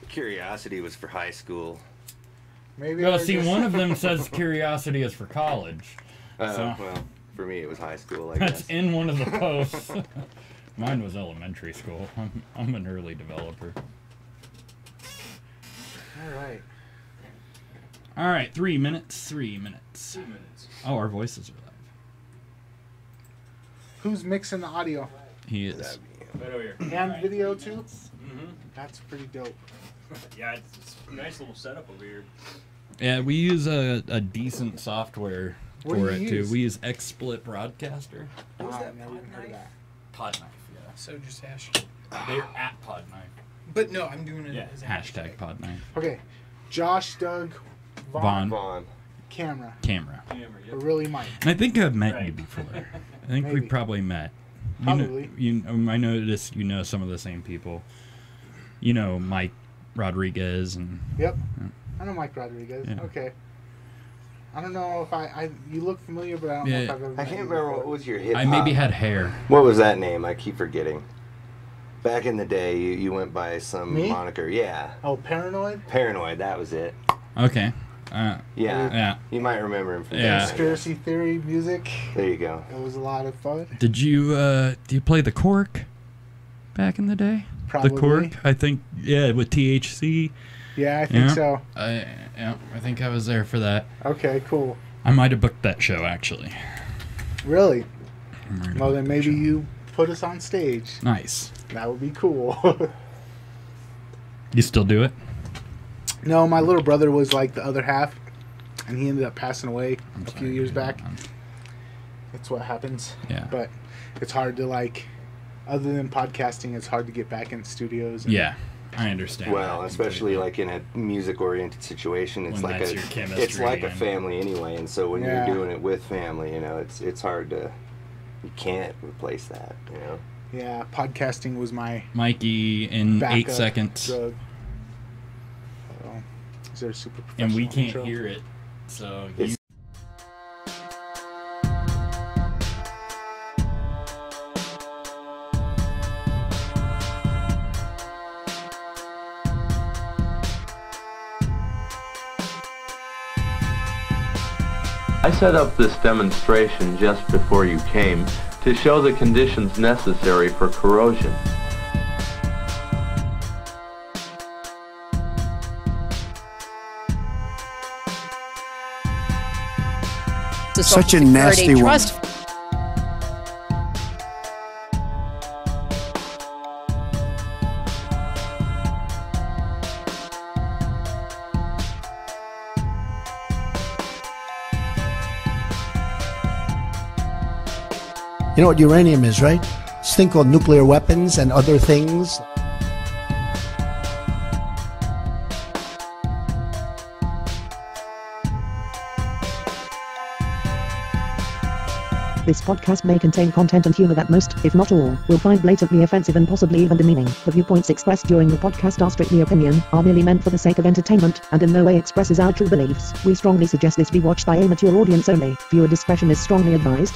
Curiosity was for high school. Maybe. Well, see, one of them says curiosity is for college. Well, for me it was high school, I That's guess. in one of the posts. Mine was elementary school. I'm an early developer. All right, 3 minutes. 3 minutes. 2 minutes. Oh, our voices are live. Who's mixing the audio? He is. Right over here. And video too? Mm-hmm. That's pretty dope. Yeah, it's a nice little setup over here. Yeah, we use a decent software What for do it you too. use? We use XSplit Broadcaster. What was Wow, that, never even heard of that. Podknife, yeah. So just hash. They're at Podknife. But no, I'm doing it Yeah, as a hashtag Podknife. Okay. Josh, Doug, Vaughn. camera. Camera. Or really Mike. And I think I've met you Right. before. I think we Maybe. probably met. Probably. I noticed you know some of the same people. You know Mike Rodriguez and Yep. I know Mike Rodriguez. Yeah. Okay. I don't know if I you look familiar, but I don't know if I've ever I met can't you remember before. what was your hip I maybe had hair. What was that name? I keep forgetting. Back in the day, you went by some Me? moniker. Yeah. Oh, Paranoid? Paranoid, that was it. Okay. Yeah. Yeah. You might remember him from Yeah. that, I guess. Conspiracy theory music. There you go. It was a lot of fun. Did you play the cork back in the day? Probably. The cork, I think. Yeah, with THC. Yeah, I think Yeah. so. I think I was there for that. Okay, cool. I might have booked that show actually. Really? I might have Well, then booked that maybe show. you put us on stage. Nice. That would be cool. You still do it? No, my little brother was like the other half, and he ended up passing away I'm a sorry few to years hear that, back. man. That's what happens. Yeah. But it's hard to like, other than podcasting, it's hard to get back in studios. And Yeah, I understand. Well, that especially completely. like in a music-oriented situation, it's When like that's a your chemistry it's like a and- family anyway. And so when Yeah. you're doing it with family, you know, it's hard to you can't replace that. You know. Yeah, podcasting was my Mikey in backup 8 seconds, drug. So, is there a super and we professional can't intro? hear it. So It's- you I set up this demonstration just before you came to show the conditions necessary for corrosion. Such a nasty one. You know what uranium is, right? It's a thing called nuclear weapons and other things. This podcast may contain content and humor that most, if not all, will find blatantly offensive and possibly even demeaning. The viewpoints expressed during the podcast are strictly opinion, are merely meant for the sake of entertainment, and in no way expresses our true beliefs. We strongly suggest this be watched by a mature audience only. Viewer discretion is strongly advised.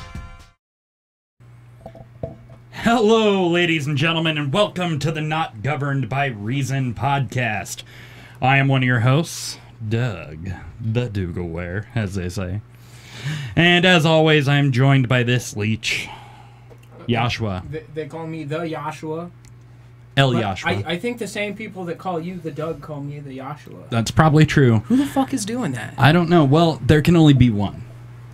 Hello, ladies and gentlemen, and welcome to the Not Governed by Reason podcast. I am one of your hosts, Doug, the Dougal Ware, as they say. And as always, I am joined by this leech, Joshua. They call me the Joshua. El But Joshua. I think the same people that call you the Doug call me the Joshua. That's probably true. Who the fuck is doing that? I don't know. Well, there can only be one.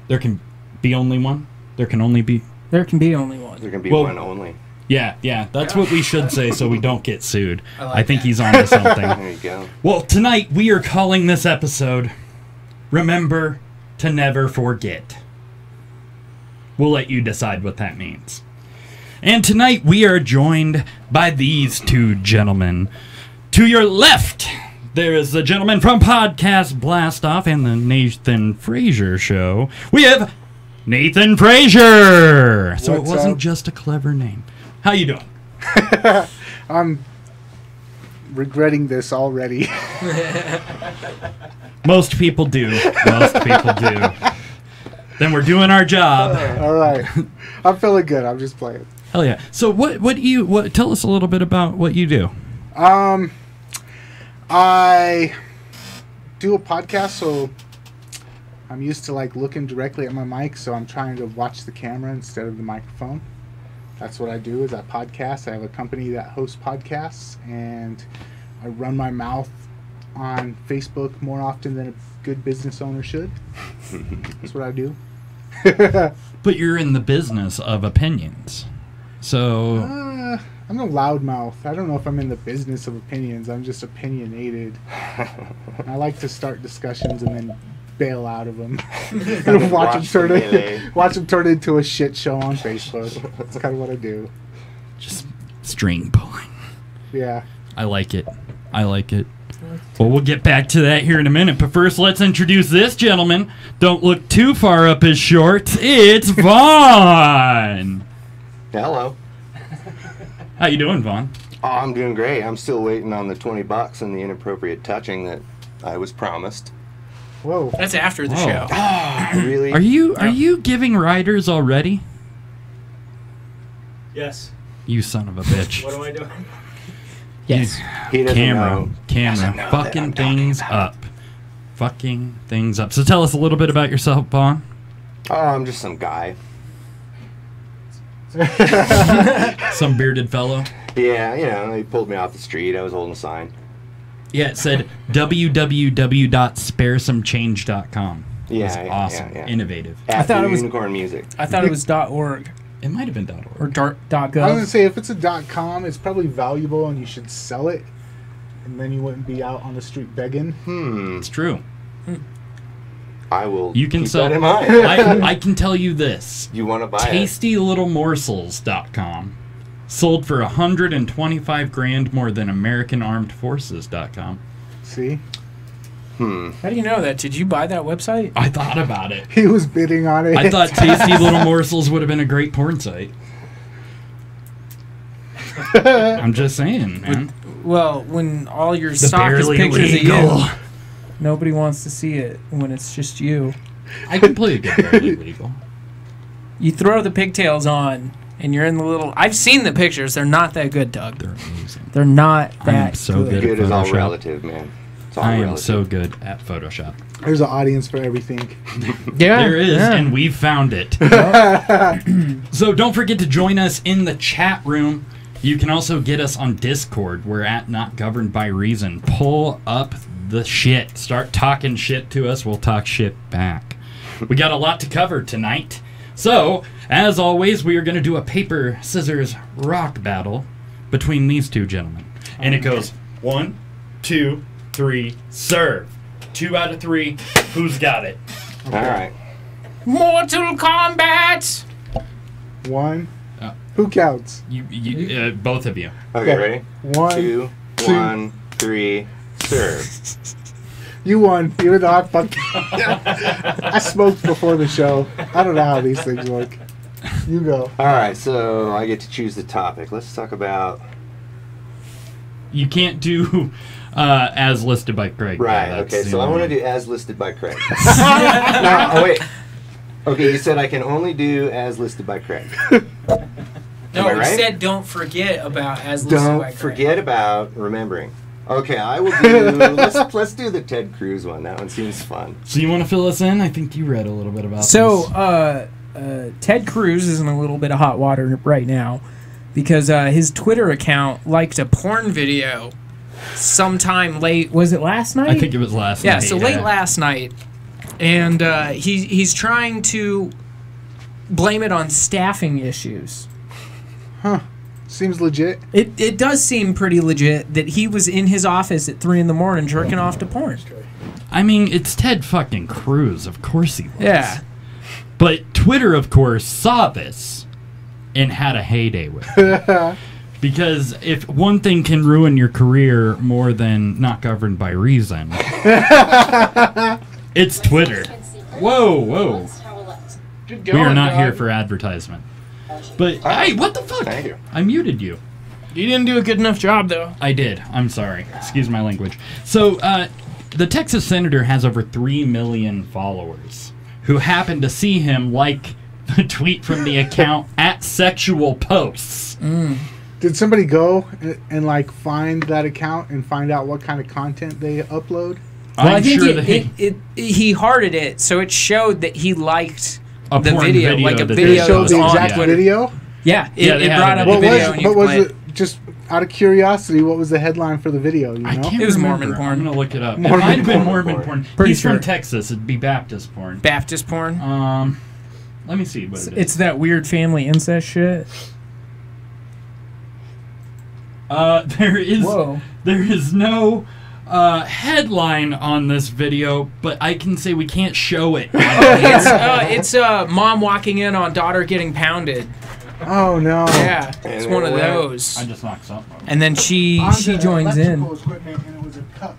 There can be only one. There can only be... There can be only one. There can be Well- one only. Yeah, that's what we should say so we don't get sued. I like I think that. he's onto something. There you go. Well, tonight we are calling this episode Remember to Never Forget. We'll let you decide what that means. And tonight we are joined by these two gentlemen. To your left, there is the gentleman from podcast Blastoff and the Nathan Fraser Show. We have Nathan Fraser. So What's it wasn't up? just a clever name. How you doing? I'm regretting this already. Most people do. Most people do. Then we're doing our job. All right. I'm feeling good. I'm just playing. Hell yeah. So what do you tell us a little bit about what you do? I do a podcast, so I'm used to like looking directly at my mic, so I'm trying to watch the camera instead of the microphone. That's what I do is I podcast. I have a company that hosts podcasts, and I run my mouth on Facebook more often than a good business owner should. That's what I do. But you're in the business of opinions. So I'm a loudmouth. I don't know if I'm in the business of opinions. I'm just opinionated. I like to start discussions and then bail out of them. And watch them turn into a shit show on Facebook. That's kind of what I do. just string pulling. Yeah. I like it. I like it. Well, we'll get back to that here in a minute. But first, let's introduce this gentleman. Don't look too far up his shorts. It's Vaughn. Hello. How you doing, Vaughn? Oh, I'm doing great. I'm still waiting on the $20 and the inappropriate touching that I was promised. Whoa. That's after the Whoa. show. Really? Are you giving riders already? Yes. You son of a bitch. What am I doing? Yes. He doesn't know. Camera, know that fucking I'm talking things about up. Fucking things up. So tell us a little bit about yourself, Vaughn. Oh, I'm just some guy. Some bearded fellow. Yeah, he pulled me off the street. I was holding a sign. Yeah, it said www.sparesomechange.com. Yeah, That's yeah, awesome. yeah. Innovative. After thought it was- Unicorn Music. I thought it was .org It might have been .org. or I was going .gov. to say, if it's a .com, it's probably valuable and you should sell it. And then you wouldn't be out on the street begging. It's true. I will You can keep sell. that in mind. I can tell you this. You want to buy it? TastyLittleMorsels.com sold for $125,000 more than AmericanArmedForces.com. See? How do you know that? Did you buy that website? I thought about it. He was bidding on it. I thought Tasty Little Morsels would have been a great porn site. I'm just saying, man. Well, when all your The stock is barely pictures legal. of you, nobody wants to see it when it's just you. I can play a good barely legal. You throw the pigtails on, and you're in the little... I've seen the pictures. They're not that good, Doug. They're amazing. They're not I am that so good. Good is all Photoshop. relative, man. It's all I am relative. so good at Photoshop. There's an audience for everything. Yeah, There is, yeah. and we've found it. So don't forget to join us in the chat room. You can also get us on Discord. We're at Not Governed by Reason. Pull up the shit. Start talking shit to us. We'll talk shit back. We got a lot to cover tonight. So, as always, we are going to do a paper, scissors, rock battle between these two gentlemen. And it goes 1, 2, 3, serve. 2 out of 3. Who's got it? All right. Mortal Kombat! One. Oh. Who counts? You both of you. Okay, ready? 1. 2, 1, 3, serve. You won, even though I fucking... I smoked before the show. I don't know how these things work. You go. All right, so I get to choose the topic. Let's talk about... You can't do as listed by Craig. Right, That's okay, the so I only want to one. do as listed by Craig. No, oh, wait. Okay, you said I can only do as listed by Craig. No, Am I we right? said don't forget about as listed by Don't Craig. forget about remembering. Okay, I will do... let's do the Ted Cruz one. That one seems fun. So you want to fill us in? I think you read a little bit about So, this. Ted Cruz is in a little bit of hot water right now because his Twitter account liked a porn video sometime late. Was it last night? I think it was last night. Yeah, so late last night. And he's trying to blame it on staffing issues. Huh. Seems legit. It does seem pretty legit that he was in his office at 3 in the morning jerking off to porn. I mean, it's Ted fucking Cruz. Of course he was. Yeah. But Twitter, of course, saw this and had a heyday with it. Because if one thing can ruin your career more than Not Governed by Reason, it's Twitter. Whoa, whoa. We are not here for advertisement. But, hey, what the fuck? Thank you. I muted you. You didn't do a good enough job, though. I did. I'm sorry. Excuse my language. So, the Texas senator has over 3 million followers who happen to see him like the tweet from the account at Sexual Posts. Did somebody go and like find that account and find out what kind of content they upload? Well, I think sure that he hearted it, so it showed that he liked A the porn video, video like a that Did video it that show was the on exact Twitter. video? Yeah, Yeah, it they had brought it. up What the was video. and you but could was play it just out of curiosity? What was the headline for the video? You know? I can't It was remember. Mormon porn. I'm gonna look it up. Mormon it might have been porn. Mormon porn. Pretty He's sure. from Texas. It'd be Baptist porn. Baptist porn. Let me see what it is. It's that weird family incest shit. There is Whoa. there is no headline on this video, but I can say we can't show it. It's mom walking in on daughter getting pounded. Oh no! Yeah, it's one of those. I just knocked something over. And then she joins in. Equipment and it was a cup.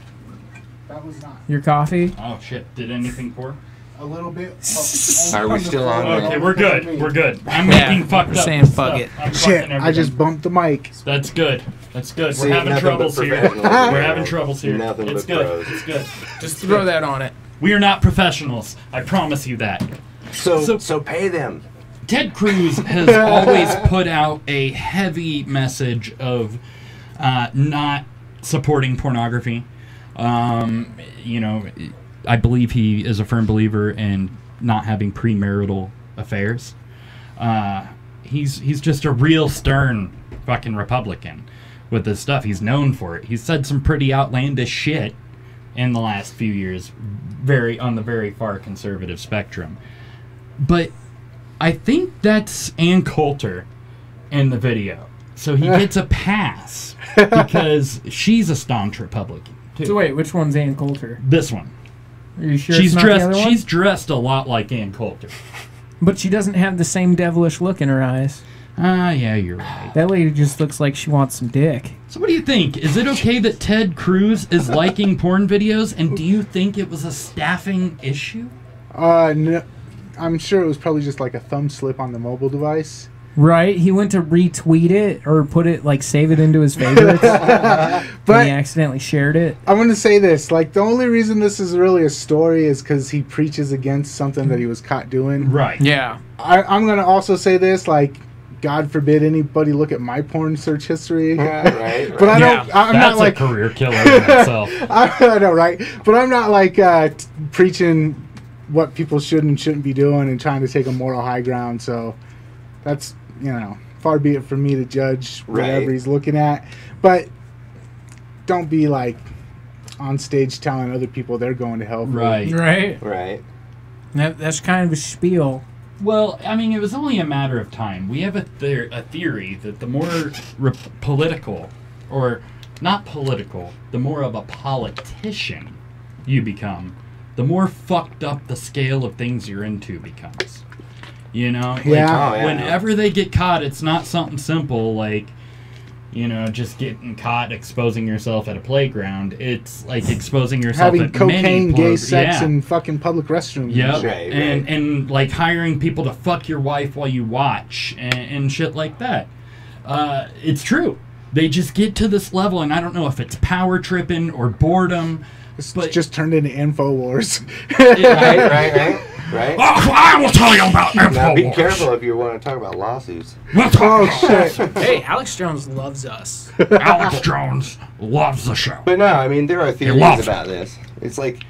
That was not Your coffee. Oh shit! Did anything pour? a little bit. Are we still on? Okay, we're good. We're good. I'm Yeah, making fucked we're up saying stuff. fuck it. I'm Shit! fucking I everything. just bumped the mic. That's good. That's good. See, We're having nothing but troubles here. professionals. We're having troubles here. Nothing It's but good. pros. It's good. Just throw that on it. We are not professionals. I promise you that. So pay them. Ted Cruz has always put out a heavy message of not supporting pornography. You know, I believe he is a firm believer in not having premarital affairs. He's just a real stern fucking Republican with this stuff. He's known for it. He's said some pretty outlandish shit in the last few years, on the very far conservative spectrum. But I think that's Ann Coulter in the video. So he gets a pass because she's a staunch Republican too. So wait, which one's Ann Coulter? This one. Are you sure She's it's not the dressed other one? she's dressed a lot like Ann Coulter. But she doesn't have the same devilish look in her eyes. Yeah, you're right. That lady just looks like she wants some dick. So what do you think? Is it okay that Ted Cruz is liking porn videos, and do you think it was a staffing issue? No, I'm sure it was probably just like a thumb slip on the mobile device. Right? He went to retweet it or put it, like, save it into his favorites. But and he accidentally shared it. I'm going to say this. Like, the only reason this is really a story is because he preaches against something that he was caught doing. Right. Yeah. I'm going to also say this, like, God forbid anybody look at my porn search history. Right. But I Yeah. don't. I'm That's not like a career killer in itself. I know, right? But I'm not like preaching what people should and shouldn't be doing and trying to take a moral high ground. So that's, you know, far be it from me to judge whatever Right. he's looking at. But don't be like on stage telling other people they're going to hell. For Right. Right? Right. That's kind of a spiel. Well, I mean, it was only a matter of time. We have a theory that the more political, or not political, the more of a politician you become, the more fucked up the scale of things you're into becomes. You know? Like, Yeah. Oh, yeah. whenever they get caught, it's not something simple like, you know, just getting caught exposing yourself at a playground. It's like exposing yourself having at cocaine, many gay pub- sex, yeah. and fucking public restrooms. Yep. Right, and like hiring people to fuck your wife while you watch and shit like that. It's true. They just get to this level, and I don't know if it's power tripping or boredom. It's But- just turned into InfoWars. Right. Oh, I will tell you about Now be InfoWars. careful if you want to talk about lawsuits. We'll talk Oh, about shit. Hey, Alex Jones loves us. Alex Jones loves the show. But no, I mean there are theories love about this. It's like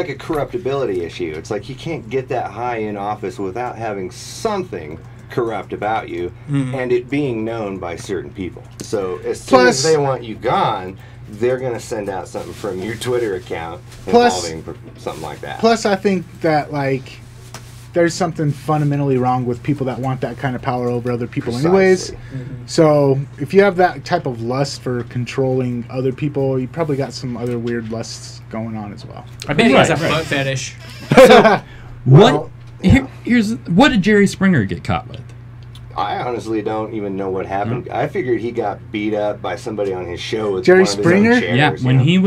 a corruptibility issue. It's like you can't get that high in office without having something corrupt about you, and it being known by certain people. So as soon as Plus- they want you gone, they're gonna send out something from your Twitter account Plus- involving something like that. Plus, I think that like there's something fundamentally wrong with people that want that kind of power over other people, anyways. Precisely. So if you have that type of lust for controlling other people, you probably got some other weird lusts going on as well. I bet he has a Right. foot fetish. What? Here's what did Jerry Springer get caught with? I honestly don't even know what happened. I figured he got beat up by somebody on his show with Jerry one of his own Springer? chairs, Yeah, you when know? he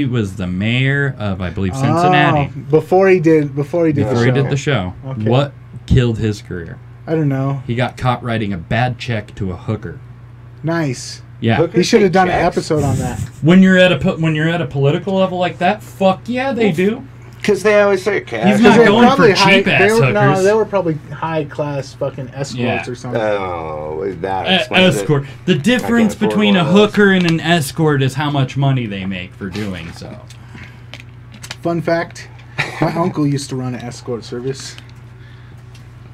was the mayor of, I believe, Cincinnati. Oh, before he did the Before he show. did the show. Okay. What killed his career? I don't know. He got caught writing a bad check to a hooker. Nice. Yeah. Hookers He should have take done an checks? episode on that. When you're at a political level like that, fuck yeah, they do. Because they always say cash. He's not They were going for probably high- cheap ass they were, No, hookers. they were probably high class fucking escorts Yeah. or something. Oh, that explains Escort. it. The difference afford between one a of those. hooker and an escort is how much money they make for doing so. Fun fact: my uncle used to run an escort service.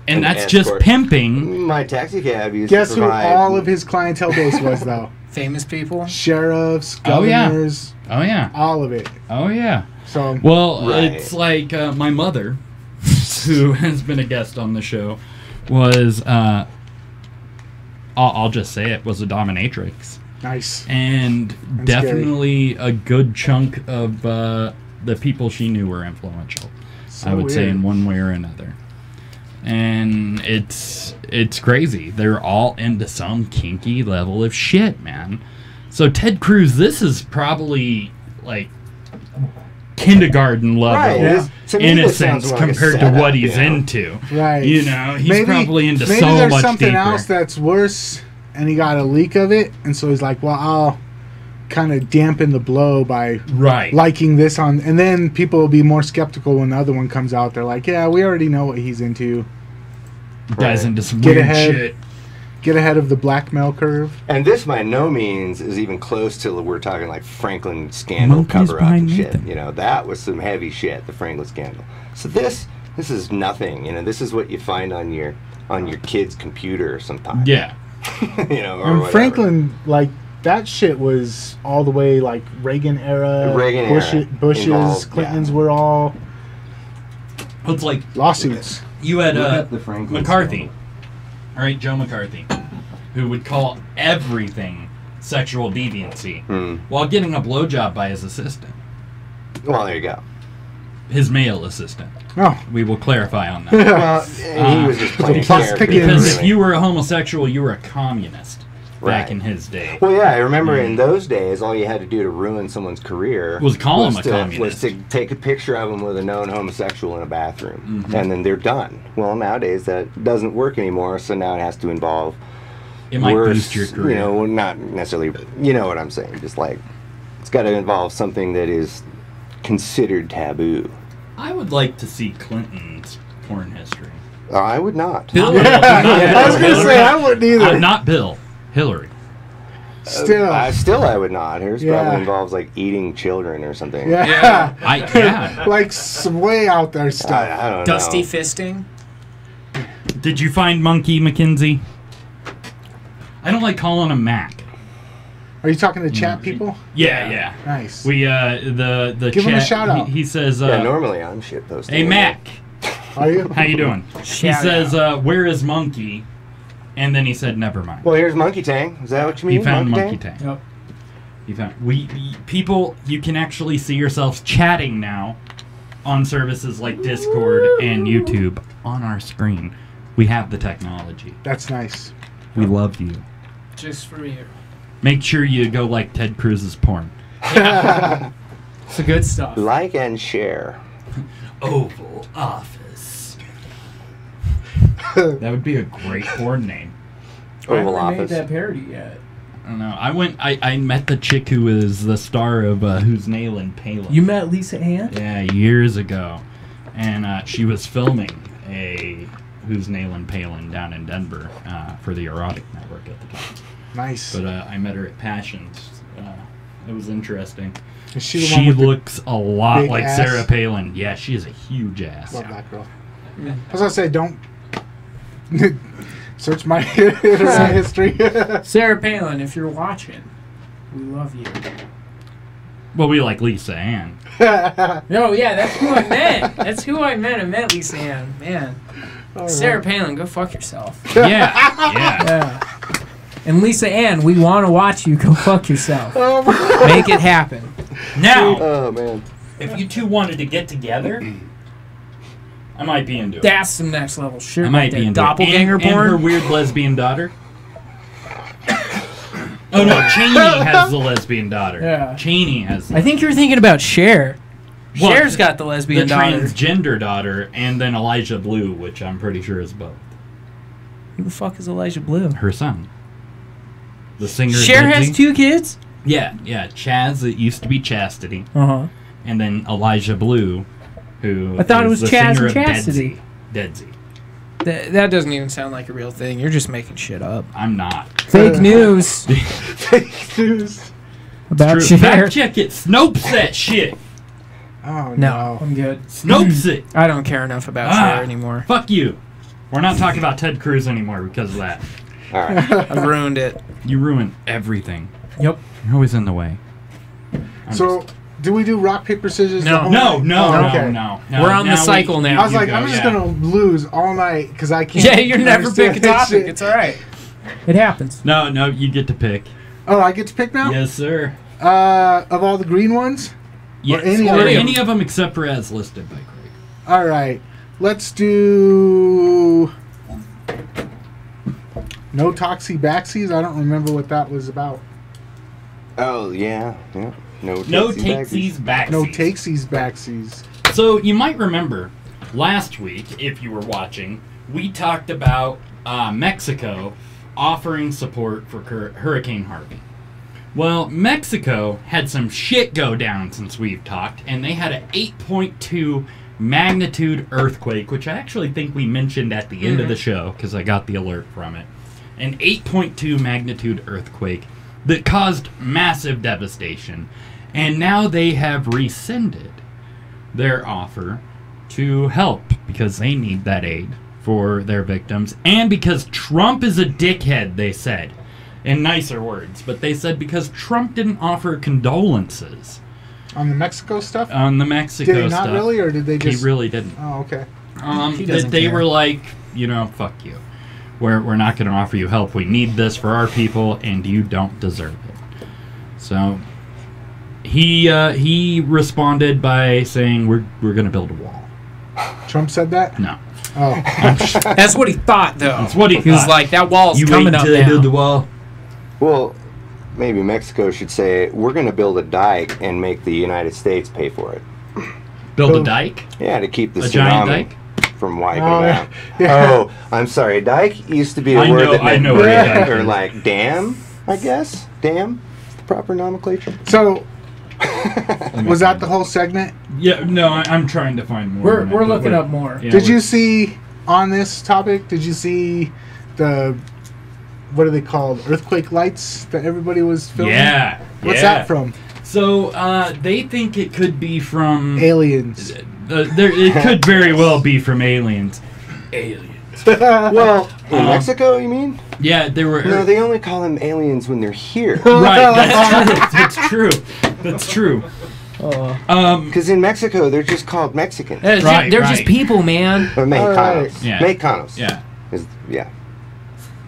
And An that's just escort. pimping. My taxi cab used Guess to who provide... all of his clientele base was, though? Famous people. Sheriffs, Oh, yeah. governors, Oh yeah. all of it. Oh yeah. So Well, Right. it's like my mother, who has been a guest on the show, was I'll just say it, was a dominatrix, nice. and And definitely a good chunk of the people she knew were influential. So I would say weird. in one way or another. And it's crazy. They're all into some kinky level of shit, man. So Ted Cruz, this is probably like kindergarten level Right. Yeah. To me, this sounds innocence more like a compared to setup, what he's you know? into. Right. You know, he's probably into maybe so there's much something deeper. else that's worse, and he got a leak of it, and so he's like, well, I'll kind of dampen the blow by Right. liking this on, and then people will be more skeptical when the other one comes out. They're like, yeah, we already know what he's into. Guys Right. into some Get weird ahead. shit. Get ahead of the blackmail curve. And this by no means is even close to we're talking like Franklin scandal Monkeys cover up behind and shit. Nathan. You know, that was some heavy shit, the Franklin scandal. So this is nothing. You know, this is what you find on your kid's computer sometimes. Yeah. You know, or And whatever. Franklin, like, that shit was all the way, like, Reagan era. Reagan era. Bush's, Involved, Clintons yeah. were all It's like lawsuits. you had Look up the Franklin McCarthy. scandal. All right, Joe McCarthy, who would call everything sexual deviancy while getting a blowjob by his assistant, Well, there you go. his male assistant. Oh. We will clarify on that. Well, he was just playing plus character. picking- Because really. if you were a homosexual, you were a communist back Right. in his day. Well, yeah, I remember in those days, all you had to do to ruin someone's career Was call him a was communist. to take a picture of them with a known homosexual in a bathroom, Mm-hmm. and then they're done. Well, nowadays that doesn't work anymore, so now it has to involve It might worse, boost your career. You know, well, not necessarily, but you know what I'm saying. Just like it's got to involve something that is considered taboo. I would like to see Clinton's porn history. I would not. Bill, I was going to say, I wouldn't either. Not Bill. Hillary. Still. I would not. Hers Yeah. probably involves like eating children or something. Yeah. Yeah. Like, some way out there stuff. I don't Dusty know. fisting. Did you find Monkey McKenzie? I don't like calling him Mac. Are you talking to chat people? Yeah, yeah. Nice. We the Give him a chat, shout out. He says, Yeah, normally I'm shit posting. "Hey Mac, Are you? how you doing?" He Shout says, "Where is Monkey?" And then he said, "Never mind." Well, here's Monkey Tang. Is that what you He mean? found Monkey Tank. Yep. He found people. You can actually see yourselves chatting now on services like Discord and YouTube on our screen. We have the technology. That's nice. We love you. Just for you. Make sure you go like Ted Cruz's porn. It's the good stuff. Like and share. Oval Office. That would be a great porn name. Oval I haven't made Office. that parody yet. I don't know. I met the chick who is the star of Who's Nailin' Palin. You met Lisa Ann? Yeah, years ago. And she was filming a Who's Nailin' Palin down in Denver for the Erotic Network at the time. Nice. But I met her at Passions. It was interesting. Is she the She one with the looks a lot big like ass? Sarah Palin. Yeah, she is a huge ass. Love that girl. I was gonna say, don't search my internet history. Sarah Palin, if you're watching, we love you. Well, we like Lisa Ann. No, yeah, that's who I meant. That's who I meant. I meant Lisa Ann. Man. Sarah Palin, go fuck yourself. Yeah, yeah. Yeah. And Lisa Ann, we want to watch you go fuck yourself. Make it happen. Now, Oh man. if you two wanted to get together, I might be into it. That's some next level shit. I might right be there. into Doppelganger it. And porn. her weird lesbian daughter. Oh no, Cheney has the lesbian daughter. Yeah. Cheney has the I think you're thinking about Cher. Well, Cher's got the lesbian daughter. transgender daughter, and then Elijah Blue, which I'm pretty sure is both. Who the fuck is Elijah Blue? Her son. The singer. Cher has Lindsay. 2 kids? Yeah, yeah. Chaz, it used to be Chastity. Uh-huh. And then Elijah Blue, who I thought it is was the Chaz singer and of Chastity. Deadsy. That doesn't even sound like a real thing. You're just making shit up. I'm not. Fake news Fake news. about True. Cher. Fact check it. Snopes that shit. Oh, No, no. I'm good. Snopes it. I don't care enough about Ah. Cher anymore. Fuck you. We're not talking about Ted Cruz anymore because of that. All right. I ruined it. You ruin everything. Yep. You're always in the way. So, do we do rock, paper, scissors? No. the whole No, night? no, Oh, no, okay. no. We're on the cycle now. I was like, I'm just yeah. going to lose all night because I can't. Yeah, you're never understand pick a topic. shit. It's all right. It happens. No, you get to pick. Oh, I get to pick now? Yes, sir. Of all the green ones? Yes, any or of them. any of them except for as listed by Craig. All right. Let's do No Toxie Backsies. I don't remember what that was about. Oh, yeah. Yeah. No Takesies, backsies. No Takesies Backsies. So you might remember last week, if you were watching, we talked about Mexico offering support for Hurricane Harvey. Well, Mexico had some shit go down since we've talked, and they had an 8.2 magnitude earthquake, which I actually think we mentioned at the end of the show because I got the alert from it. An 8.2 magnitude earthquake that caused massive devastation, and now they have rescinded their offer to help because they need that aid for their victims, and because Trump is a dickhead, they said. In nicer words, but they said because Trump didn't offer condolences On the Mexico stuff? on the Mexico Did they stuff. not really, or did they just... He really didn't. Oh, okay. He That doesn't they care. were like, fuck you. We're not going to offer you help. We need this for our people, and you don't deserve it. So he responded by saying we're going to build a wall. Trump said that? No, Oh. That's what he thought, though. that's what he was thought. like, that wall's You coming wait up until they build the now. wall. Well, maybe Mexico should say, we're going to build a dike and make the United States pay for it. Build a Boom. dike. Yeah, to keep the A giant tsunami dike? from wiping Oh, out. yeah. Oh, I'm sorry. Dike used to be a I word know- that I meant know what a bridge, dike or is. like dam, I guess. Dam is the proper nomenclature. So, was that the whole segment? Yeah, no, I'm trying to find more. We're looking up more. Yeah, Did we're- you see, on this topic, did you see the, what are they called, earthquake lights that everybody was filming? Yeah. What's yeah. that from? So they think it could be from. Aliens. It could very well be from aliens. Aliens. Well, in Mexico, you mean? Yeah, there were. No, they only call them aliens when they're here. Right, that's true. That's true. Because in Mexico, they're just called Mexicans. They're Right, just right. people, man. Or Mexicanos. Alright. Yeah. Mexicanos. Yeah. Yeah.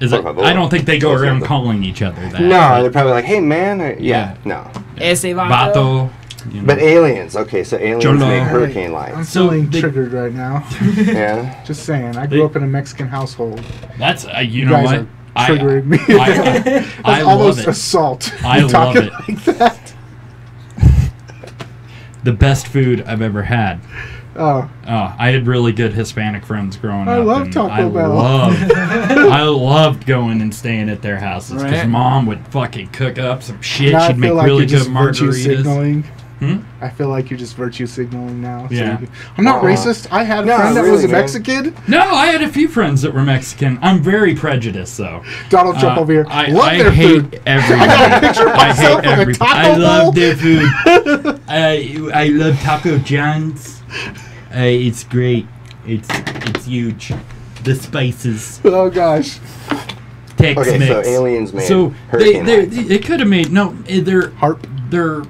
Is it? I don't think they go around calling each other that. No, they're probably like, hey, man. Yeah. No. Ese vato. Vato. You know. But aliens. Okay, so aliens Cholo. make hurricane I'm lights. So feeling they- triggered right now. Yeah. Just saying. I grew up in a Mexican household. That's you You know guys what? are triggering me. I That's love almost it. assault. I You love talking it. like that. The best food I've ever had. Oh, Oh, I had really good Hispanic friends growing I up. love and Taco Bell. I loved going and staying at their houses because Right. Mom would fucking cook up some shit. now I She'd make feel like really you're good just virtue margaritas. signaling. Hmm? I feel like you're just virtue signaling now. So Yeah. I'm not Aw. racist. I had a No, friend that really, was a man. Mexican. No, I had a few friends that were Mexican. I'm very prejudiced, though. Donald Trump over here. I Love their hate food. everybody. I got a picture of I myself hate with a everybody. taco I love bowl. their food. I love Taco John's. It's great. It's huge. The spices. Oh gosh. Tex Okay, Mix. so aliens made So hurricane they lights. it could have made they're Harp. they're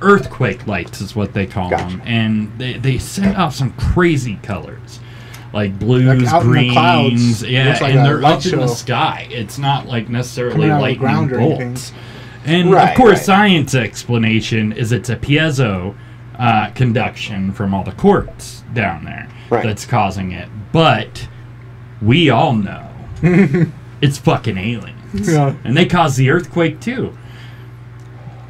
earthquake lights is what they call Gotcha. them, and they send off some crazy colors. Like blues, Like out in the clouds. greens, yeah, Looks like and a they're light up in the show. sky. It's not like necessarily Coming out of the lightning ground or anything. bolts. And Right, of course, right. science explanation is it's a piezo conduction from all the quartz down there Right. that's causing it. But we all know it's fucking aliens, Yeah. and they cause the earthquake too.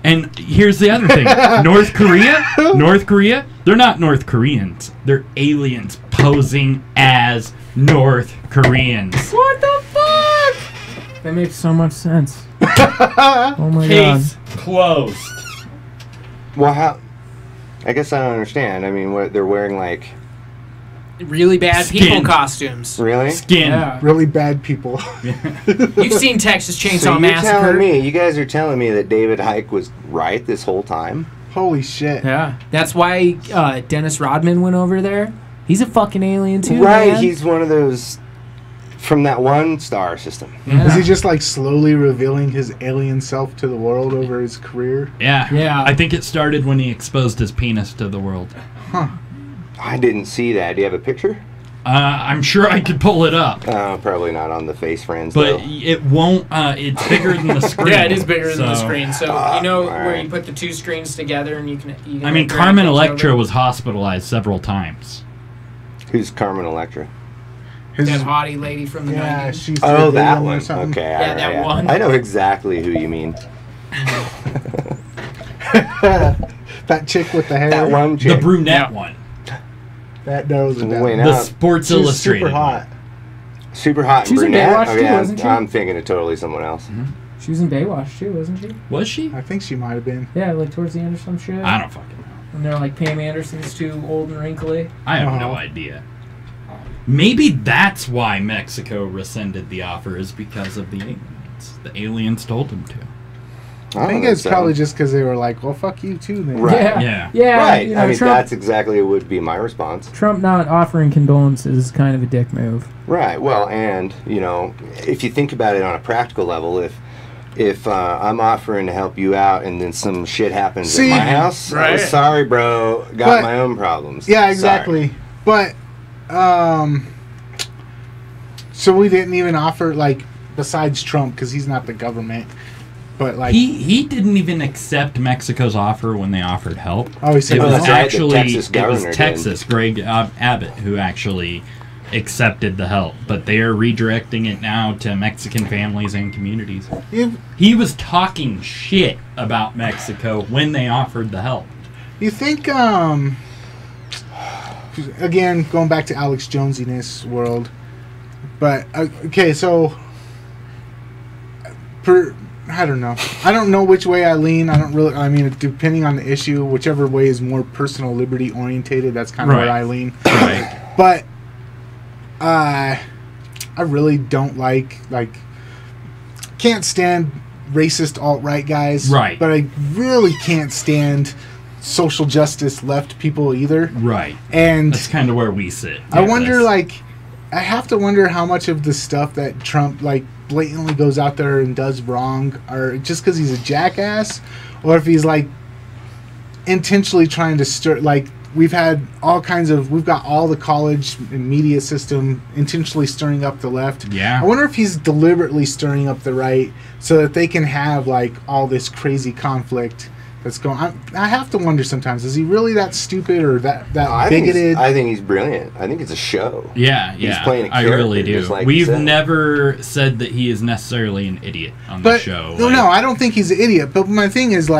And here's the other thing: North Korea, they're not North Koreans. They're aliens posing as North Koreans. What the fuck? That makes so much sense. Oh my god. Case closed. Well, how? I guess I don't understand. I mean, what they're wearing, like... Really bad Skin. people costumes. Really? Skin. Yeah. Really bad people. You've seen Texas Chainsaw So you're Massacre. telling me, you guys are telling me that David Icke was right this whole time? Holy shit. Yeah. That's why Dennis Rodman went over there. He's a fucking alien too, Right, man. he's one of those from that one star system. Yeah. Is he just like slowly revealing his alien self to the world over his career? Yeah. Yeah. I think it started when he exposed his penis to the world. I didn't see that. Do you have a picture? I'm sure I could pull it up. Probably not on the Face Friends, But though. it won't. It's bigger than the screen. Yeah, it is bigger than the so- screen. So you know where alright. you put the two screens together and you can. I mean, drag Carmen things Electra over. was hospitalized several times. Who's Carmen Electra? His, That hottie lady from the yeah, 90s. she's Oh, dating that him or one. something. Okay, Yeah, alright, that one. I know exactly who you mean. That chick with the hair. That one The chick. brunette one. That knows it down. Wait, The now, Sports She's Illustrated super hot. one. super hot She was in brunette? Baywatch too, Okay, wasn't she? I'm thinking of totally someone else. She was in Baywatch too, wasn't she? Was she? I think she might have been. Yeah, like towards the end or some shit. I don't fucking know. And they're like Pam Anderson's too old and wrinkly. I have no Uh-huh. idea. Maybe that's why Mexico rescinded the offer, is because of the aliens. The aliens told them to. I think it's probably just because they were like, well, fuck you too, then. Right. Yeah. Yeah. Yeah. Right. You know, I mean, Trump, that's exactly what would be my response. Trump not offering condolences is kind of a dick move. Right. Well, and, you know, if you think about it on a practical level, if I'm offering to help you out and then some shit happens See, at my house, right. sorry, bro, got But- my own problems. Yeah, Sorry. exactly. But, so we didn't even offer, like, besides Trump, because he's not the government, but, like, He didn't even accept Mexico's offer when they offered help. oh, he said, It was that's right, the actually Texas it governor was did. Texas, Greg Abbott, who actually accepted the help. But they are redirecting it now to Mexican families and communities. He was talking shit about Mexico when they offered the help. you think, again, going back to Alex Jonesiness world, but, okay, so, I don't know. I don't know which way I lean. I don't really, I mean, depending on the issue, whichever way is more personal liberty orientated, that's kind of where Right. I lean. Right. But I really don't like can't stand racist alt-right guys. Right. But I really can't stand social justice left people either. Right. And That's kind of where we sit. I wonder, Yes. I have to wonder how much of the stuff that Trump, blatantly goes out there and does wrong, or just because he's a jackass, or if he's, intentionally trying to stir, we've got all the college and media system intentionally stirring up the left. Yeah. I wonder if he's deliberately stirring up the right so that they can have, all this crazy conflict that's going on. I have to wonder sometimes, is he really that stupid or that bigoted? I think he's brilliant. I think it's a show. Yeah, He's playing a I really character, do. just like you We've said. never said that he is necessarily an idiot on the But show. no, I don't think he's an idiot. But my thing is,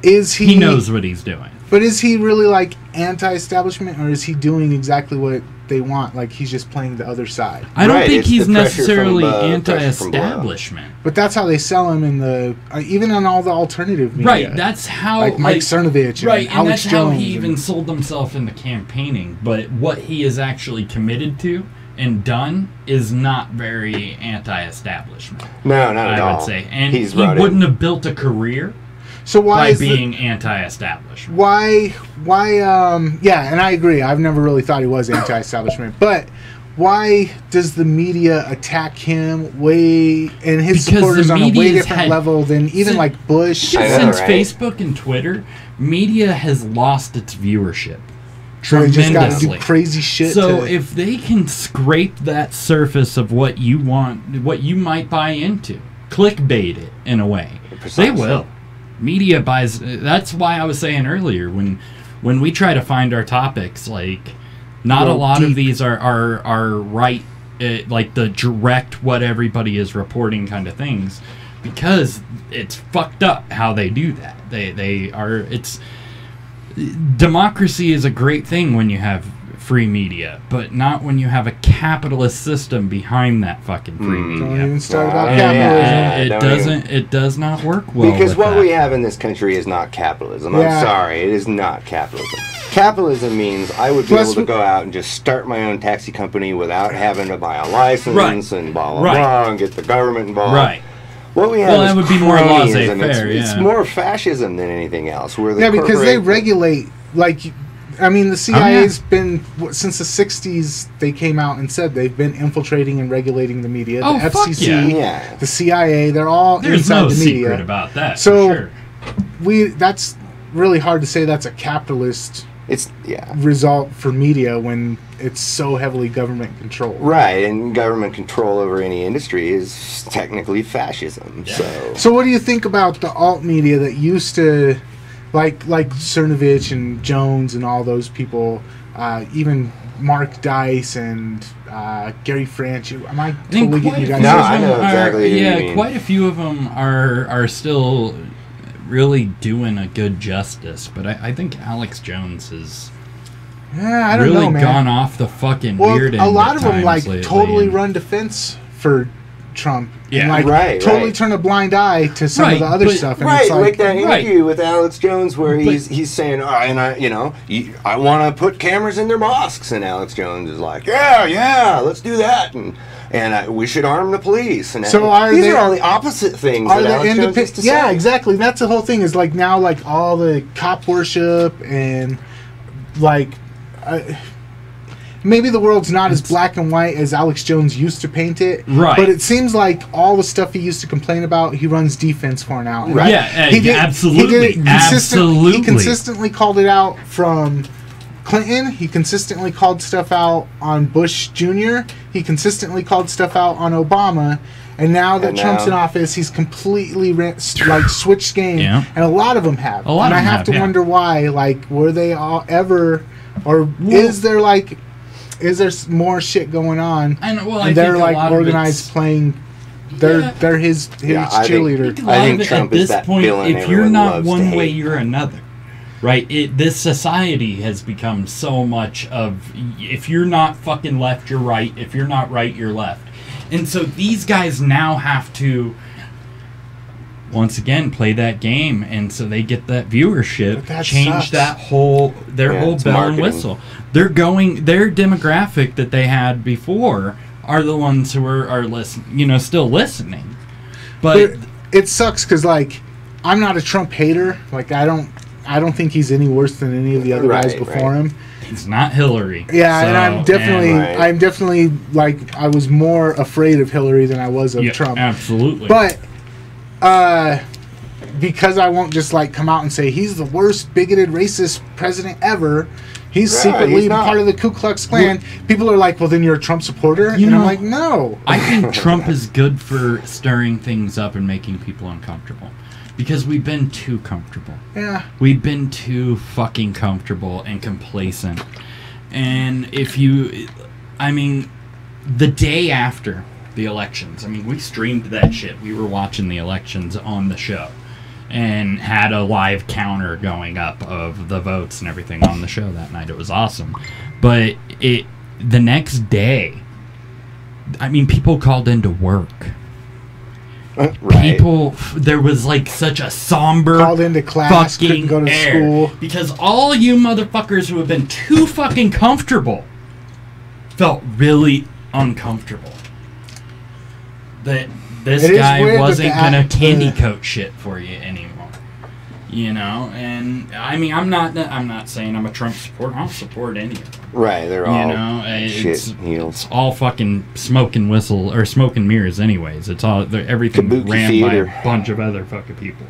is he? He knows what he's doing. But is he really anti-establishment, or is he doing exactly what they want? He's just playing the other side. I don't Right, think it's he's the pressure necessarily from above, pressure from below. anti-establishment. But that's how they sell him in the even on all the alternative media. Right, that's how Mike Cernovich and right, and Alex that's how Jones he even and- sold himself in the campaigning. But what he is actually committed to and done is not very anti-establishment. No, not at all. I would say, and he's he brought wouldn't in. have built a career So why by is being anti-establishment. why yeah, and I agree. I've never really thought he was anti-establishment, but why does the media attack him and his Because supporters the on a way media's different had- level than even Since- Bush? I know, Since right? Facebook and Twitter, media has lost its viewership So they just got to do tremendously. crazy shit. So to, if they can scrape that surface of what you want, what you might buy into, clickbait it in a way, Precisely. they will. Media buys. That's why I was saying earlier when we try to find our topics, not a Well, lot of deep. these are right, the direct what everybody is reporting kind of things, because it's fucked up how they do that. They are. It's democracy is a great thing when you have free media, but not when you have a capitalist system behind that fucking free Don't media. even start about And capitalism. it does not work well. Because with what that. we have in this country is not capitalism. Yeah. I'm sorry, it is not capitalism. Capitalism means I would be Plus able to go out and just start my own taxi company without having to buy a license Right. and blah blah Right. blah and get the government involved. Right. What we have Well, is that would be more cronyism. laissez-faire, It's yeah. more fascism than anything else. Where the Yeah, because they corporate- regulate, like, I mean, the CIA's been, since the 60s, they came out and said they've been infiltrating and regulating the media. Oh, the fuck FCC, yeah. the CIA, they're all There's inside no the secret media. about that. So- for sure. That's really hard to say that's a capitalist It's result for media when it's so heavily government controlled. right, and government control over any industry is technically fascism. So what do you think about the alt media that used to, like Cernovich and Jones and all those people, even Mark Dice and Gary Franch? Am I totally getting you guys? No, mixed I up? know exactly who you Yeah, mean. quite a few of them are still really doing a good justice, but I think Alex Jones has Yeah, I don't really know, man. gone off the fucking Well, weird end a lot at of them times like lately, totally and- run defense for Trump. Yeah. and like Right, totally right. turn a blind eye to some Right, of the other but- stuff. And Right, it's like that right. interview with Alex Jones where he's saying, oh, and I want to put cameras in their mosques, and Alex Jones is like, yeah, let's do that, and we should arm the police. And So are these they- are all the opposite things Are that the Alex Jones used independent? to Yeah, say. exactly. That's the whole thing. Is like now, like all the cop worship and like. Maybe the world's not as black and white as Alex Jones used to paint it. Right. But it seems like all the stuff he used to complain about, he runs defense for now. And Right. Yeah, absolutely. He consistently called it out from Clinton. He consistently called stuff out on Bush Jr. He consistently called stuff out on Obama. And now that And Trump's now- in office, he's completely switched game. Yeah. And a lot of them have. A lot and of I them have have, to yeah. wonder why. Like, were they all ever, or is there like, is there more shit going on? I know, well, and I they're think a like lot of organized it's- playing. They're Yeah. they're his Yeah, I think- cheerleader. A lot think of it Trump at is this that point, villain if you're everyone not loves to one way, hate. you're another. Right? This society has become so much of, if you're not fucking left, you're right. If you're not right, you're left. And so these guys now have to, once again, play that game, and so they get that viewership, But that change sucks. that whole, their Yeah, whole it's bell marketing. and whistle. Their demographic that they had before are the ones who are listening, still listening. But It sucks because like I'm not a Trump hater. Like I don't think he's any worse than any of the other guys Right, before right. him. it's not Hillary. Yeah, and I'm definitely Right. I'm definitely like I was more afraid of Hillary than I was of Yeah, Trump. absolutely. But because I won't just like come out and say he's the worst bigoted racist president ever. He's Right, secretly he's not. part of the Ku Klux Klan. People are like, well, then you're a Trump supporter. You And know- I'm like, no. I think Trump is good for stirring things up and making people uncomfortable. Because we've been too comfortable. Yeah. We've been too fucking comfortable and complacent. And the day after the elections, we streamed that shit. We were watching the elections on the show. And had a live counter going up of the votes and everything on the show that night. It was awesome. But the next day, people called into work. Right. There was like such a somber Called into class, fucking couldn't go to air. school. Because all you motherfuckers who have been too fucking comfortable felt really uncomfortable. That this It is guy weird that wasn't the gonna act- candy coat shit for you anymore. And I'm not saying I'm a Trump supporter. I don't support any of them. Right, they're all Shit shit heels. It's all fucking smoke and whistle or smoke and mirrors, anyways. It's all everything Kabuki ran theater. by a bunch of other fucking people.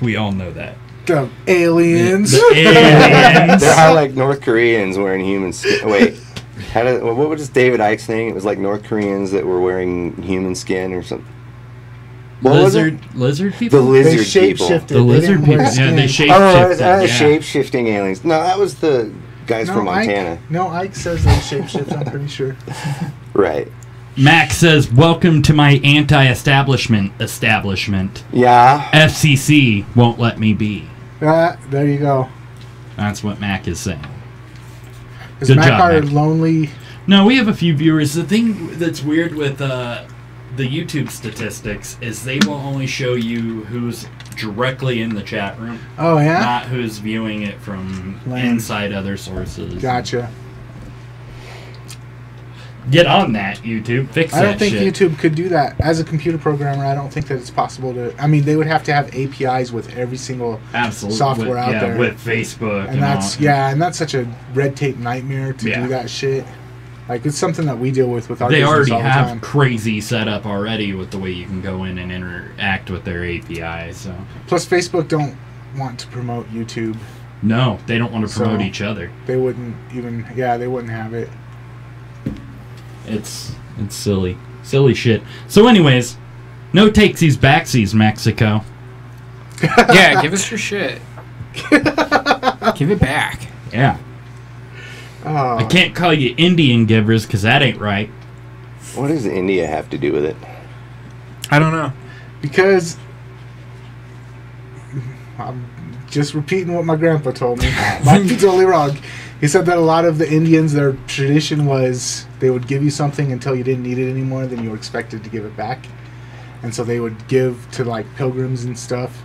We all know that. The aliens. The aliens. They're all like North Koreans wearing human skin. Wait, what was David Icke's thing? It was like North Koreans that were wearing human skin or something. What was it? Lizard people. The They lizard people. shape-shifted. The They lizard didn't wear people. Yeah, they skin. shape-shifted. Oh, shape-shifting aliens. No, that was the guys from Montana. Ike says they shapeshift, I'm pretty sure. Right. Max says, "Welcome to my anti-establishment establishment. Yeah. FCC won't let me be." There you go. That's what Mac is saying. Is Good Mac job, our Mac. lonely? No, we have a few viewers. The thing that's weird with the YouTube statistics is they will only show you who's directly in the chat room, Oh yeah. not who's viewing it from Lame. inside other sources. Gotcha. Get on that, YouTube. Fix I that don't think shit. YouTube could do that. As a computer programmer, I don't think that it's possible to. I mean, they would have to have APIs with every single Absolutely. software out there. with Facebook. and that's all. and that's such a red tape nightmare to Yeah. do that shit. Like it's something that we deal with our They business already all the have time. crazy setup already with the way you can go in and interact with their API. So Plus, Facebook don't want to promote YouTube. no, they don't want to promote So- each other. They wouldn't even. Yeah, they wouldn't have it. It's silly shit. So, anyways, no takesies backsies, Mexico. Yeah, give us your shit. Give it back. Yeah, Oh, I can't call you Indian givers because that ain't right. What does India have to do with it? I don't know. because I'm just repeating what my grandpa told me. Might be totally wrong. He said that a lot of the Indians, their tradition was they would give you something until you didn't need it anymore, then you were expected to give it back. And so they would give to like pilgrims and stuff.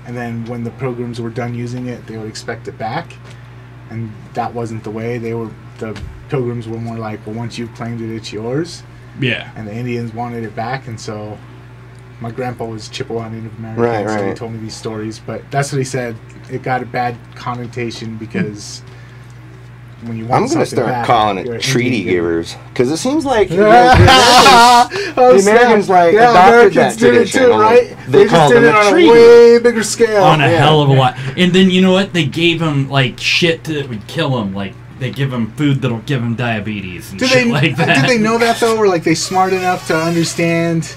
And then when the pilgrims were done using it, they would expect it back. And that wasn't the way. The pilgrims were more like, well, once you've claimed it, it's yours. Yeah, And the Indians wanted it back, and so my grandpa was Chippewa Native American, Right, so he right. told me these stories. But that's what he said. It got a bad connotation because when you want I'm going to something start back, calling you're it an treaty Indian giver. givers because it seems like the Oh, Americans snap. like yeah, adopted Americans that did it tradition. too, only right? They just called did them it on a a treaty. way bigger scale. on a yeah. hell of a lot. And then you know what? They gave them like shit that would kill them. Like they give them food that'll give them diabetes and Did shit they like that. Did they know that though? Or like they smart enough to understand?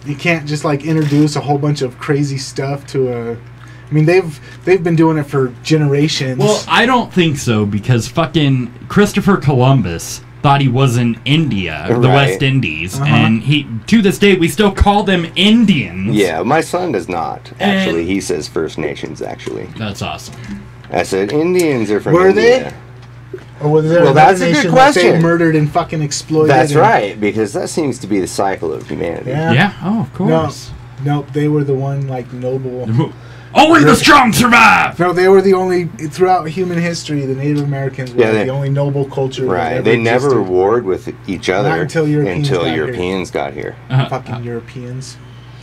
You can't just like introduce a whole bunch of crazy stuff to a. I mean, they've been doing it for generations. Well, I don't think so because fucking Christopher Columbus thought he was in India, the Right. West Indies, Uh-huh. and he to this day we still call them Indians. Yeah, my son does not. Actually, And- he says First Nations, actually. That's awesome. I said Indians are from Were India. Or was there Well, another that's a good nation that question. they murdered and fucking exploited? That's and- right, because that seems to be the cycle of humanity. Yeah. Yeah. Oh, of course. Nope, they were the one like noble. Only the strong survive. No, they were the only throughout human history. The Native Americans were Yeah, they- the only noble culture. that Right. ever They never existed. warred with each other Not until Europeans got here. Europeans got here. Fucking Europeans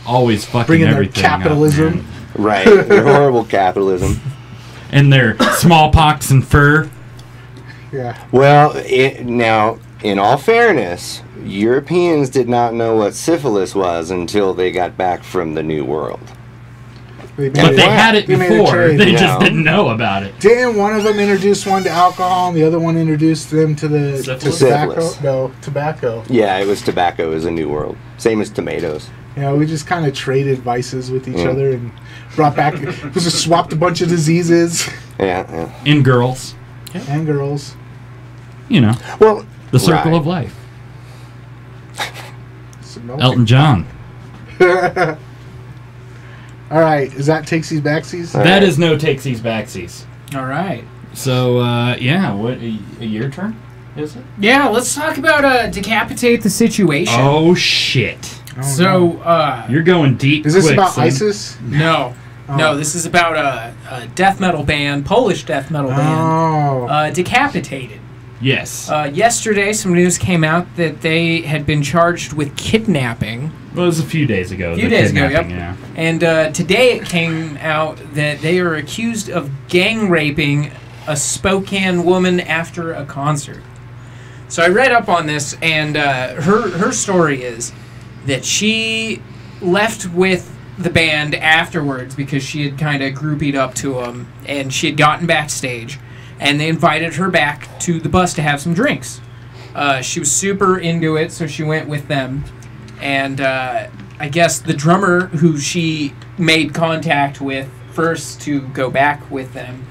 Always fucking bringing their everything up, capitalism. man. Right. Their horrible capitalism. And their smallpox and fur. Yeah. Well, now, in all fairness, Europeans did not know what syphilis was until they got back from the New World. But they had it made a before. trade. They No. just didn't know about it. Didn't one of them introduce one to alcohol and the other one introduced them to the to Syphilis? tobacco? Syphilis. No, tobacco. Yeah, it was tobacco as a new world. Same as tomatoes. Yeah, we just kind of traded vices with each Yeah. other and brought back. We just swapped a bunch of diseases Yeah, yeah. In girls. and girls. You know, Well, the circle right. of life. Some milk. Elton John. All right, is that takesies backsies? All That right. is no takesies backsies. All right. So, yeah, what, your turn, is it? Yeah, let's talk about decapitate the situation. Oh, shit. Oh, So, You're going deep is this quick, about son. ISIS? no. Oh. No, this is about a death metal band, Polish death metal band, Oh, decapitated. Yes. Yesterday, some news came out that they had been charged with kidnapping. Well, it was a few days ago. A few the days ago, kidnapping, yep. Yeah. And today it came out that they are accused of gang raping a Spokane woman after a concert. So I read up on this, and her story is that she left with the band afterwards because she had kind of groupied up to them, and she had gotten backstage, and they invited her back to the bus to have some drinks. She was super into it, so she went with them. And I guess the drummer who she made contact with first to go back with them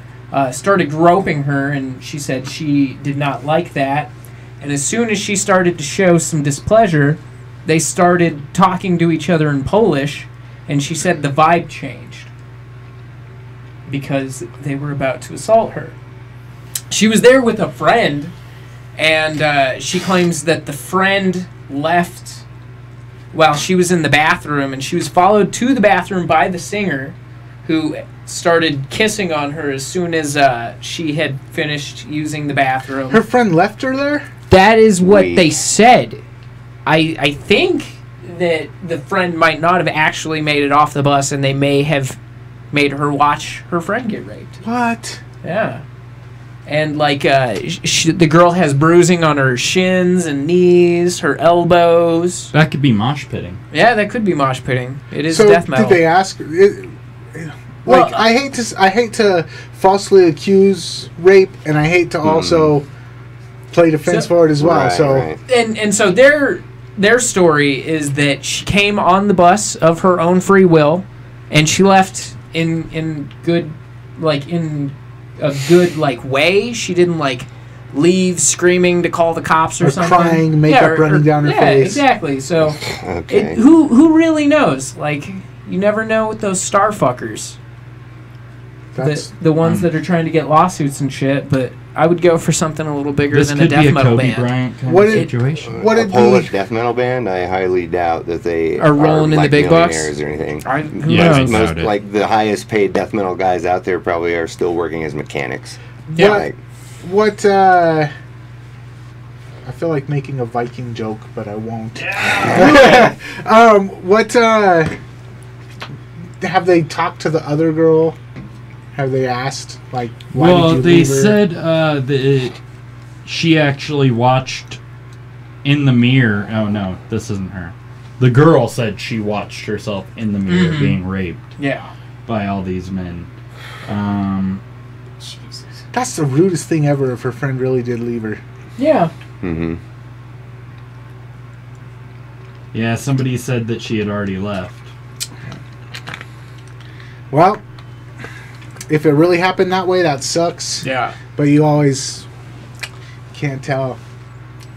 started groping her, and she said she did not like that. And as soon as she started to show some displeasure, they started talking to each other in Polish, and she said the vibe changed because they were about to assault her. she was there with a friend, and she claims that the friend left while she was in the bathroom, and she was followed to the bathroom by the singer, who started kissing on her as soon as she had finished using the bathroom. Her friend left her there? That is what they said. I think that the friend might not have actually made it off the bus, and they may have made her watch her friend get raped. What? Yeah. And, like, the girl has bruising on her shins and knees, her elbows. That could be mosh pitting. Yeah, that could be mosh pitting. It is so death metal. Did they ask? Well, I hate to falsely accuse rape, and I hate to also play defense for it as well. And so their story is that she came on the bus of her own free will, and she left in good, like, in a good, like, way. She didn't, like, leave screaming to call the cops or something. Crying, makeup running down her face. Exactly. So who really knows? Like, you never know with those star fuckers. The ones that are trying to get lawsuits and shit, but I would go for something a little bigger than a death metal band. Bryant kind of situation. What a Polish death metal band? I highly doubt that they are rolling in like the big bucks or anything. Most, like the highest paid death metal guys out there probably are still working as mechanics. Yeah. What I feel like making a Viking joke, but I won't. What have they talked to the other girl? Have they asked, like, why did you they leave her? said that she actually watched in the mirror. Oh, no, this isn't her. The girl said she watched herself in the mirror being raped by all these men. That's the rudest thing ever if her friend really did leave her. Yeah. Yeah, somebody said that she had already left. Well, if it really happened that way, that sucks. Yeah. But you always can't tell.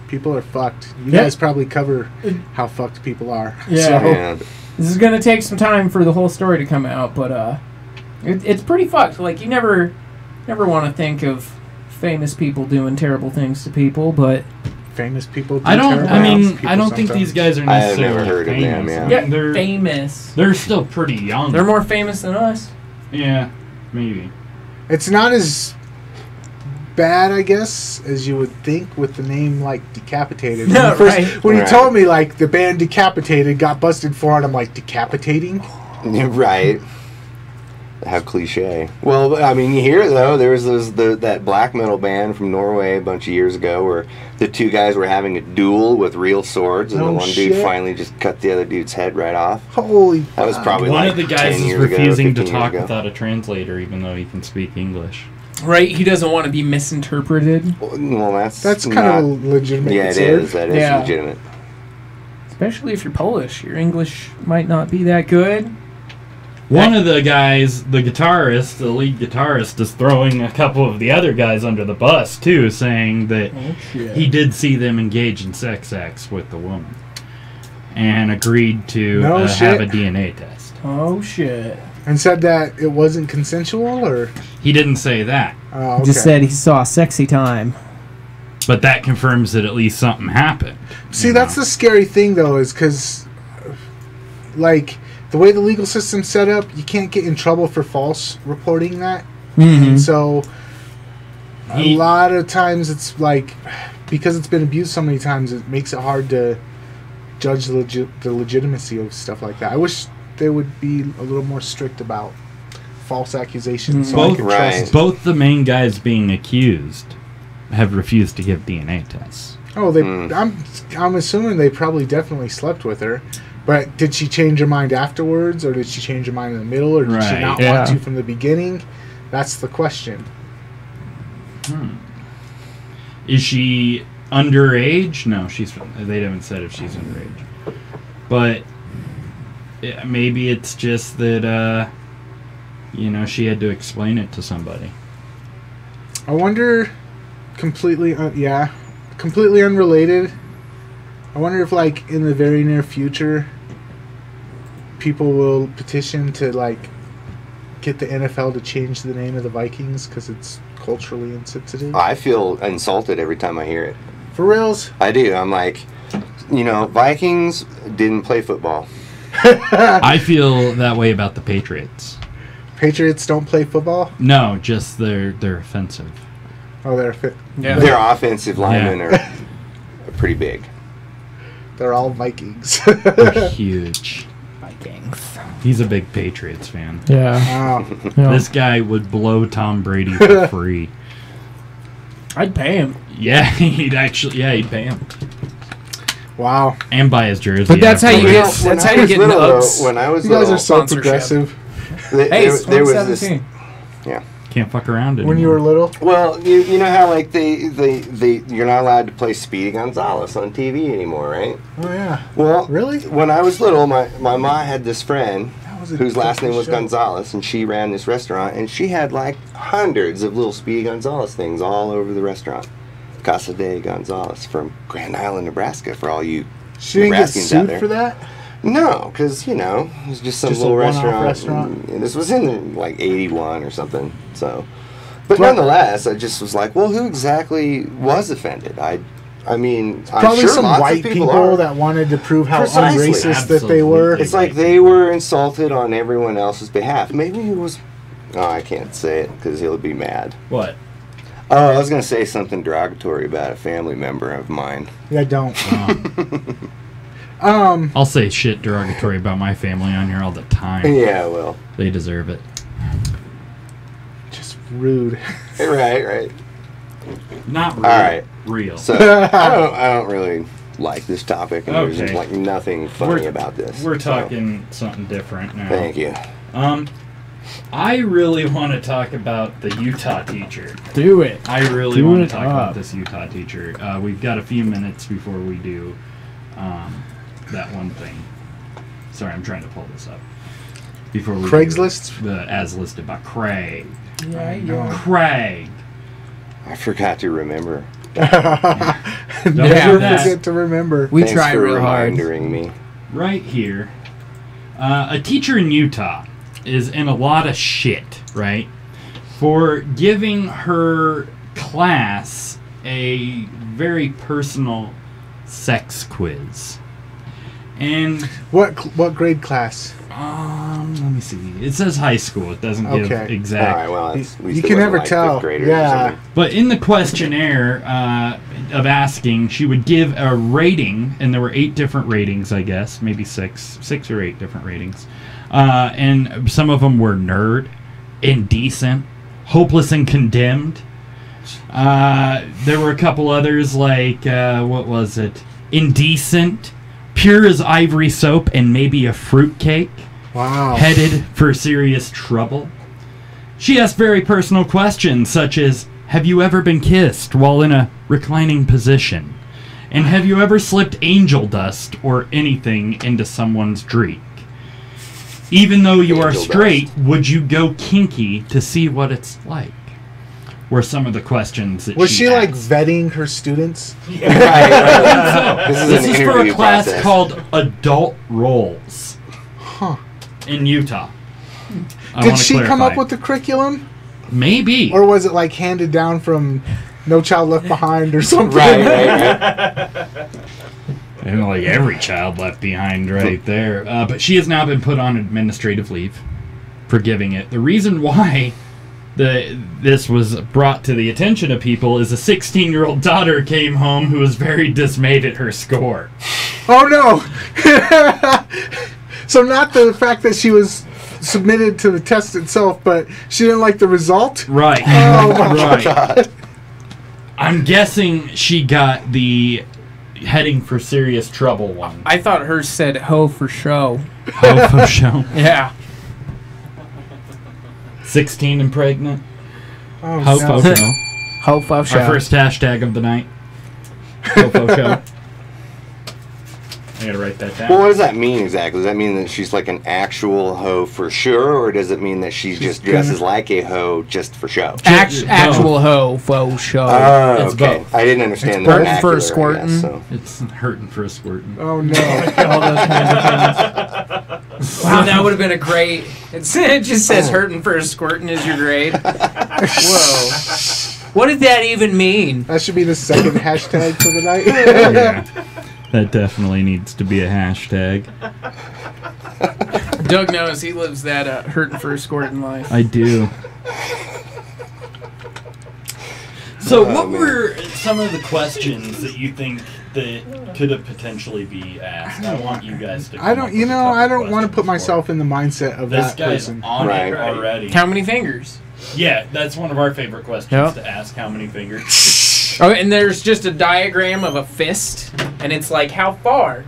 People are fucked. You guys probably cover how fucked people are. Yeah. This is going to take some time for the whole story to come out, but it's pretty fucked. Like, you never want to think of famous people doing terrible things to people, but famous people do I don't sometimes. think these guys are I have necessarily never heard famous. of them, yeah. they're famous. They're still pretty young. They're more famous than us. Yeah, maybe. It's not as bad, I guess, as you would think with the name, like, Decapitated. No, when you told me, like, the band Decapitated got busted for it, I'm like, decapitating? Right. How cliche. Well, I mean, you hear it, though. There was that black metal band from Norway a bunch of years ago where the two guys were having a duel with real swords, and the one dude finally just cut the other dude's head right off. Holy That was probably One like of the guys 10 is years ago, refusing to 15 talk years ago. without a translator, even though he can speak English. Right? He doesn't want to be misinterpreted. Well, that's kind of a legitimate Yeah, concern. it is. That is legitimate. Especially if you're Polish. Your English might not be that good. One of the guys, the guitarist, the lead guitarist, is throwing a couple of the other guys under the bus, too, saying that he did see them engage in sex acts with the woman and agreed to have a DNA test. Oh, shit. And said that it wasn't consensual, or? He didn't say that. Oh, okay. Just said he saw a sexy time. But that confirms that at least something happened. See, that's the scary thing, though, is because, like, the way the legal system's set up, you can't get in trouble for false reporting that. And so, a lot of times it's like, because it's been abused so many times, it makes it hard to judge the legitimacy of stuff like that. I wish they would be a little more strict about false accusations. So I could trust. Both the main guys being accused have refused to give DNA tests. Oh, I'm assuming they probably definitely slept with her. But did she change her mind afterwards, or did she change her mind in the middle, or did she not want to from the beginning? That's the question. Is she underage? No, they haven't said if she's underage. But maybe it's just that, she had to explain it to somebody. I wonder, completely unrelated, I wonder if, like, in the very near future, people will petition to, like, get the NFL to change the name of the Vikings because it's culturally insensitive? I feel insulted every time I hear it. For reals? I do. I'm like, Vikings didn't play football. I feel that way about the Patriots. Patriots don't play football? No, just they're offensive. Oh, they're fit. Yeah. Their offensive linemen are pretty big. They're all Vikings. They're huge. Vikings. He's a big Patriots fan. Yeah. Wow. Yeah. This guy would blow Tom Brady for free. I'd pay him. Yeah, he'd pay him. Wow. And buy his jersey. But that's how you get. afterwards. That's When how I you was get little, though, nugs. when I was You guys little, are so Sponsorship. progressive. Hey, it's there was this. 2017. Can't fuck around anymore. When you were little? Well, you know how like they you're not allowed to play Speedy Gonzalez on TV anymore, right? Oh, yeah. Well, Really? When I was little, my mom had this friend That was a whose last name was show. Gonzalez, and she ran this restaurant, and she had like hundreds of little Speedy Gonzalez things all over the restaurant. Casa de Gonzalez from Grand Island, Nebraska, for all you She didn't get Nebraskans out sued there. for that? No, because it was just some Just a little one-off restaurant. And this was in like '81 or something. So, but Well- nonetheless, I just was like, well, who exactly was offended? I mean, I'm Probably sure some lots white of people, people are. that wanted to prove how Precisely. unracist that they were. Absolutely. It's like they were insulted on everyone else's behalf. Maybe it was. Oh, I can't say it because he'll be mad. What? Oh, I was going to say something derogatory about a family member of mine. Yeah, don't. I'll say shit derogatory about my family on here all the time. Yeah, well, They deserve it. Just rude. right. Not real. All right. Real. So I don't really like this topic, and there's Okay. like nothing funny about this. We're so, talking something different now. Thank you. I really want to talk about the Utah teacher. Do it. I really Do want it to talk up. about this Utah teacher. We've got a few minutes before we do that one thing. Sorry, I'm trying to pull this up. Before we Craigslist? do the as listed by Craig. Yeah, Craig. I forgot to remember. Don't Never do that. forget to remember. We Thanks try for real hard. reminding me. Right here. A teacher in Utah is in a lot of shit, right? For giving her class a very personal sex quiz. And What grade class? let me see. It says high school. It doesn't give Okay. All exact. right, well, that's, at least You it can wasn't never like tell. fifth graders or Yeah. something. But in the questionnaire of asking, she would give a rating, and there were 8 different ratings, I guess, maybe 6 or 8 different ratings. And some of them were nerd, indecent, hopeless and condemned. There were a couple others like, what was it? Indecent, pure as ivory soap, and maybe a fruitcake. Wow. Headed for serious trouble. She asked very personal questions such as, have you ever been kissed while in a reclining position? And have you ever slipped angel dust or anything into someone's drink? Even though you are Angel straight, dust. would you go kinky to see what it's like? Were some of the questions that Was she like asked. vetting her students? Right. This is This an is for a interview class process. called Adult Roles. Huh. In Utah. I Did wanna she come clarify. up with the curriculum? Maybe. Or was it like handed down from No Child Left Behind or something? Right. And like every child left behind right there. But she has now been put on administrative leave for giving it. The reason why this was brought to the attention of people is a 16-year-old daughter came home who was very dismayed at her score. Oh no! So not the fact that she was submitted to the test itself, but she didn't like the result? Right. Oh my right. I'm guessing she got the heading for serious trouble one. I thought hers said "ho" for show. Ho for show. Yeah. 16 and pregnant. Oh, Ho no. for show. Ho for show. Our first hashtag of the night. Ho for show. I gotta write that down. Well, what does that mean exactly? Does that mean that she's like an actual hoe for sure, or does it mean that she just dresses like a hoe just for show? Actual ho faux show. Oh, It's okay. both. I didn't understand It's the both for vernacular, I squirting. guess, so. It's hurting for a squirting. Oh no. All those kinds of things. Wow, that would have been a great. It just says hurting for a squirting is your grade. Whoa. What did that even mean? That should be the second hashtag for the night. Yeah. That definitely needs to be a hashtag. Doug knows he lives that hurting for a squirting life. I do. So, what were some of the questions that you think that could have potentially be asked? I want you guys to. I don't want to put myself in the mindset of This that guy's person. on it already. How many fingers? Yeah, that's one of our favorite questions to ask. How many fingers? Oh, and there's just a diagram of a fist, and it's like how far,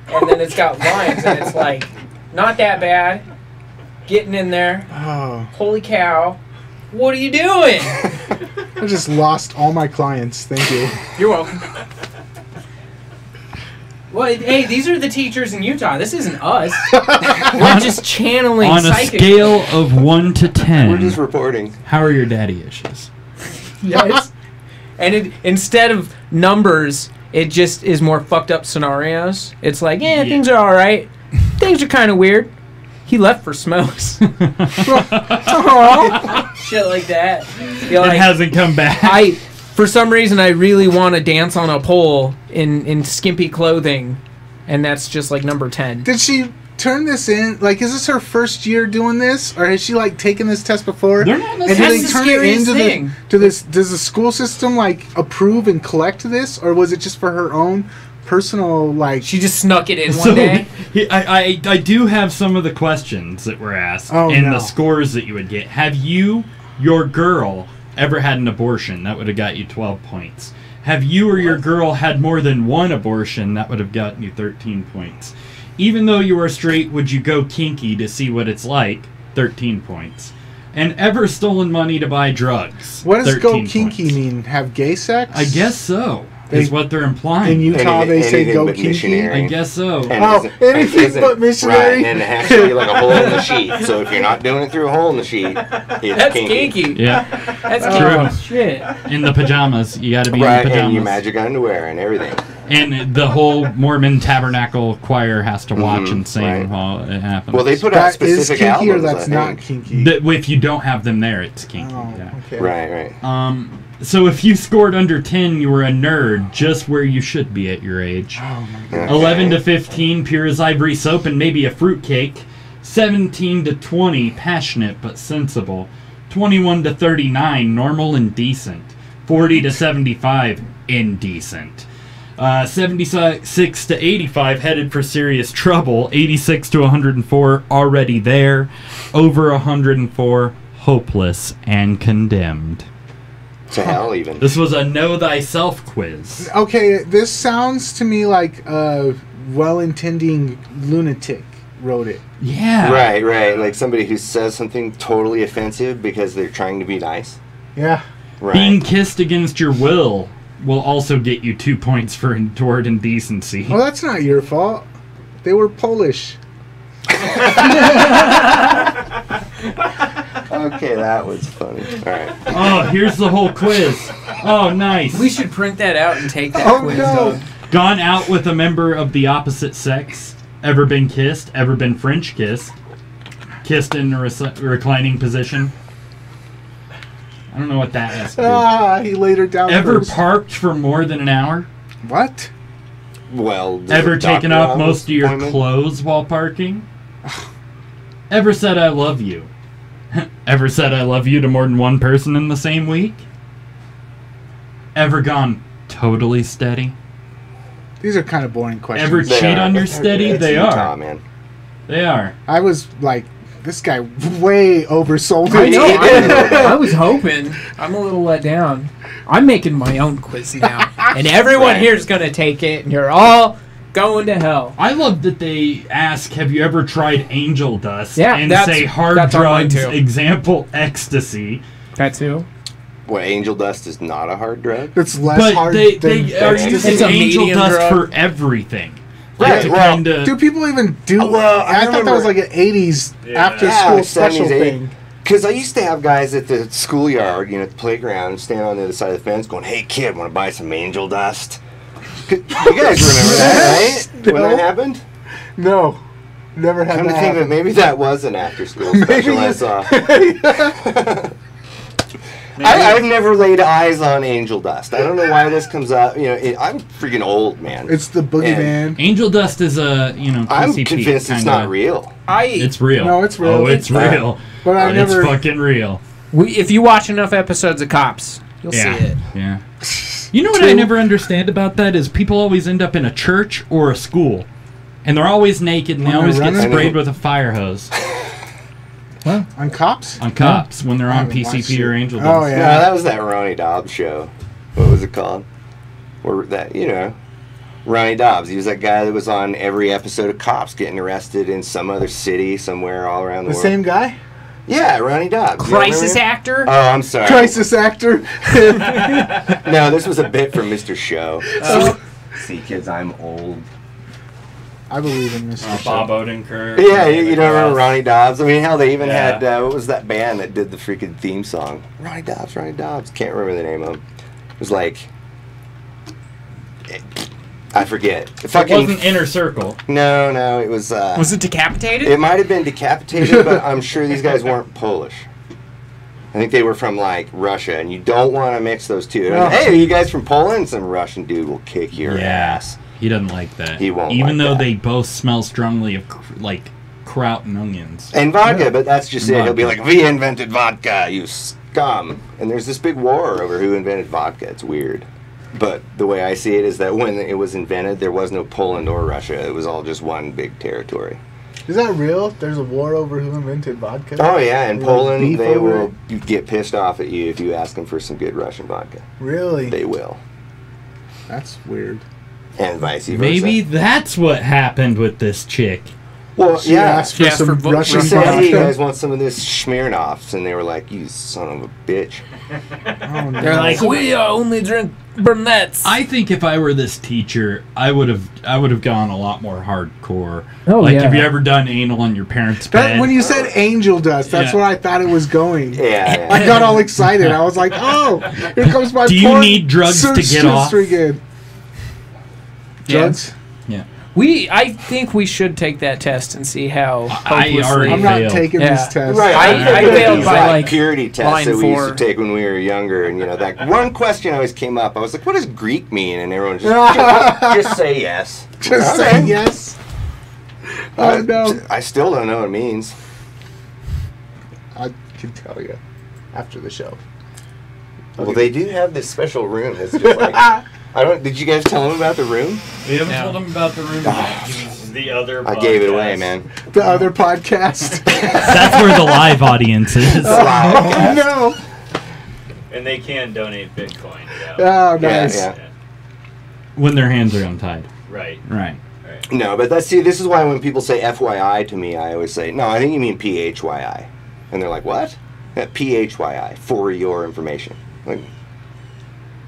and then it's got lines, and it's like not that bad, getting in there. Oh, holy cow! What are you doing? I just lost all my clients. Thank you. You're welcome. Well, hey, these are the teachers in Utah. This isn't us. We're just channeling on a psychic. scale of 1 to 10. We're just reporting. How are your daddy issues? Yes. And instead of numbers, it just is more fucked up scenarios. It's like, yeah, things are all right. Things are kind of weird. He left for smokes. Shit like that. You're It like, hasn't come back. For some reason, I really want to dance on a pole in skimpy clothing, and that's just like number 10. Did she turn this in? Like, is this her first year doing this, or has she like taken this test before? They're not And do they That's the turn it scariest into thing. this? Does the school system like approve and collect this, or was it just for her own personal like? She just snuck it in one day. I do have some of the questions that were asked and the scores that you would get. Have you, your girl, ever had an abortion? That would have got you 12 points. Have you or your girl had more than one abortion? That would have gotten you 13 points. Even though you are straight, would you go kinky to see what it's like? 13 points. And ever stolen money to buy drugs? What does go kinky points. mean? Have gay sex? I guess so. Is what they're implying. In Utah, they say go kinky. Missionary. I guess so. And anything but missionary. Right, and it has to be like a hole in the sheet. So if you're not doing it through a hole in the sheet, it's That's kinky. kinky. Yeah. That's True. Shit. In the pajamas. You got to be Right, in the pajamas. and your magic underwear and everything. And the whole Mormon Tabernacle choir has to watch and sing while it happens. Well, they put out That is specific kinky, albums, or that's I not think. kinky. If you don't have them there, it's kinky. Oh, Yeah. okay. Right. So if you scored under 10, you were a nerd, just where you should be at your age. Oh my god. 11 to 15, pure as ivory soap and maybe a fruitcake. 17 to 20, passionate but sensible. 21 to 39, normal and decent. 40 to 75, indecent. 76 to 85, headed for serious trouble. 86 to 104, already there. Over 104, hopeless and condemned. To hell, even. This was a Know Thyself quiz. Okay, this sounds to me like a well-intending lunatic wrote it. Yeah. Right. Like somebody who says something totally offensive because they're trying to be nice. Yeah. Right. Being kissed against your will also get you 2 points for toward indecency. Well, that's not your fault. They were Polish. Okay, that was funny. All right. Oh, here's the whole quiz. Oh, nice. We should print that out and take that Oh, quiz. no. Doug. Gone out with a member of the opposite sex. Ever been kissed? Ever been French kissed? Kissed in a reclining position? I don't know what that has to do. He laid her down Ever first. parked for more than an hour? What? Well, does Ever the doctor taken off have most of your appointment? clothes while parking? Ever said I love you? Ever said I love you to more than one person in the same week? Ever gone totally steady? These are kind of boring questions. Ever They cheat are. on your steady? It's They Utah, are. man. They are. I was like, this guy way oversold I it. know. I was hoping. I'm a little let down. I'm making my own quiz now, and everyone Right. here is gonna take it, and you're all going to hell. I love that they ask, have you ever tried angel dust? Yeah, and that's- say hard that's on mine drugs, too. example, ecstasy. That too. What, angel dust is not a hard drug? It's less But hard they than are ecstasy. using It's a angel medium dust drug. for everything. Right, To well, kinda, Do people even do? Well, I I thought that was like remember- an '80s after Yeah, school special 70s, thing. Because I used to have guys at the schoolyard, at the playground, stand on the other side of the fence going, hey, kid, want to buy some angel dust? You guys remember that, right? When that happened? No. Never had Come to that think of it, happen. maybe that was an after-school special I saw. I've never laid eyes on angel dust. I don't know why this comes up. You know, I'm freaking old, man. It's the boogeyman. Angel dust is a I'm PCP convinced it's not real. It's real. No, it's real. Oh, it's real. But I never. It's fucking real. If you watch enough episodes of Cops, you'll see it. Yeah. You know what I never understand about that is people always end up in a church or a school, and they're always naked and they When always they're get running? sprayed with a fire hose. What? On Cops? On Cops when they're I on haven't watched PCP or it. Angel Oh, Dust. yeah. No, that was that Ronnie Dobbs show. What was it called? Or that, you know, Ronnie Dobbs. He was that guy that was on every episode of Cops getting arrested in some other city somewhere all around the The world. same guy? Yeah, Ronnie Dobbs. You don't Crisis remember him? actor? Oh, I'm sorry. Crisis actor. No, this was a bit from Mr. Show. See, kids, I'm old. I believe in Mr. Bob Show. Odenkirk. Yeah, you don't remember Ronnie Dobbs? I mean, hell, they even Yeah. had, what was that band that did the freaking theme song? Ronnie Dobbs, Ronnie Dobbs. Can't remember the name of them. It was like, I forget. It wasn't Inner Circle. No, it was... Was it Decapitated? It might have been Decapitated, but I'm sure these guys weren't Polish. I think they were from, like, Russia, and you don't want to mix those two. No. Hey, are you guys from Poland? Some Russian dude will kick your ass. He doesn't like that. He won't Even like though that. they both smell strongly of, like, kraut and onions. And vodka, but that's just it. He'll be Vodka. like, we invented vodka, you scum. And there's this big war over who invented vodka. It's weird. But the way I see it is that when it was invented, there was no Poland or Russia. It was all just one big territory. Is that real? There's a war over who invented vodka? Oh, yeah. In Like Poland, beef they over will get pissed off at you if you ask them for some good Russian vodka. Really? They will. That's weird. And vice versa. Maybe that's what happened with this chick. Well, She yeah. asked for She asked some for Russian She said, hey, you vodka. guys want some of this Smirnoffs? And they were like, you son of a bitch. Oh, no. They're like, we only drink brunettes. I think if I were this teacher, I would have gone a lot more hardcore. Oh, like, yeah. have you ever done anal on your parents' bed? That, when you said angel dust, that's Yeah. where I thought it was going. Yeah. I got all excited. I was like, oh, here comes my Do you porn need drugs to search get off? history again. Yeah. Drugs? Yeah. I think we should take that test and see how I hopelessly- already I'm not failed. taking Yeah. this test. Right, I I'm thinking of failed these, by, like, purity tests line that we used 4. to take when we were younger, and you know that one question always came up. I was like, "What does Greek mean?" And everyone just say yes. Just Okay. say yes. Oh, no. I still don't know what it means. I can tell you after the show. Well, they do have this special room that's just like I don't. Did you guys tell them about the room? We haven't No. told them about the room yet. The other I gave it away, podcast. man. The other podcast. That's where the live audience is. Oh, no. And they can donate Bitcoin. Yeah. Oh, nice. Yeah. When their hands are untied. Right. Right. Right. No, but this is why when people say FYI to me, I always say, no, I think you mean PHYI. And they're like, what? PHYI, for your information. Like,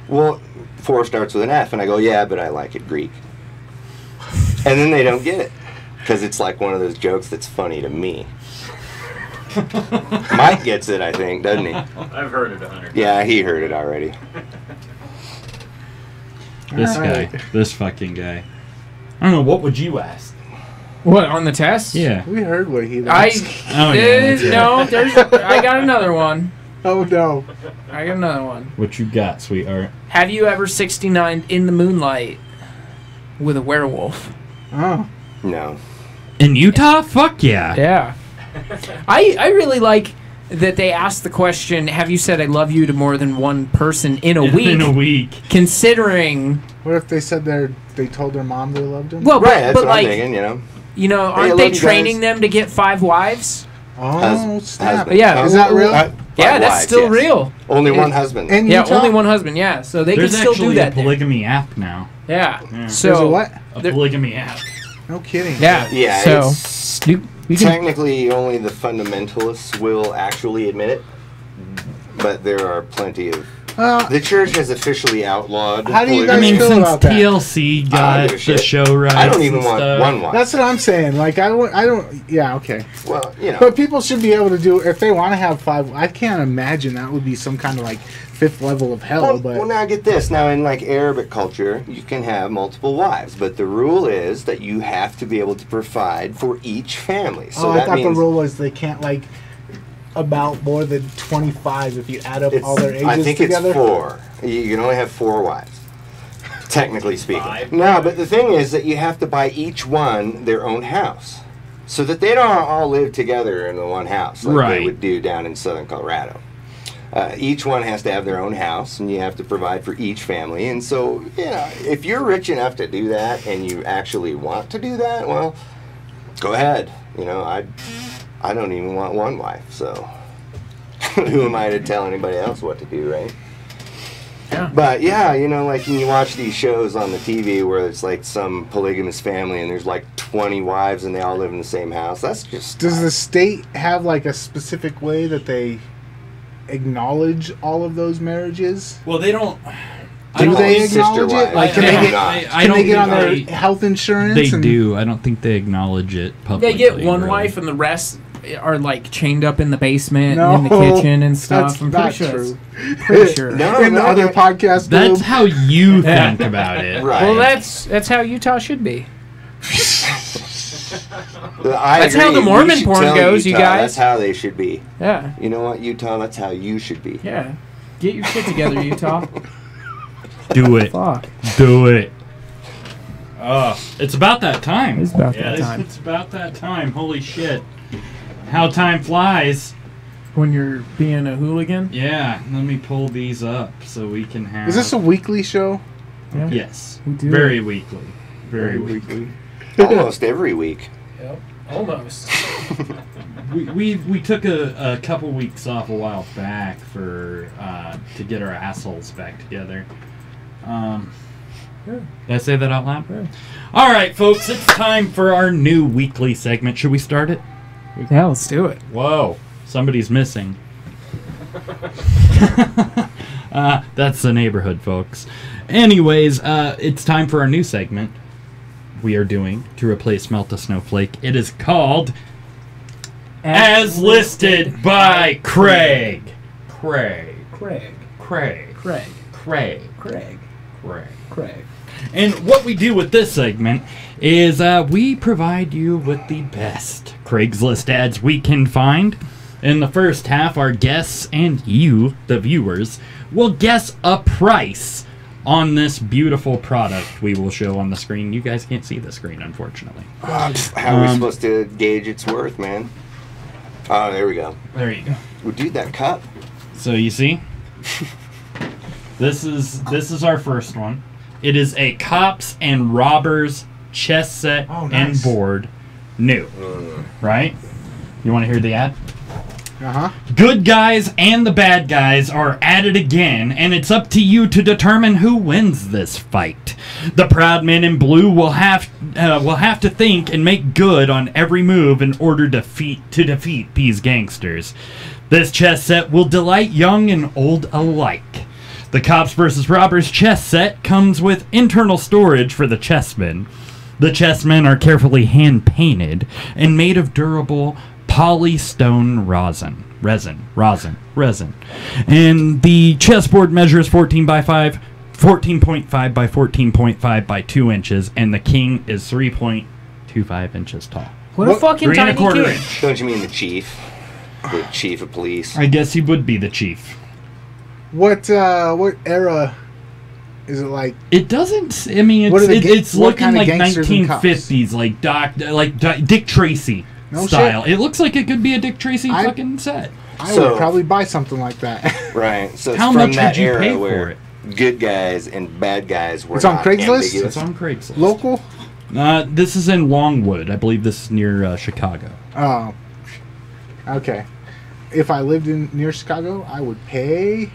well, 4 starts with an F. And I go, yeah, but I like it Greek. And then they don't get it. Because it's like one of those jokes that's funny to me. Mike gets it, I think, doesn't he? I've heard it 100 times. Yeah, he heard it already. This Alright. guy. This fucking guy. I don't know, what would you ask? What, on the test? Yeah. We heard what he I asked. Oh, yeah, that's right. no, there's I got another one. Oh, no. I got another one. What you got, sweetheart? Have you ever 69 in the moonlight with a werewolf? Oh. No. In Utah? Fuck yeah. Yeah. I really like that they asked the question, have you said I love you to more than one person in a week? In a week. Considering, What if they said they told their mom they loved him? well, Right, that's but what I'm like, thinking, you know. you know, Hey, I aren't love they you training guys. them to get 5 wives? Oh, snap. Husband. Yeah. Is that real? Yeah, Five that's wives, still yes. real. Only one It- husband. In Yeah, Utah? only one husband, yeah. So they There's can still actually do that a there. polygamy app now. Yeah. Yeah. So There's a what? A There- polygamy app. No kidding. Yeah. Yeah, So it's you can technically only the fundamentalists will actually admit it, but there are plenty of The church has officially outlawed. How do you I guys mean, feel since about that? TLC I don't got give a the shit. show rights, I don't even and want stuff. one wife. That's what I'm saying. Like, I don't. Yeah, okay. Well, you know. But people should be able to do if they want to have 5. I can't imagine that would be some kind of like 5th level of hell. Well, now get this. Now, in like Arabic culture, you can have multiple wives, but the rule is that you have to be able to provide for each family. So I that thought means the rule was they can't like about more than 25 if you add up all their ages I think together. it's 4. You can only have 4 wives, technically speaking. 5. No, but the thing is that you have to buy each one their own house, so that they don't all live together in the one house like Right. they would do down in southern Colorado. Each one has to have their own house, and you have to provide for each family. And so, you know, if you're rich enough to do that, and you actually want to do that, well, go ahead. You know, I don't even want one wife, so who am I to tell anybody else what to do, right? Yeah. But yeah, you know, like when you watch these shows on the TV where it's like some polygamous family and there's like 20 wives and they all live in the same house, that's just... Does the state have like a specific way that they acknowledge all of those marriages? Well, they don't. Do they sister acknowledge it? wives. Like, can They they do get, not. can they get on their health insurance? They and, do. I don't think they acknowledge it publicly. They get one really. wife and the rest are like chained up in the basement No, and in the kitchen and stuff. That's I'm not pretty sure. true. Pretty sure. No, In the other podcast, That's how you think about it. Right. Well, that's how Utah should be. That's how the Mormon porn goes, you guys. That's how they should be. Yeah. You know what, Utah? That's how you should be. Yeah. Get your shit together, Utah. Do it. Fuck. Do it. It's about that time. It's about that time. It's about that time. Holy shit. How time flies. When you're being a hooligan? Yeah, let me pull these up so we can have... Is this a weekly show? Yeah. Yes. We do Very it. weekly. Very weekly. Almost every week. Yep. Almost. We took a couple weeks off a while back for to get our assholes back together. Did I say that out loud? Yeah. All right, folks, it's time for our new weekly segment. Should we start it? Yeah, let's do it. Whoa, somebody's missing. That's the neighborhood, folks. Anyways, it's time for our new segment we are doing to replace Melt a Snowflake. It is called As Listed by Craig. Craig. Craig. Craig. Craig. Craig. Craig. Craig. Craig. And what we do with this segment is we provide you with the best Craigslist ads we can find. In the first half, our guests and you, the viewers, will guess a price on this beautiful product we will show on the screen. You guys can't see the screen, unfortunately. How are we supposed to gauge its worth, man? Oh, there we go. There you go. Well, dude, that cup. So you see, this is our first one. It is a Cops and Robbers chess set and board, new. Right? You want to hear the ad? Good guys and the bad guys are at it again, and it's up to you to determine who wins this fight. The proud men in blue will have to think and make good on every move in order to defeat these gangsters. This chess set will delight young and old alike. The Cops vs. Robbers chess set comes with internal storage for the chessmen. The chessmen are carefully hand-painted and made of durable polystone resin. And the chessboard measures 14.5 by 14.5 by 2 inches, and the king is 3.25 inches tall. What a fucking 3 and a tiny quarter king. inch. Don't you mean the chief? The chief of police. I guess he would be the chief. What era is it like? It doesn't. I mean, What are the it's what looking kind of like gangsters and cops? 1950s, like Dick Tracy No style. shit. It looks like it could be a Dick Tracy I- fucking set. I So- would probably buy something like that. Right. So it's How from much that would you era pay where for it? good guys and bad guys were It's on not Craigslist? ambiguous. It's on Craigslist. Local? This is in Longwood. I believe this is near Chicago. Oh. Okay. If I lived near Chicago, I would pay.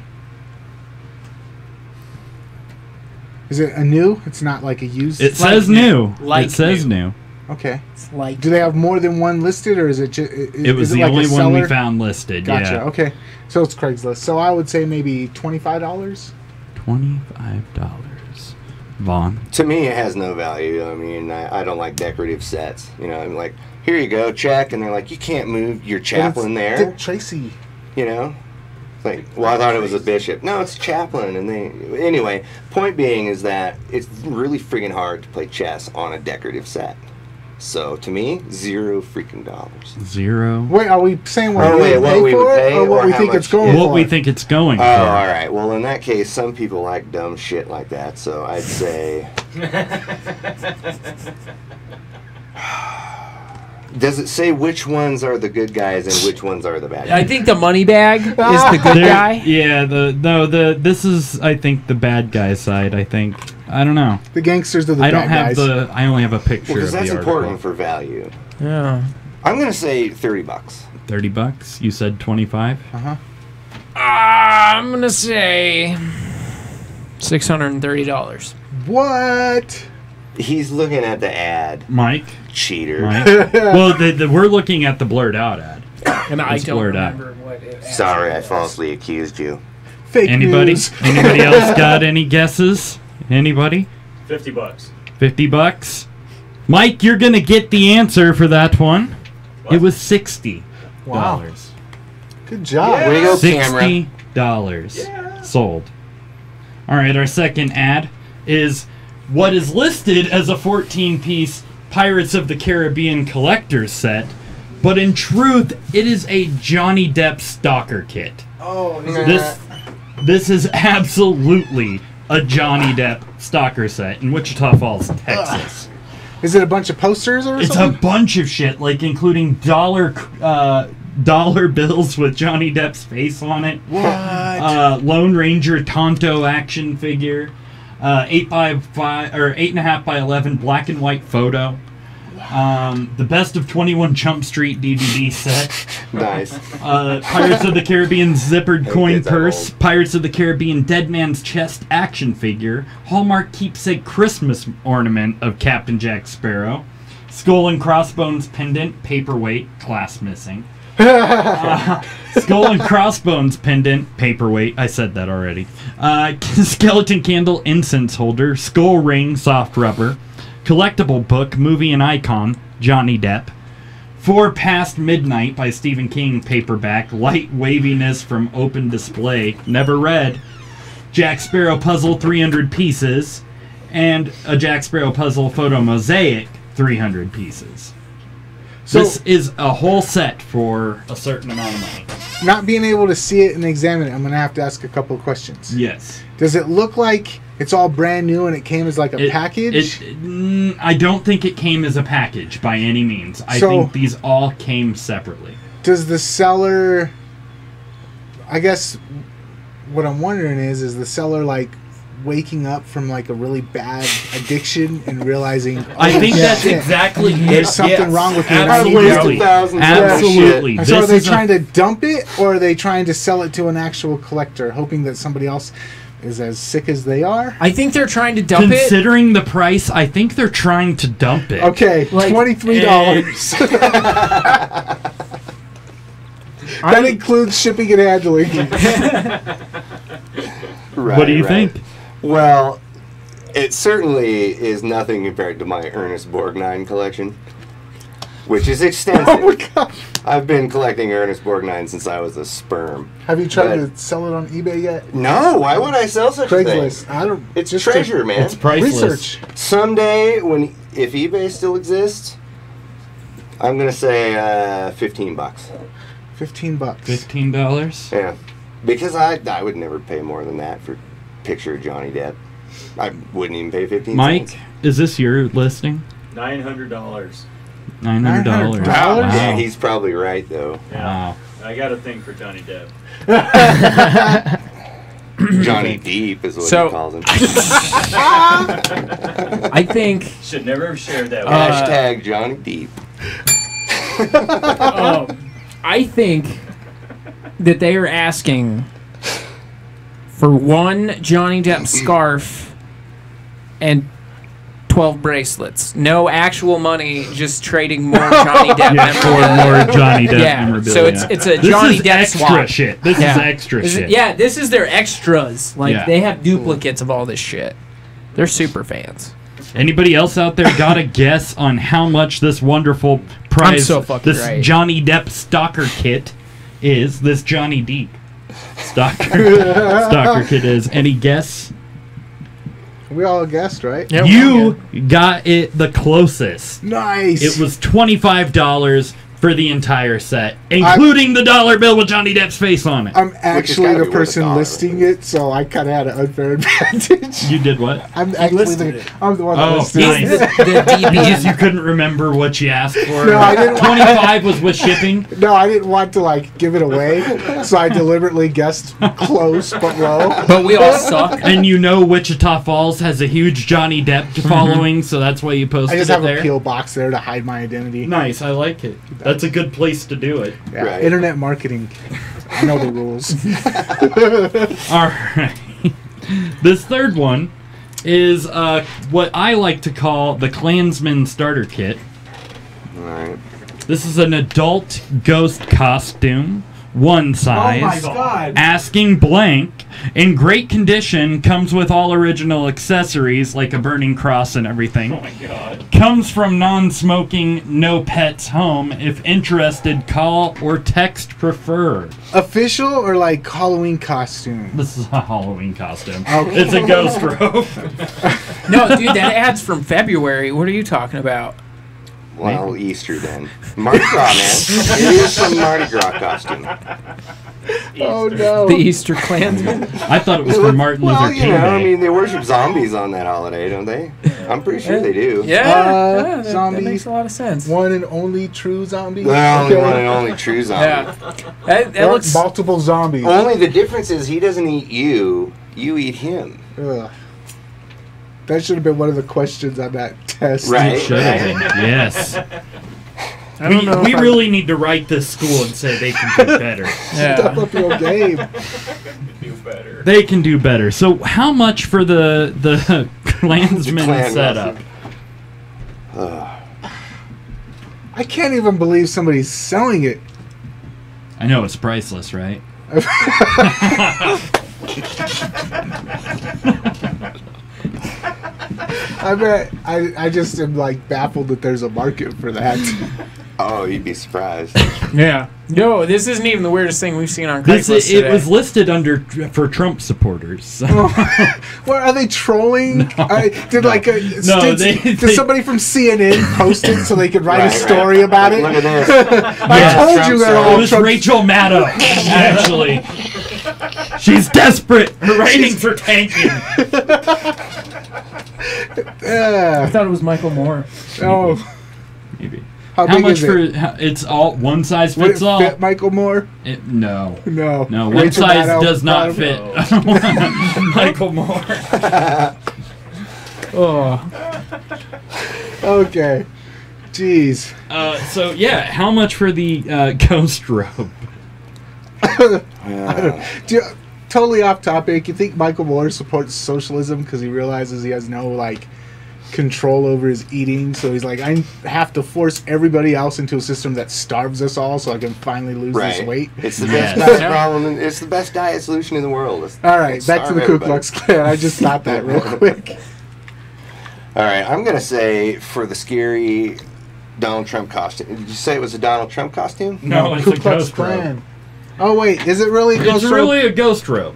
Is it a new? It's not like a used. It says new. Like It says new. new. Okay. It's like Do they have more than one listed, or is it just? It was the only one we found listed. Gotcha. Yeah. Okay. So it's Craigslist. So I would say maybe $25. $25. Vaughn. To me, it has no value. I mean, I don't like decorative sets. You know, I'm like, here you go, check, and they're like, you can't move your chaplain there. Dick Tracy. You know, it's like, well, I thought it was a bishop. No, it's a chaplain. And anyway, point being is that it's really freaking hard to play chess on a decorative set. So to me, $0 freaking dollars. $0. Wait, are we saying what Oh, we wait, would what pay we for would it, pay or what or we how think much- it's going for? What we think it's going Oh, for. all right. Well, in that case, some people like dumb shit like that. So I'd say. Does it say which ones are the good guys and which ones are the bad guys? I think the money bag is the good guy. Yeah, this is I think the bad guy side, I think. I don't know. The gangsters are the I don't bad have guys. I only have a picture Because of that's the important article. for value. Yeah. I'm gonna say $30. $30. You said 25. I'm gonna say $630. What? He's looking at the ad. Mike. Cheater. Mike. Well, we're looking at the blurred out ad. And I It's don't blurred out. remember what it Sorry, I actually was. falsely accused you. Fake Anybody? news. Anybody else got any guesses? Anybody? $50. $50. Mike, you're gonna get the answer for that one. What? It was $60. Wow. Good job. Way to go, camera. $60 sold. All right, our second ad is what is listed as a 14-piece Pirates of the Caribbean collector's set, but in truth, it is a Johnny Depp stalker kit. Oh, This is absolutely a Johnny Depp stalker set in Wichita Falls, Texas. is it a bunch of posters or It's something? a bunch of shit, like including dollar bills with Johnny Depp's face on it. What? Lone Ranger Tonto action figure, 8x5 or 8.5 by 11 black and white photo. The Best of 21 Jump Street DVD set. Nice. Pirates of the Caribbean zippered Hey, coin kids, I'm purse. old. Pirates of the Caribbean Dead Man's Chest action figure. Hallmark keepsake Christmas ornament of Captain Jack Sparrow. Skull and crossbones pendant, paperweight, class missing. Skull and crossbones pendant, paperweight. I said that already. Skeleton candle incense holder. Skull ring, soft rubber. Collectible book, movie and icon, Johnny Depp. 4 Past Midnight by Stephen King paperback. Light waviness from open display. Never read. Jack Sparrow puzzle, 300 pieces. And a Jack Sparrow puzzle photo mosaic, 300 pieces. So- This is a whole set for a certain amount of money. Not being able to see it and examine it, I'm going to have to ask a couple of questions. Yes. Does it look like it's all brand new and it came as like a package? I don't think it came as a package by any means. I So- think these all came separately. Does the seller... I guess what I'm wondering is the seller like waking up from like a really bad addiction and realizing I think "Oh, that's shit, exactly there's it. something wrong with me. and I need Absolutely. help." Wasted thousands of Absolutely. And so are This they is a- trying to dump it, or are they trying to sell it to an actual collector, hoping that somebody else is as sick as they are? I think they're trying to dump it. Considering the price, I think they're trying to dump it. Okay, Like, $23. That includes shipping and handling. Right, What do you right. think? Well, it certainly is nothing compared to my Ernest Borgnine collection, which is extensive. Oh my god! I've been collecting Ernest Borgnine since I was a sperm. Have you tried But- to sell it on eBay yet? No, why would I sell such a Craigslist. thing? I don't. It's just treasure, man. It's priceless. Research. Someday, if eBay still exists, I'm gonna say $15. $15. $15? Yeah, because I would never pay more than that for a picture of Johnny Depp. I wouldn't even pay 15 Mike, cents. is this your listing? $900. $900. $900? Wow. Yeah, he's probably right though. Yeah. Wow. I got a thing for Johnny Depp. Johnny Deep is what So- he calls him. I think Should never have shared that with Hashtag Johnny Deep. I think that they are asking for one Johnny Depp scarf and 12 bracelets. No actual money, just trading more Johnny Depp memorabilia. For more Johnny Depp memorabilia. So it's a Johnny Depp extra swap. shit. This is extra shit. Yeah, this is their extras. Like, they have duplicates of all this shit. They're super fans. Anybody else out there got a guess on how much this wonderful prize, this Johnny Depp stalker kit is? This Johnny Depp stalker kit is. Any guess? We all guessed, right? Yeah, you got it the closest. Nice. It was $25 for the entire set, including the dollar bill with Johnny Depp's face on it. I'm actually the person listing it, so I kind of had an unfair advantage. You did what? I'm the one that listed nice. it. The DP. You couldn't remember what you asked for? No, I didn't. 25 was with shipping? No, I didn't want to, like, give it away, so I deliberately guessed close but low. But we all suck. And you know Wichita Falls has a huge Johnny Depp following, so that's why you posted it there? I just have a P.O. box there to hide my identity. Nice, I like it. That's a good place to do it. Yeah, right. Internet marketing. I know the rules. All right. This third one is what I like to call the Klansman starter kit. All right. This is an adult ghost costume, one size. Oh my God. Asking blank. In great condition, comes with all original accessories like a burning cross and everything. Oh my God. Comes from non-smoking, no pets home. If interested, call or text preferred. Official or like Halloween costume? This is a Halloween costume. Okay. It's a ghost robe. No, dude, that ad's from February. What are you talking about? Well, Easter then. Mardi Gras, man. It is some Mardi Gras costume. Oh no. The Easter Klansman. I thought it was for Martin Luther King Day. I mean, they worship zombies on that holiday, don't they? I'm pretty sure they do. Yeah, zombie. that makes a lot of sense. One and only true zombie. Well, only one and only true zombie. Yeah. That looks multiple zombies. Only the difference is he doesn't eat you. You eat him. Ugh. That should have been one of the questions on that test. Right. Should have been. Yes. We really need to write this school and say they can do better. Step up your game. Do better. They can do better. So how much for the Klansman setup? I can't even believe somebody's selling it. I know, it's priceless, right? I bet I just am like baffled that there's a market for that. Oh, you'd be surprised. Yeah. No, this isn't even the weirdest thing we've seen on Craigslist today. It was listed under for Trump supporters. So. What are they trolling? No. Did somebody from CNN post it so they could write a story about it? Look at this. I told you they're all It was Rachel Maddow, actually. She's desperate. Her ratings are tanking. I thought it was Michael Moore. Oh, maybe. How How big much is for? it? It's all one size Would fits it all. fit Michael Moore? No. No. One Rachel size Maddow, does not bottom? fit Michael Moore. Okay. Jeez. So yeah, how much for the ghost robe? Totally off topic. You think Michael Moore supports socialism because he realizes he has no like control over his eating, so he's like, I have to force everybody else into a system that starves us all, so I can finally lose this weight. It's the best diet problem. It's the best diet solution in the world. All right, back to the Ku Klux Klan. I just thought that real quick. All right, I'm gonna say for the scary Donald Trump costume. Did you say it was a Donald Trump costume? No, it's Ku a Klux ghost Klan. robe. Oh wait, is it really a ghost robe? It's really a ghost robe.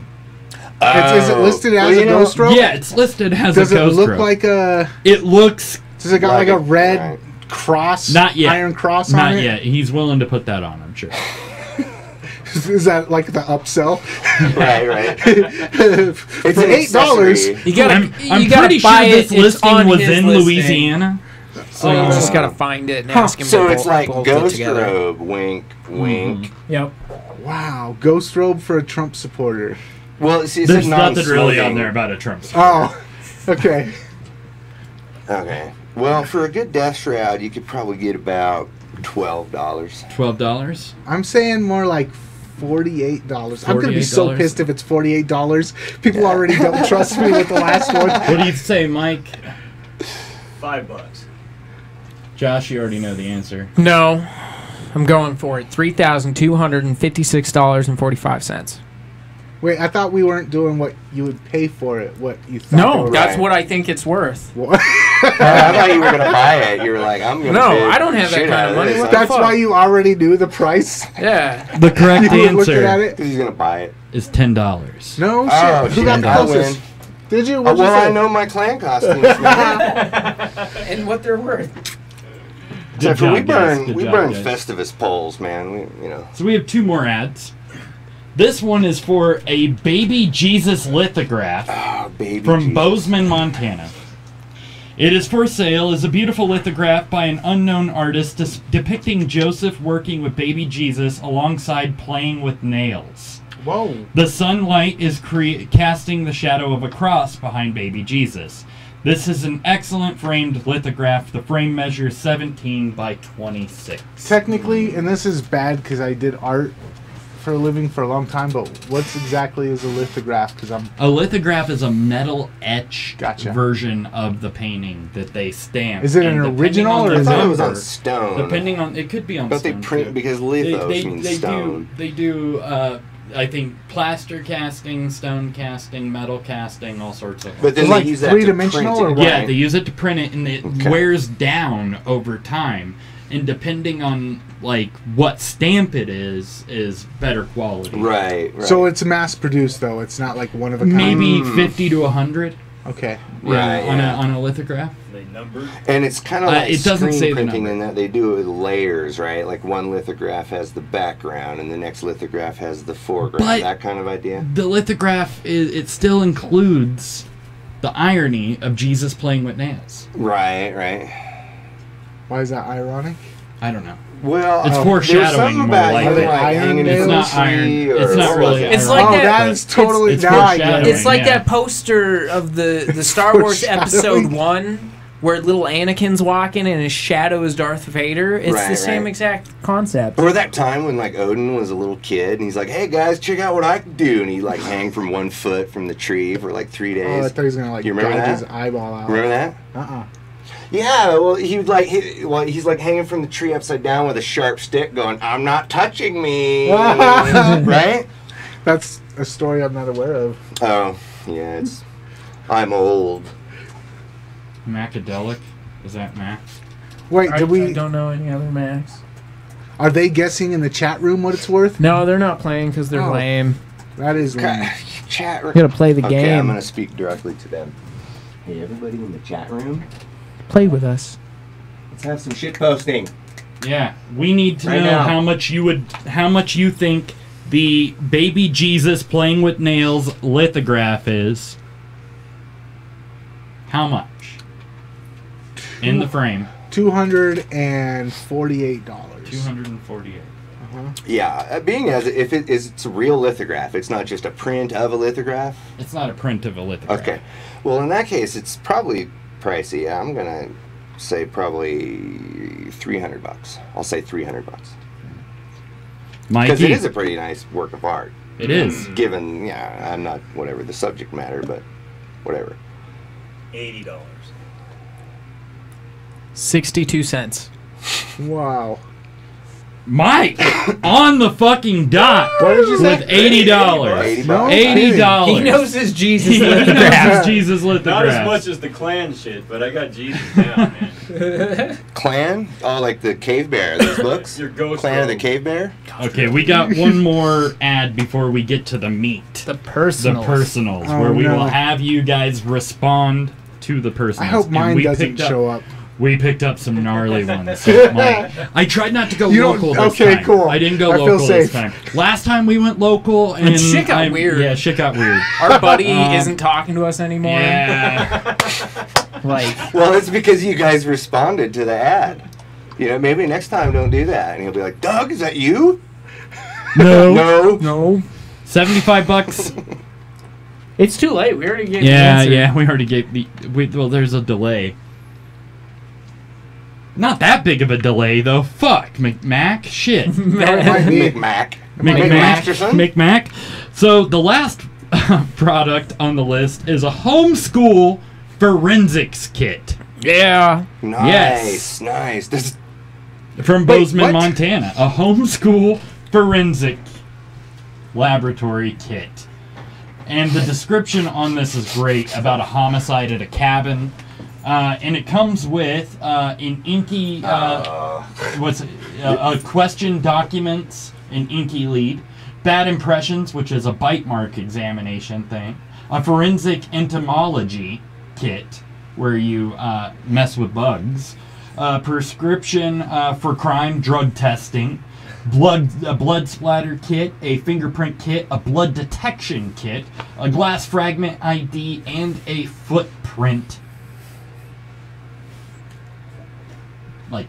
Is it listed as a ghost robe? Yeah, it's listed as a ghost robe. Does it look like a... It looks... Does it got like a red cross? Not yet. Iron cross on it? Not yet. He's willing to put that on, I'm sure. Is that like the upsell? Right. It's $8. You gotta, I'm you gotta pretty buy sure this it. It's listing on was his in listing. Louisiana. So you just gotta find it and ask him. So to it's like bolt it ghost together. robe. Wink, wink. Yep. Wow, ghost robe for a Trump supporter. Well, see, There's nothing really on there about a Trump supporter. Oh, okay. Okay. Well, for a good death shroud, you could probably get about $12. $12? I'm saying more like $48. I'm gonna be so $48? pissed if it's $48. People already don't trust me with the last one. What do you say, Mike? $5. Josh, you already know the answer. No, I'm going for it. $3,256.45. Wait, I thought we weren't doing what you would pay for it. What you thought? No, they that's Right. what I think it's worth. What? I thought you were gonna buy it. You were like, I'm gonna. No, pay I don't have that shit kind out of money. this. What the That's fuck? why you already knew the price. Yeah. The correct You were looking at answer it. Because he's gonna buy it. is $10. No shit. Oh, Who shit, got the I closest? win. Did you? Oh, What'd well, you say? I know my clan costumes, man. And what they're worth. Good Except for we job, guys. burn, Good we job, burn guys. Festivus poles, man. We, you know. So we have 2 more ads. This one is for a baby Jesus lithograph Oh, baby. from Jesus. Bozeman, Montana. It is for sale as a beautiful lithograph by an unknown artist depicting Joseph working with baby Jesus alongside playing with nails. Whoa. The sunlight is casting the shadow of a cross behind baby Jesus. This is an excellent framed lithograph. The frame measures 17 by 26. Technically, and this is bad because I did art for a living for a long time, but what's exactly is a lithograph? Because I'm A lithograph is a metal etch Gotcha. version of the painting that they stamp. Is it an And depending original on or the is I thought it- it was on number- stone. Depending on, it could be on But they stone, print too. because lithos means stone. They do, I think, plaster casting, stone casting, metal casting, all sorts of. But then Like they use that to three-dimensional print or it, what? yeah, right? they use it to print it, and it Okay. wears down over time. And depending on like what stamp it is better quality. Right, right. so it's mass produced though. It's not like one of a kind. Maybe 50 to 100. Okay. Right, on yeah. a lithograph. They numbered. And it's kind of like it doesn't screen say the printing number. in that they do it with layers, right? Like one lithograph has the background and the next lithograph has the foreground. But- that kind of idea. The lithograph it still includes the irony of Jesus playing with nails. Right, right. Why is that ironic? I don't know. Well, It's there's foreshadowing something more about like him, that. like Iron hanging nails? in It's not iron. tree, It's or not what really was it? It's like oh, that- that is totally it's now I get foreshadowing. it. It's like Yeah. that poster of the Star Wars Episode Foreshadowing. 1 where little Anakin's walking and his shadow is Darth Vader. It's Right, the same right. exact concept. Or that time when like Odin was a little kid and he's like, "Hey guys, check out what I can do," and he like hang from 1 foot from the tree for like 3 Oh, I days. thought he was gonna like You remember gouge that? his eyeball out. Remember that? Uh-uh. Yeah, well, he would like he's like hanging from the tree upside down with a sharp stick, going, "I'm not touching me," right? That's a story I'm not aware of. Oh, yeah, I'm old. Macadelic? Is that Max? Wait, I did we? don't know any other Max. Are they guessing in the chat room what it's worth? No, they're not playing because they're Oh. lame. That is lame. Chat room. You gotta play the Okay, game. I'm gonna speak directly to them. Hey, everybody in the chat room, Play with us. let's have some shit posting. Yeah, we need to Right know now. how much you think the baby Jesus playing with nails lithograph is. How much? In the frame. $248. $248. Yeah, being as if it's a real lithograph, it's not just a print of a lithograph. It's not a print of a lithograph. Okay, well in that case, it's probably pricey. I'm gonna say probably $300. I'll say $300 Mikey, because it is a pretty nice work of art. it is. Given, yeah, I'm not whatever the subject matter, but whatever. $80. 62 cents. Wow. Mike, on the fucking dot What did you say? with $80. $80. No $80. He knows his Jesus He knows lithograph. Jesus Not lithograph. as much as the clan shit, but I got Jesus down, man. Clan? Oh, like the Cave Bear, those books? Your ghost Clan of the robe. Cave Bear? Okay, we got one more ad before we get to the meat. The personal. The personals, Oh, where we no. will have you guys respond to the personals. I hope And mine we doesn't picked up- show up. We picked up some gnarly ones. So I tried not to go You don't- local this okay, time. cool. I didn't go I feel local this safe. time. Last time we went local and shit got weird. Yeah, shit got weird. Our buddy isn't talking to us anymore. Yeah. Like, Well, it's because you guys responded to the ad. You know, maybe next time don't do that. And he'll be like, "Doug, is that you?" No. No. no. $75. It's too late. We already gave the Yeah, answer. yeah. We already gave the. Well, there's a delay. Not that big of a delay though. Fuck, McMac. Shit. It might be. McMac. McMac. Masterson? McMac. So the last product on the list is a homeschool forensics kit. Yeah. Nice, nice. This, From Wait, Bozeman, what? Montana. A homeschool forensic laboratory kit. And the description on this is great about a homicide at a cabin. And it comes with an inky, question documents, an inky lead, bad impressions, which is a bite mark examination thing, a forensic entomology kit, where you mess with bugs, prescription for crime drug testing, a blood splatter kit, a fingerprint kit, a blood detection kit, a glass fragment ID, and a footprint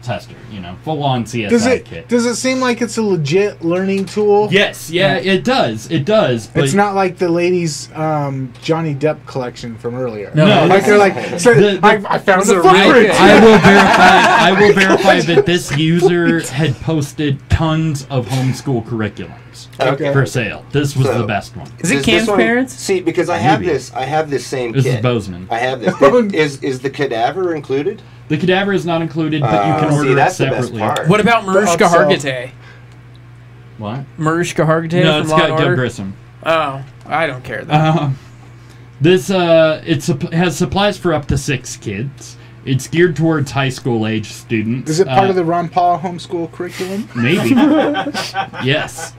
tester, full-on CSI kit. Does it seem like it's a legit learning tool? Yes, it does. It does. But It's not like the ladies' Johnny Depp collection from earlier. No, like they're like, I found the footprint. I will verify that this user had posted tons of homeschool curriculums for sale. This was the best one. Is it Cam's parents? See, because I have this same This kit. is Bozeman. I have this. Is the cadaver included? The cadaver is not included, but you can order it that's the best separately. part. What about Mariska Hargitay? What? Mariska Hargitay No, from it's Law got and Gil Order? Grissom. Oh, I don't care though. This has supplies for up to 6 kids. It's geared towards high school age students. Is it part of the Ron Paul homeschool curriculum? Maybe. Yes.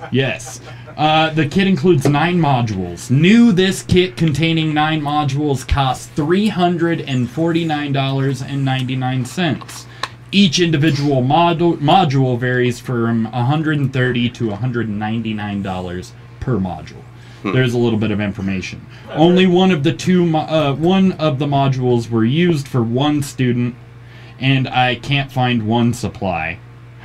The kit includes 9 modules. New, this kit containing 9 modules costs $349.99. Each individual module varies from $130 to $199 per module. There's a little bit of information. Only one of the modules were used for one student, and I can't find one supply.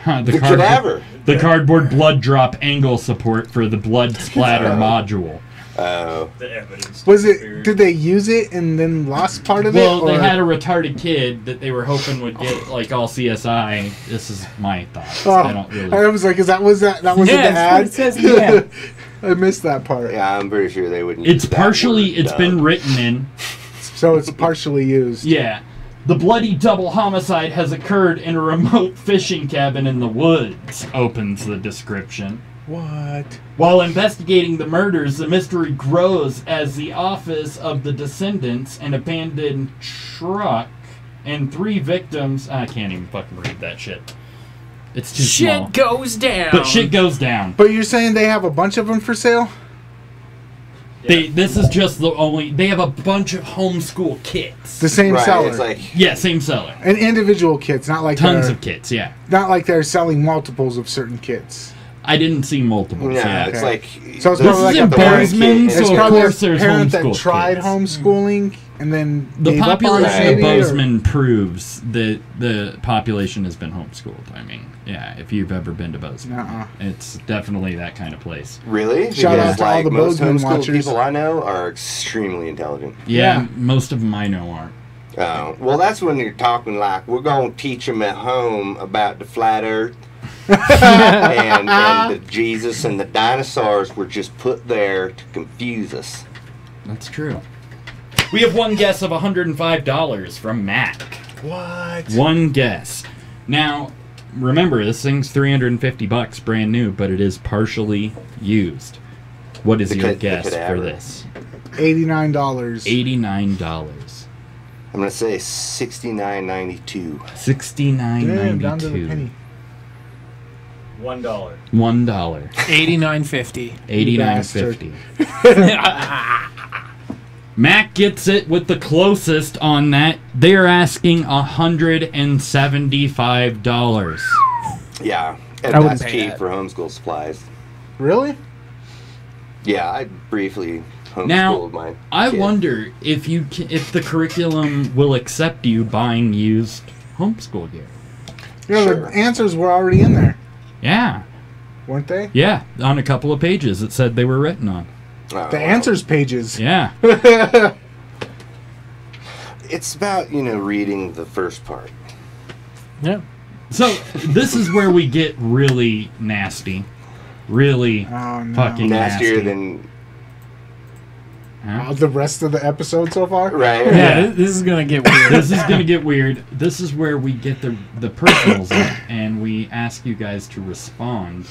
The cadaver. The cardboard blood drop angle support for the blood splatter module. Oh. The evidence. Was it? Did they use it and then lost part of it? Well, they or- had a retarded kid that they were hoping would get all CSI. This is my thoughts. Oh, I don't really. I was like, that was in the that's what ad? it says in the ad. I missed that part. Yeah, I'm pretty sure they wouldn't. It's use that partially. word, It's been written in. So it's partially used. Yeah. The bloody double homicide has occurred in a remote fishing cabin in the woods, opens the description. What? While investigating the murders, the mystery grows as the office of the descendants, an abandoned truck, and 3 victims... I can't even fucking read that shit. It's too small. Shit goes down. But shit goes down. But you're saying they have a bunch of them for sale? This is just the only... They have a bunch of homeschool kits. The same Right, seller. it's like Yeah, same seller. and individual kits, not like Tons they're, of kits, yeah. not like they're selling multiples of certain kits. I didn't see multiples, no, yeah. it's Okay. like So it's this probably like is a the parent Bozeman, kit. so It's of probably course a there's parent that homeschool tried kids. homeschooling and then The gave up on it, population maybe, of or- Bozeman proves that the population has been homeschooled. I mean, yeah, if you've ever been to Bozeman, Nuh-uh. it's definitely that kind of place. Really? Shout out Because, to all the most Bozeman homeschool watchers. people I know are extremely intelligent. Yeah, most of them I know aren't. Well, that's when you're talking like we're going to teach them at home about the flat Earth, and the Jesus and the dinosaurs were just put there to confuse us. That's true. We have one guess of $105 from Mac. What? One guess. Now, remember, this thing's $350 brand new, but it is partially used. What is your The guess for cadaver. this? $89. $89. I'm gonna say $69.92. Damn, down to the $69.92. penny. $1. $1. $89.50. $89.50. Mac gets it with the closest on that. They're asking $175. Yeah, and I wouldn't that's pay cheap that. for homeschool supplies. Really? Yeah, I briefly homeschooled Now, my I kid. wonder if if the curriculum will accept you buying used homeschool gear. Yeah, Sure. the answers were already in there, Yeah, weren't they? yeah. On a couple of pages, it said they were written on. Oh, The well. answers pages. Yeah. It's about, reading the first part. Yeah. So this is where we get really nasty, really Oh, no. fucking Nastier nasty. than The rest of the episode so far? Right. Yeah, this is going to get weird. This is going to get weird. This is where we get the personals in, and we ask you guys to respond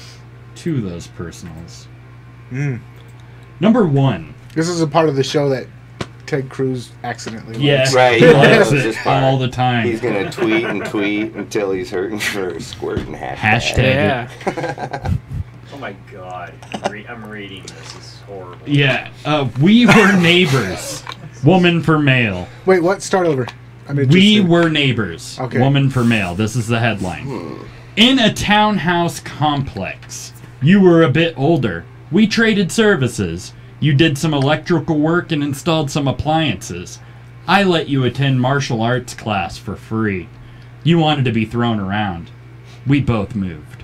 to those personals. Number 1. This is a part of the show that Ted Cruz accidentally Yes. Right. He He likes loves it this part. all the time. He's going to tweet until he's hurting for a squirting hashtag. Hashtag. Yeah. Oh my god. I'm reading this. This is horrible. Yeah. We were neighbors. Woman for male. Wait, what? Start over. We were neighbors. Okay. Woman for male. This is the headline. In a townhouse complex. You were a bit older. We traded services. You did some electrical work and installed some appliances. I let you attend martial arts class for free. You wanted to be thrown around. We both moved.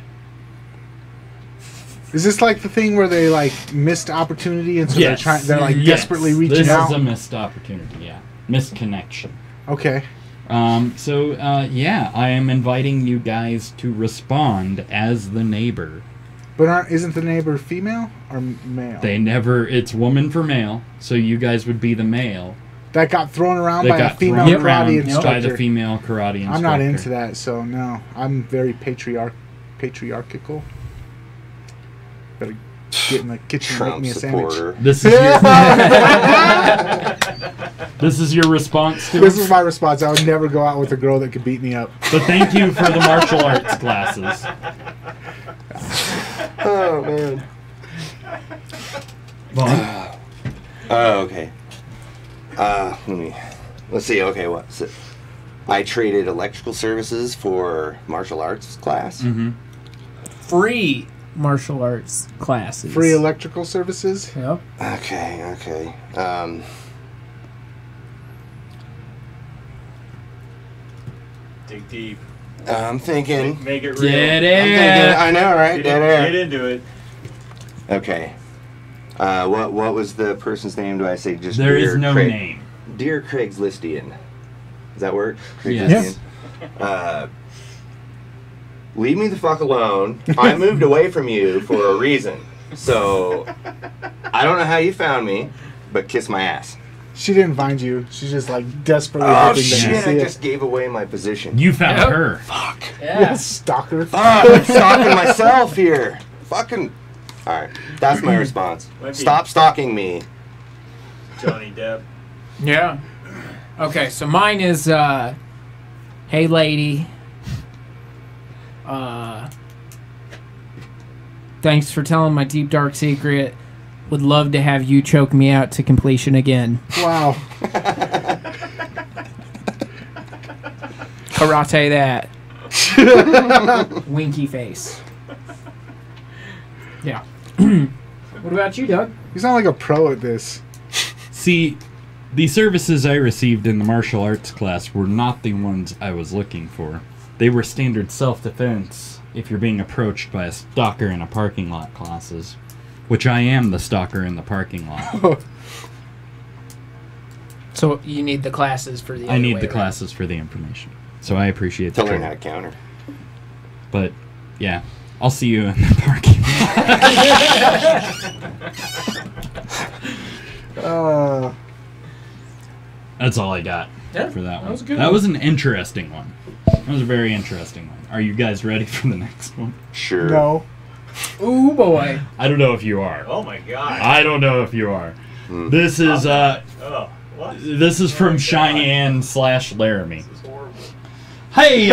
Is this like the thing where they like missed opportunity and so Yes. they're like Yes. desperately reaching this out? This is a missed opportunity, yeah. Missed connection. Okay. Yeah, I am inviting you guys to respond as the neighbor. But isn't the neighbor female or male? It's woman for male, so you guys would be the male. That got thrown around That by a got female thrown around karate instructor. by the female karate instructor. I'm not into that, so no. I'm very patriarchal. Better get in the kitchen and make Trump me a sandwich. supporter. This is your This is your response to This it? is my response. I would never go out with a girl that could beat me up. But thank you for the martial arts classes. Oh, man. Vaughn? Oh, okay. Let's see. Okay, what's it? I traded electrical services for martial arts class. Mm-hmm. Free martial arts classes. Free electrical services? Yep. Okay. Dig deep. I'm thinking. Make it real. Dead I'm thinking. air. I know, right? Get, Dead air. get into it. Okay. What was the person's name? Do I say just There Dear is no Craig? name. Dear Craigslistian. Does that work? Yes. Leave me the fuck alone. I moved away from you for a reason. So, I don't know how you found me, but kiss my ass. She didn't find you. She's just like desperately Oh hoping that you shit, see I it. just gave away my position. You found Yep. her. Fuck. Yeah. Stalker. I'm stalking myself here. Fucking. Alright, that's my response. Might be- Stop stalking me. Johnny Depp. Yeah. Okay, so mine is, hey lady, thanks for telling my deep dark secret. Would love to have you choke me out to completion again. Wow. Karate that. Winky face. Yeah. What about you, Doug? You sound like a pro at this. See, the services I received in the martial arts class were not the ones I was looking for. They were standard self-defense if you're being approached by a stalker in a parking lot classes, which I am the stalker in the parking lot. So you need the classes for the I other need way the around. classes for the information. So I appreciate To the learn how trade. to counter. But, yeah, I'll see you in the parking lot. That's all I got Yeah, for that one. that was a good That one. was an interesting one. That was a very interesting one. Are you guys ready for the next one? Sure. No. Ooh boy. I don't know if you are. Oh my god. I don't know if you are. This is Oh, what? this is from Cheyenne/Laramie. This is horrible. Hey,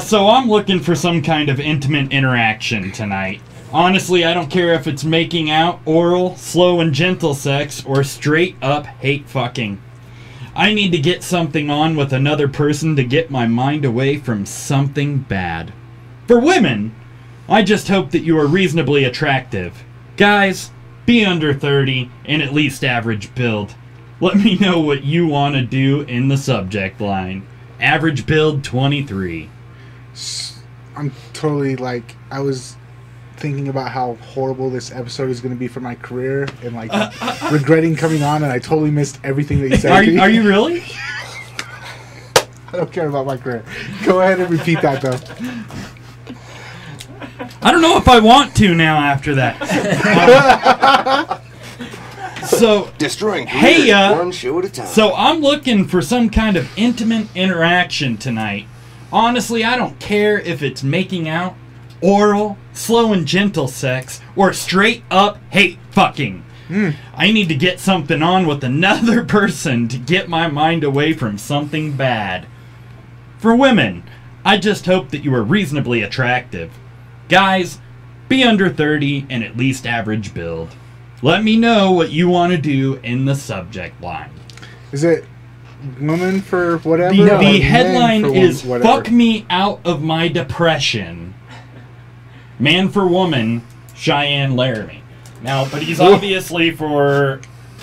so I'm looking for some kind of intimate interaction tonight. Honestly, I don't care if it's making out, oral, slow and gentle sex, or straight up hate fucking. I need to get something on with another person to get my mind away from something bad. For women, I just hope that you are reasonably attractive. Guys, be under 30 and at least average build. Let me know what you want to do in the subject line. Average build 23. I'm totally like, I was thinking about how horrible this episode is going to be for my career and like regretting coming on, and I totally missed everything that you said. Are you really? I don't care about my career. Go ahead and repeat that though. I don't know if I want to now after that. So, Destroying hey, careers one show at a time. so I'm looking for some kind of intimate interaction tonight. Honestly, I don't care if it's making out, oral, slow and gentle sex, or straight up hate fucking. I need to get something on with another person to get my mind away from something bad. For women, I just hope that you are reasonably attractive. Guys, be under 30 and at least average build. Let me know what you want to do in the subject line. Is it woman for whatever? The or men headline for is whatever? Fuck Me Out of My Depression. Man for Woman, Cheyenne Laramie. Now, but he's obviously for...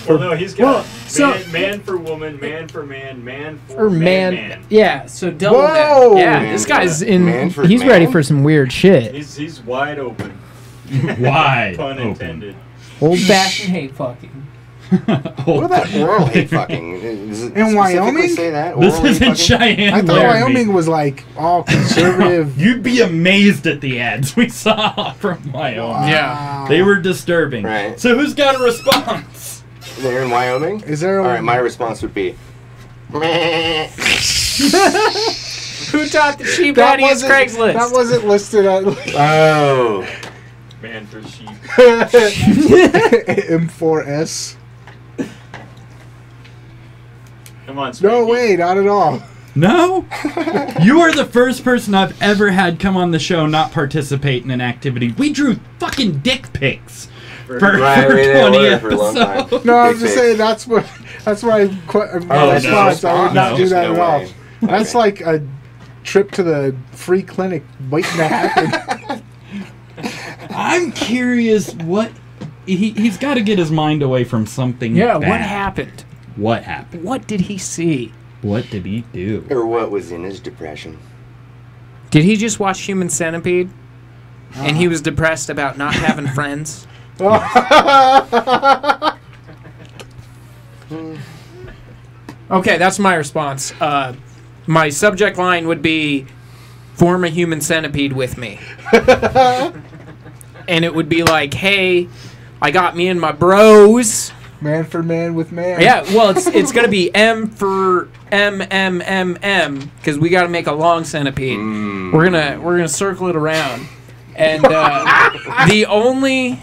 Well, no, he's got so- man for woman, man for man, man Or for man. Yeah, so double Whoa! that. Yeah, Man this for- guy's man for he's man? ready for some weird shit. He's wide open. Why? Pun open? intended. Old fashioned hate fucking. What about oral hate fucking? Does it In specifically Wyoming? say that? This Oral is hate in fucking? Cheyenne I thought Laramie. Wyoming was like all conservative. You'd be amazed at the ads we saw from Wyoming. Yeah. They were disturbing. Right. So who's got a response? They're in Wyoming? Is there a... All right, my response would be... Meh. Who taught the sheep how that to use wasn't, Craigslist? that wasn't listed at Oh. Man for sheep. M4S. Come on, No Spanky. way, not at all. No? You are the first person I've ever had come on the show not participate in an activity. We drew fucking dick pics for Right, 20 we didn't order for a long time. episodes. No, I'm Dick just pics. saying that's my that's no. response. I would not No. do that No at all. way. That's Okay. like a trip to the free clinic waiting to happen. I'm curious what... He's got to get his mind away from something Yeah, bad. what happened? What happened? What did he see? What did he do? Or what was in his depression. Did he just watch Human Centipede? And he was depressed about not having friends? Okay, that's my response. My subject line would be, form a human centipede with me. And it would be like, hey, I got me and my bros. Man for man with man. Yeah, well, it's going to be M for M, because we got to make a long centipede. We're gonna circle it around. And the only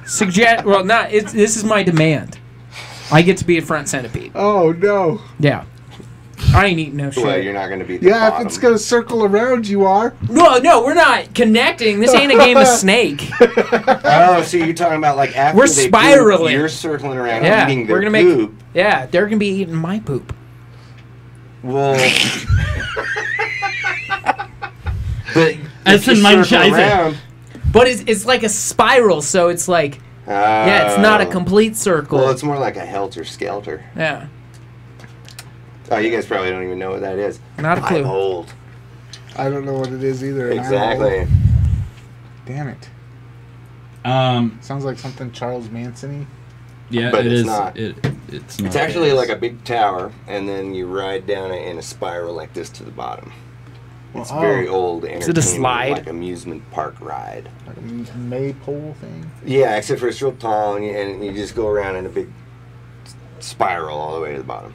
this is my demand. I get to be a front centipede. Oh no. Yeah. I ain't eating no shit. Well, you're not going to be the Yeah, bottom. if it's gonna circle around, you are. No, we're not connecting. This ain't a game of Snake. Oh, so you're talking about like after We're they spiraling. Poop, you're circling around Yeah, eating we're their gonna make. poop. Yeah, they're gonna be eating my poop. Well, but As if you in mein circle Scheiße. around, But it's like a spiral, so it's like yeah, it's not a complete circle. Well, it's more like a helter-skelter. Yeah, Oh, you guys probably don't even know what that is. not a clue. I'm old. I don't know what it is either. and I'm Exactly. old. Damn it. Sounds like something Charles Manson-y. Yeah, But it it's is. not. It's not. It's actually like a big tower, and then you ride down it in a spiral like this to the bottom. It's Oh. very old it a entertainment, slide? like amusement park ride. Like a maypole thing. Yeah, except for it's real tall, and you just go around in a big spiral all the way to the bottom.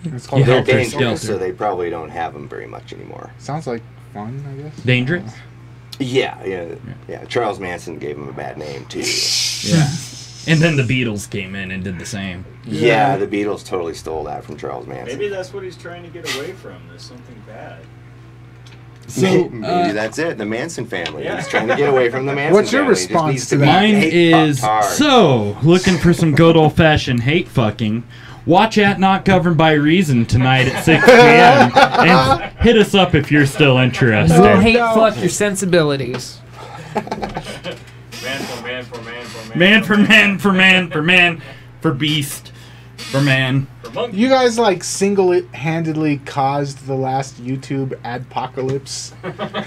It's called Yeah. They're Helter dangerous, Skelter. so they probably don't have them very much anymore. Sounds like fun, I guess. Dangerous? Yeah. Charles Manson gave him a bad name too. Yeah. And then the Beatles came in and did the same. Yeah, the Beatles totally stole that from Charles Manson. Maybe that's what he's trying to get away from. There's something bad. So, maybe that's it. The Manson family. Yeah. He's trying to get away from the Manson What's your family. He just response needs to be that? Mine hate is fucked hard. so looking for some good old fashioned hate fucking. Watch at Not Governed by Reason tonight at 6 p.m. and hit us up if you're still interested. We'll hate fuck your sensibilities. Man for man for man for man. Man for man for man for man for beast for man. For monkey. You guys like single-handedly caused the last YouTube adpocalypse.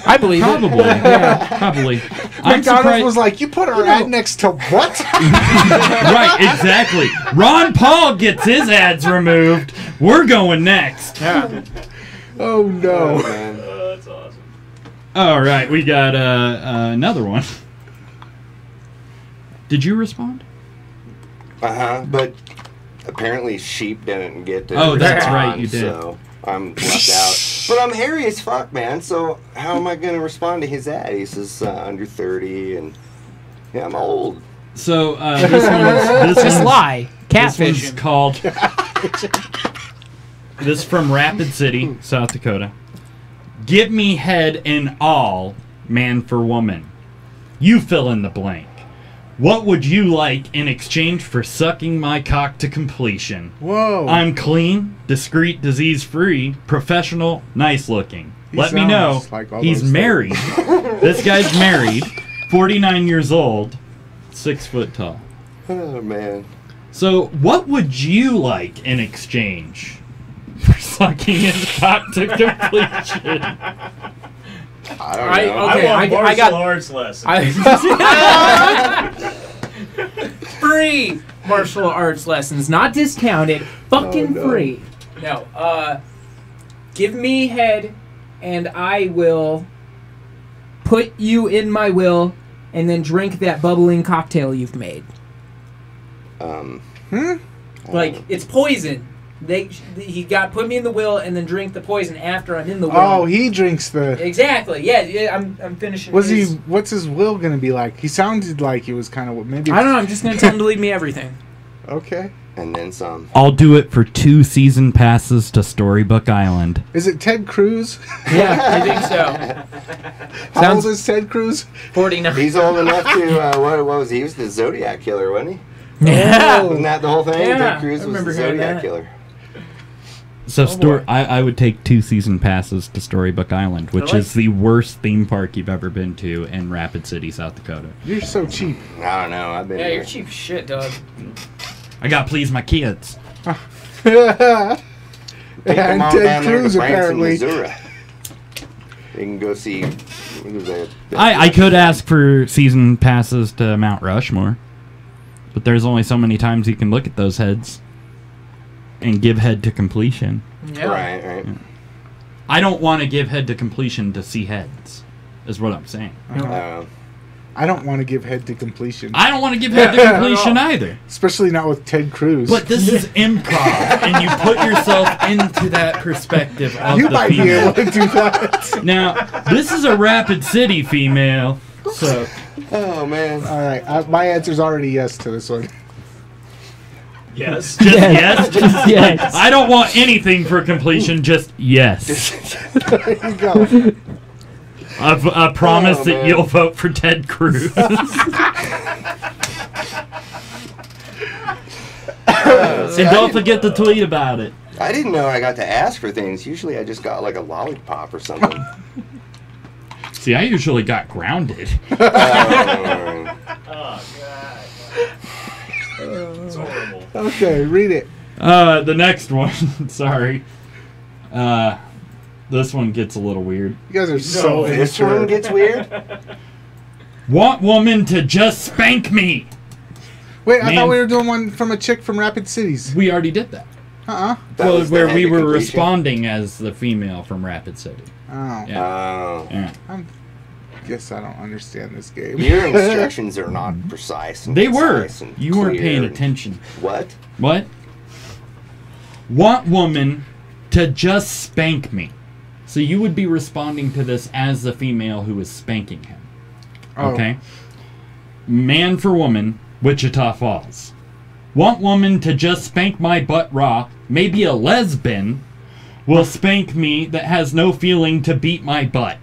I believe Probably. it. Yeah. Probably. I'm McDonald's surprised. was like, you put our ad next to what? Right, exactly. Ron Paul gets his ads removed. We're going next. Yeah. Oh no. Man. That's awesome. All right, we got another one. Did you respond? But apparently sheep didn't get to Oh, that's respond, right, you did. So I'm left out. But I'm hairy as fuck, man. So how am I going to respond to his ad? He says under 30, and yeah, I'm old. So this Just one's- lie. This Catfish. one's called. This is from Rapid City, South Dakota. Give me head in all, man for woman. You fill in the blank. What would you like in exchange for sucking my cock to completion? Whoa. I'm clean, discreet, disease-free, professional, nice-looking. He Let me know. sounds like all He's those married. This guy's married, 49 years old, 6 foot tall. Oh, man. So, what would you like in exchange for sucking his cock to completion? I don't know. Okay, I want I martial got- arts lessons. Free martial arts lessons, not discounted. Fucking Oh, no. free. No. Give me head, and I will put you in my will, and then drink that bubbling cocktail you've made. Like it's poison. He got put me in the will, and then drink the poison after I'm in the will. Oh, he drinks the. Exactly. Yeah. I'm finishing. Was he? his- What's his will gonna be like? He sounded like he was kind of maybe. I don't know. I'm just gonna tell him to leave me everything. Okay. And then some. I'll do it for 2 season passes to Storybook Island. Is it Ted Cruz? Yeah, I think so. How old is Ted Cruz? 49. He's old enough to, what was he? He was the Zodiac Killer, wasn't he? Yeah. Wasn't that the whole thing? Yeah, Ted Cruz I was the remember hearing Zodiac that. Killer. So boy. I would take 2 season passes to Storybook Island, which Really? is the worst theme park you've ever been to in Rapid City, South Dakota. You're so cheap. I don't know. I've been Yeah, here. you're cheap as shit, dog. I gotta please my kids. Take them And all Ted down there to Cruz Branson, apparently. Missouri. You can go see. Who's that? I could ask for season passes to Mount Rushmore, but there's only so many times you can look at those heads and give head to completion. Yeah. Right. I don't want to give head to completion to see heads, is what I'm saying. I don't want to give head to completion, I don't want to give head to completion either. especially not with Ted Cruz. But this is improv, and you put yourself into that perspective of you the might be female. able to do that. Now, this is a Rapid City female, so Oh man. All right, my answer's already yes to this one. Yes. just yes. Yes. I don't want anything for completion, just yes. There you go. I promise Oh, that man. you'll vote for Ted Cruz. And don't forget to tweet about it. I didn't know I got to ask for things. Usually I just got like a lollipop or something. See, I usually got grounded. Oh, Oh, God. It's horrible. Okay, read it. The next one, sorry. This one gets a little weird. You guys are so this one immature. gets weird. Want woman to just spank me. Wait, I Man. thought we were doing one from a chick from Rapid Cities. We already did that. Uh-uh. That Well, was the where head we to were completion. responding as the female from Rapid City. Oh, Yeah. Oh. Yeah. guess I don't understand this game. Your instructions are not precise. And They were. concise and You weren't clear paying and- attention. What? What? Want woman to just spank me. So you would be responding to this as the female who is spanking him. Oh. Okay? Man for woman, Wichita Falls. Want woman to just spank my butt raw, maybe a lesbian, will spank me that has no feeling to beat my butt.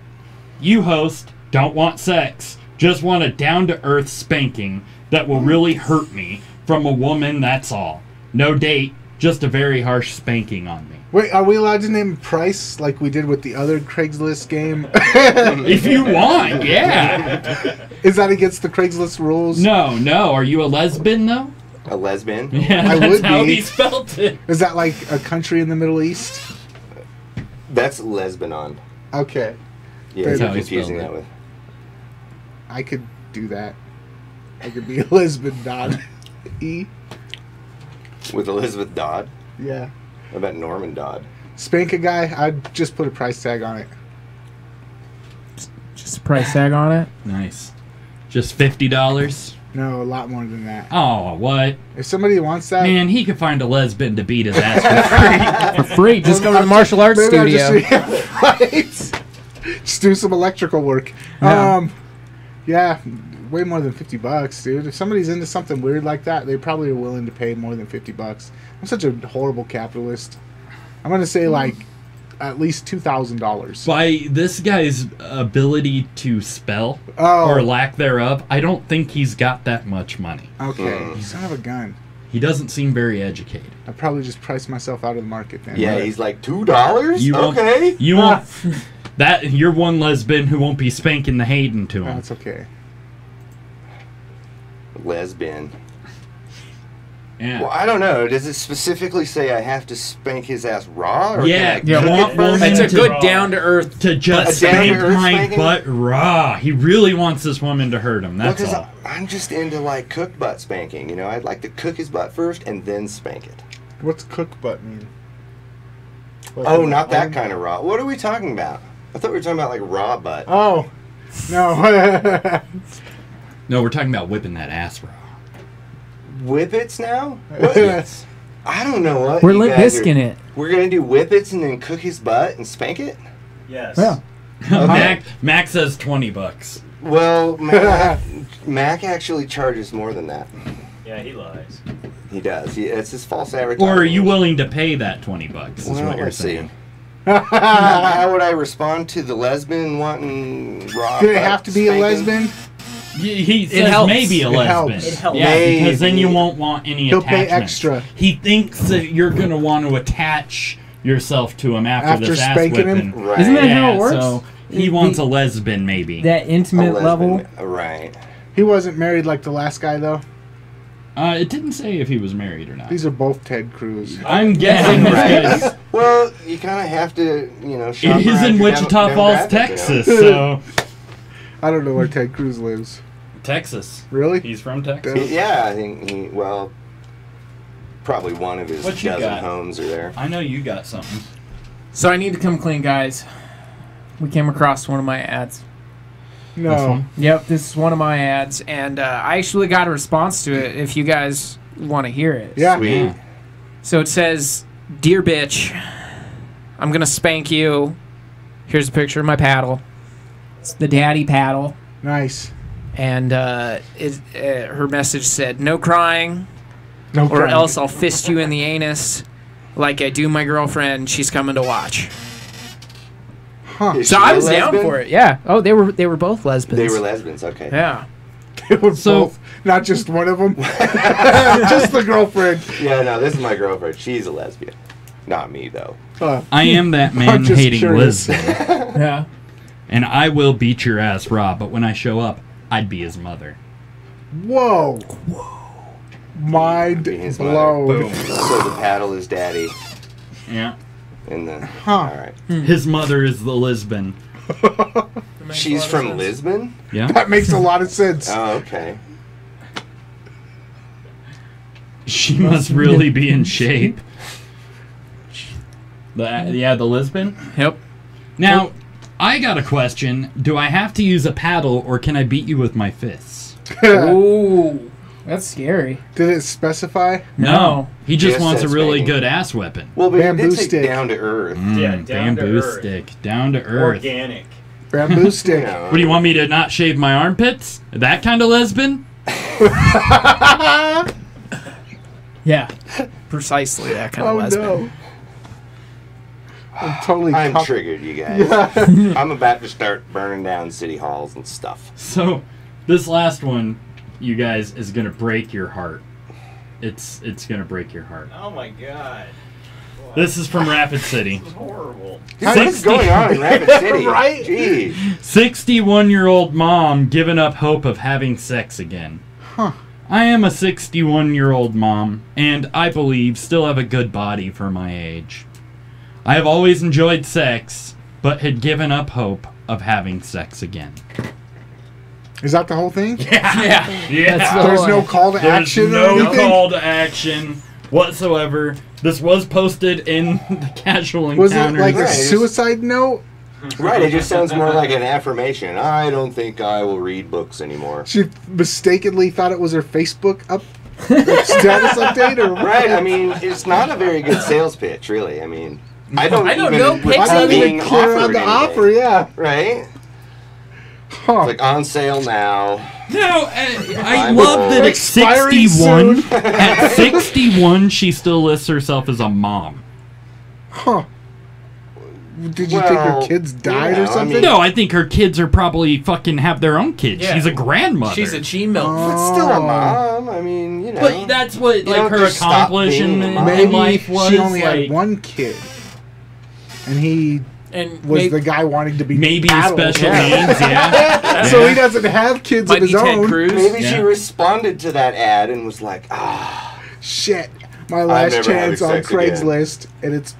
You host, don't want sex, just want a down-to-earth spanking that will really hurt me from a woman, that's all. No date, just a very harsh spanking on me. Wait, are we allowed to name price like we did with the other Craigslist game? If you want, yeah. Is that against the Craigslist rules? No, are you a lesbian though? A lesbian? Yeah, I that's would how be. he spelt it. Is that like a country in the Middle East? That's Lesbanon. Okay. Yeah, That's you're how he confusing spelled that it. with. I could do that. I could be a lesbian Dodd. E? With Elizabeth Dodd? Yeah. What about Norman Dodd? Spank a guy, I'd just put a price tag on it. Just a price tag on it. Nice. Just $50? No, a lot more than that. Oh, what? If somebody wants that, Man, he could find a lesbian to beat his ass for free. For free. Just go to the martial arts maybe I'll studio. Right? Just do some electrical work. Yeah, way more than $50, dude. If somebody's into something weird like that, they probably are willing to pay more than $50. I'm such a horrible capitalist. I'm gonna say like at least $2,000. By this guy's ability to spell, Oh. or lack thereof, I don't think he's got that much money. Okay, son of a gun. He doesn't seem very educated. I probably just priced myself out of the market then. Yeah, he's like $2. You won't- Okay. You won't. That you're one lesbian who won't be spanking the Hayden to him. That's okay. Lesbian. Yeah. Well, I don't know. Does it specifically say I have to spank his ass raw? Or Yeah, can I cook want it first? woman It's a to- good down to earth. To just A spank down-to-earth my spanking? butt raw. He really wants this woman to hurt him. Well, That's 'cause all. I'm just into like cook butt spanking. You know, I'd like to cook his butt first and then spank it. What's cook butt mean? Oh, not that kind of raw. What are we talking about? I thought we were talking about like raw butt. Oh, no. No, we're talking about whipping that ass raw. Whippets now? What? I don't know what. We're you Limp guys are- Bizkit it. We're gonna do whippets and then cook his butt and spank it? Yes. Yeah. Mac says $20. Well, Mac actually charges more than that. Yeah, he lies. He does. It's his false advertising. Or are you willing to pay that $20? Is Well, what you're let's saying. see. How would I respond to the lesbian wanting raw? Do they butt have to be a spanking? lesbian? He says helps. maybe a It lesbian. helps. It helps. Yeah, because then you Maybe. won't want any He'll pay attachment. extra. He thinks that you're going to want to attach yourself to him after this ass spanking him? whipping. Right. Isn't that how it Yeah, works? so he wants a lesbian, maybe. That A intimate lesbian, level. Right. He wasn't married like the last guy, though. It didn't say if he was married or not. These are both Ted Cruz. I'm guessing this Right. guy's... Well, you kind of have to, you know, shop It is around in your Wichita Falls, demographic, Texas, you know? so... I don't know where Ted Cruz lives. Texas. Really? He's from Texas. Yeah, I think he, well, probably one of his What you dozen got? homes are there. I know you got something. So I need to come clean, guys. We came across one of my ads. This No. one? Yep, this is one of my ads, and I actually got a response to it. If you guys want to hear it. Yeah. Sweet. So it says, "Dear bitch, I'm gonna spank you. Here's a picture of my paddle. It's the daddy paddle." Nice. And her message said, "No crying, No or crime. else I'll fist you in the anus like I do my girlfriend. She's coming to watch." Huh. Is So she I a was down lesbian? for it. Yeah. Oh, they were both lesbians. They were lesbians, okay. Yeah. They were So- both, not just one of them. Just the girlfriend. Yeah, no, this is my girlfriend. She's a lesbian. Not me, though. I am that man just hating curious. lesbian. Yeah. And I will beat your ass raw, but when I show up, I'd be his mother. Whoa. Mind Be his blown. Boom. So the paddle is daddy, Yeah. and the Huh. all right. His mother is the Lisbon. She's from Lisbon. Yeah. That makes a lot of sense. Oh, okay. She must really be in shape. The Lisbon? Yep. Now, I got a question. Do I have to use a paddle or can I beat you with my fists? Ooh, that's scary. Did it specify? No. He just Just wants a says really spanking. good ass weapon. Well, but Bamboo it did say stick. down to earth. Yeah, down to Bamboo earth. stick. Down to earth. Organic. Bamboo stick. You know, What do you want me to not shave my armpits? That kind of lesbian? Yeah. Precisely that kind of Oh lesbian. no. I'm totally I'm caught- triggered, you guys. I'm about to start burning down city halls and stuff. So, this last one, you guys, is gonna break your heart. It's gonna break your heart. Oh my god. This is from Rapid City. This is horrible. Dude, what is 60 going on in Rapid City? Right? Jeez. 61-year-old mom giving up hope of having sex again. Huh. I am a 61-year-old mom, and I believe still have a good body for my age. I have always enjoyed sex, but had given up hope of having sex again. Is that the whole thing? Yeah. Yeah. There's no call to There's action or no anything? call to action whatsoever. This was posted in the Casual Was it Encounters. like a Right. suicide note? Right, it just sounds more like an affirmation. I don't think I will read books anymore. She mistakenly thought it was her Facebook status update, or Right, I mean, it's not a very good sales pitch, really. I mean, I don't know, even no recall picks I don't being even care about offered the anything. offer. Yeah. Right? Huh. It's like on sale now. No, I I'm love that at expiring 61, at 61, she still lists herself as a mom. Huh. Did you think her Well, kids died you or know, I something? mean- No, I think her kids are probably fucking have their own kids. Yeah. She's a grandmother. She's a G-milk. But still a mom. I mean, you know. But that's what You like don't her just stop being accomplishment a mom. in Maybe life was. she only like, had one kid, and he And was the guy wanting to be maybe paddled. special needs. Yeah. So he doesn't have kids might of be his Ted own. Cruz. Maybe she Yeah. responded to that ad and was like, Shit, my last never chance having on sex again. Craigslist, and it's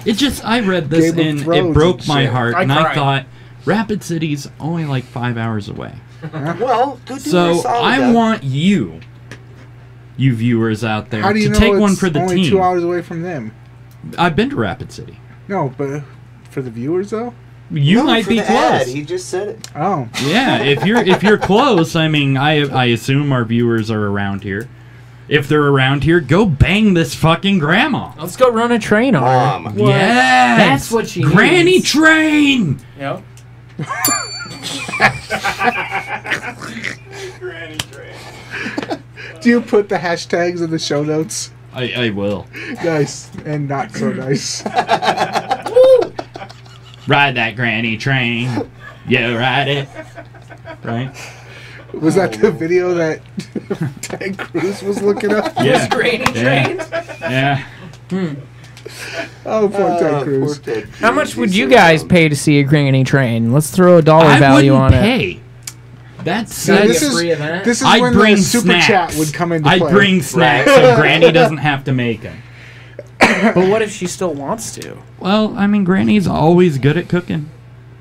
It just I read this Game of and Thrones it broke and my shit. heart, I and I cried. thought Rapid City's only like 5 hours away. well, go do her a So solid, I Doug. want you viewers out there, how do you to know take it's one for the only team. 2 hours away from them? I've been to Rapid City. No, but for the viewers though. You No, might for be the ad, close. he just said it. Oh, Yeah, if you're close, I mean, I assume our viewers are around here. If they're around here, go bang this fucking grandma. Let's go run a train on her. Mom. Yes, That's what she Granny needs. train. Yep. Granny train. do you put the hashtags in the show notes? I will Nice and not so nice. ride that granny train. Yeah, ride it. Right? Was that the video that Ted Cruz was looking up? Yeah. Granny Yeah. trains. Yeah. Oh, poor Ted Cruz. Poor Ted How Cruz. much would He's you so guys dumb. pay to see a granny train? Let's throw a dollar I value wouldn't on it. pay. That's See, That'd this be a is free event. this is I'd when bring the super snacks. chat would come into I'd play. bring snacks, so Granny doesn't have to make them. But what if she still wants to? Well, I mean, Granny's always good at cooking.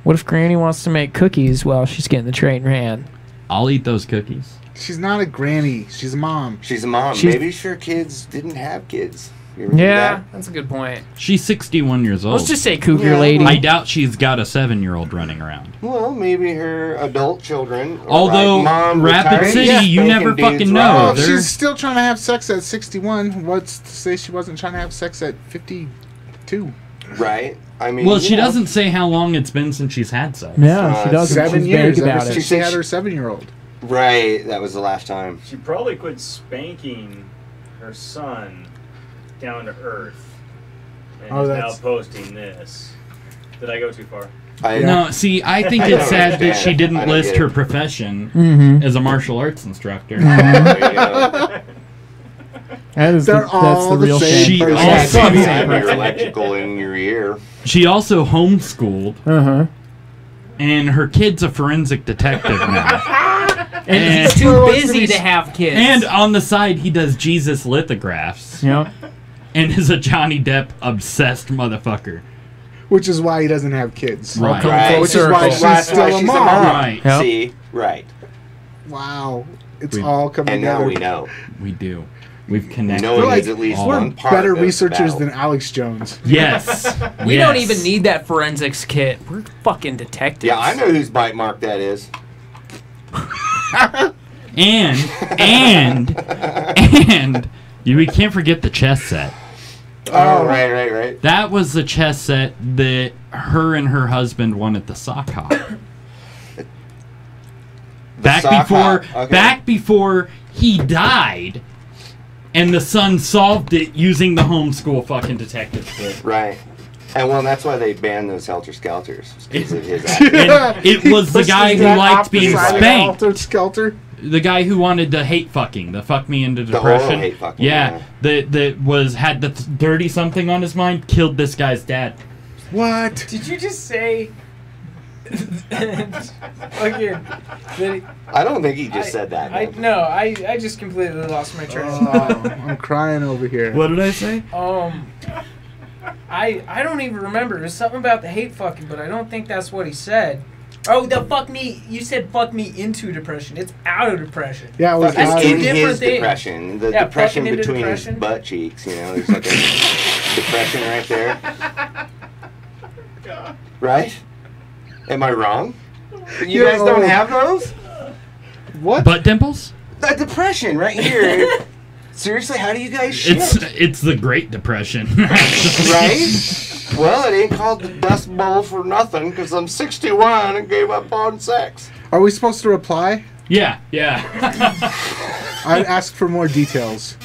What if Granny wants to make cookies while she's getting the train ran? I'll eat those cookies. She's not a granny. She's a mom. She's a mom. She's- Maybe her kids didn't have kids. You remember Yeah, that? that's a good point. She's 61 years old. Let's just say cougar Yeah. lady. I doubt she's got a 7-year-old running around. Well, maybe her adult children. are Although, like, Mom, Rapid retired, City, yeah, you never spanking dudes fucking know. raw." Oh, if they're- she's still trying to have sex at 61, what's to say she wasn't trying to have sex at 52? Right? I mean, Well, you she know. doesn't say how long it's been since she's had sex. No, she doesn't. 7 She's years vague ever about since it. she had her 7-year-old. Right, that was the last time. She probably quit spanking her son down to earth and Oh, is now that's- posting this. Did I go too far? I, No, see, I think I it's don't sad that understand she it. I didn't don't list get her it. profession Mm-hmm. as a martial arts instructor. There you go. That is They're all the real same shame. She person. also- Maybe have your electrical in your ear. She also homeschooled, Uh-huh. and her kid's a forensic detective now. And he's And- too busy to have kids. And on the side, he does Jesus lithographs Yep. and is a Johnny Depp obsessed motherfucker. Which is why he doesn't have kids. Right. Right. Which is why Circle. she's still a mom. Right. Yep. See? Right. Wow. It's We- all coming And together. now we know. We do. We've We connected. know We're it like- is at least we're one part Better of the researchers battle. than Alex Jones. Yes. We Yes. don't even need that forensics kit. We're fucking detectives. Yeah, I know whose bite mark that is. And we can't forget the chess set. Oh, right. That was the chess set that her and her husband won at the sock hop. Back before he died, and the son solved it using the homeschool fucking detective kit. Right. And well, that's why they banned those helter skelters. Because of his act. And it was the guy who liked being spanked. Helter Skelter. The guy who wanted the hate fucking, the fuck me into The oral depression. hate fucking, yeah, that had the dirty something on his mind, killed this guy's dad. What? Did you just say? Fucking. I don't think he just said that. man. I just completely lost my train of Oh, thought. I'm crying over here. What did I say? I don't even remember. There's something about the hate fucking, but I don't think that's what he said. Oh, the fuck me! You said fuck me into depression. It's out of depression. Yeah, it was That's out two in of- different his things. depression, the Yeah, depression fucking into between depression. his butt cheeks, you know, there's like a depression right there. right? Am I wrong? You guys don't have those? What? Butt dimples? That depression right here. Seriously, how do you guys shit? It's the Great Depression. Right? Well, it ain't called the Dust Bowl for nothing because I'm 61 and gave up on sex. Are we supposed to reply? Yeah. I'd ask for more details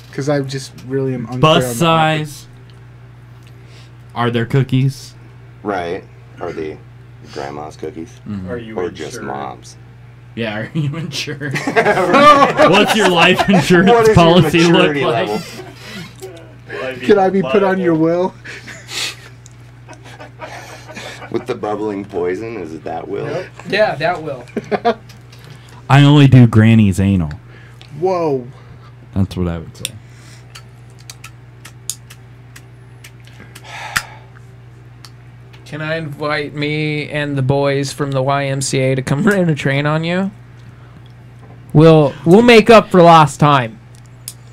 because I just really am unclear. Bust on size. Are there cookies? Right. Are they grandma's cookies? Mm-hmm. Are you Or insured? just mom's? Yeah, are you insured? What's your life insurance What is policy your look maturity like? level? Can I be put on your will? With the bubbling poison? Is it that will? Yep. Yeah, that will. I only do granny's anal. Whoa. That's what I would say. Can I invite me and the boys from the YMCA to come rent a train on you? We'll make up for lost time.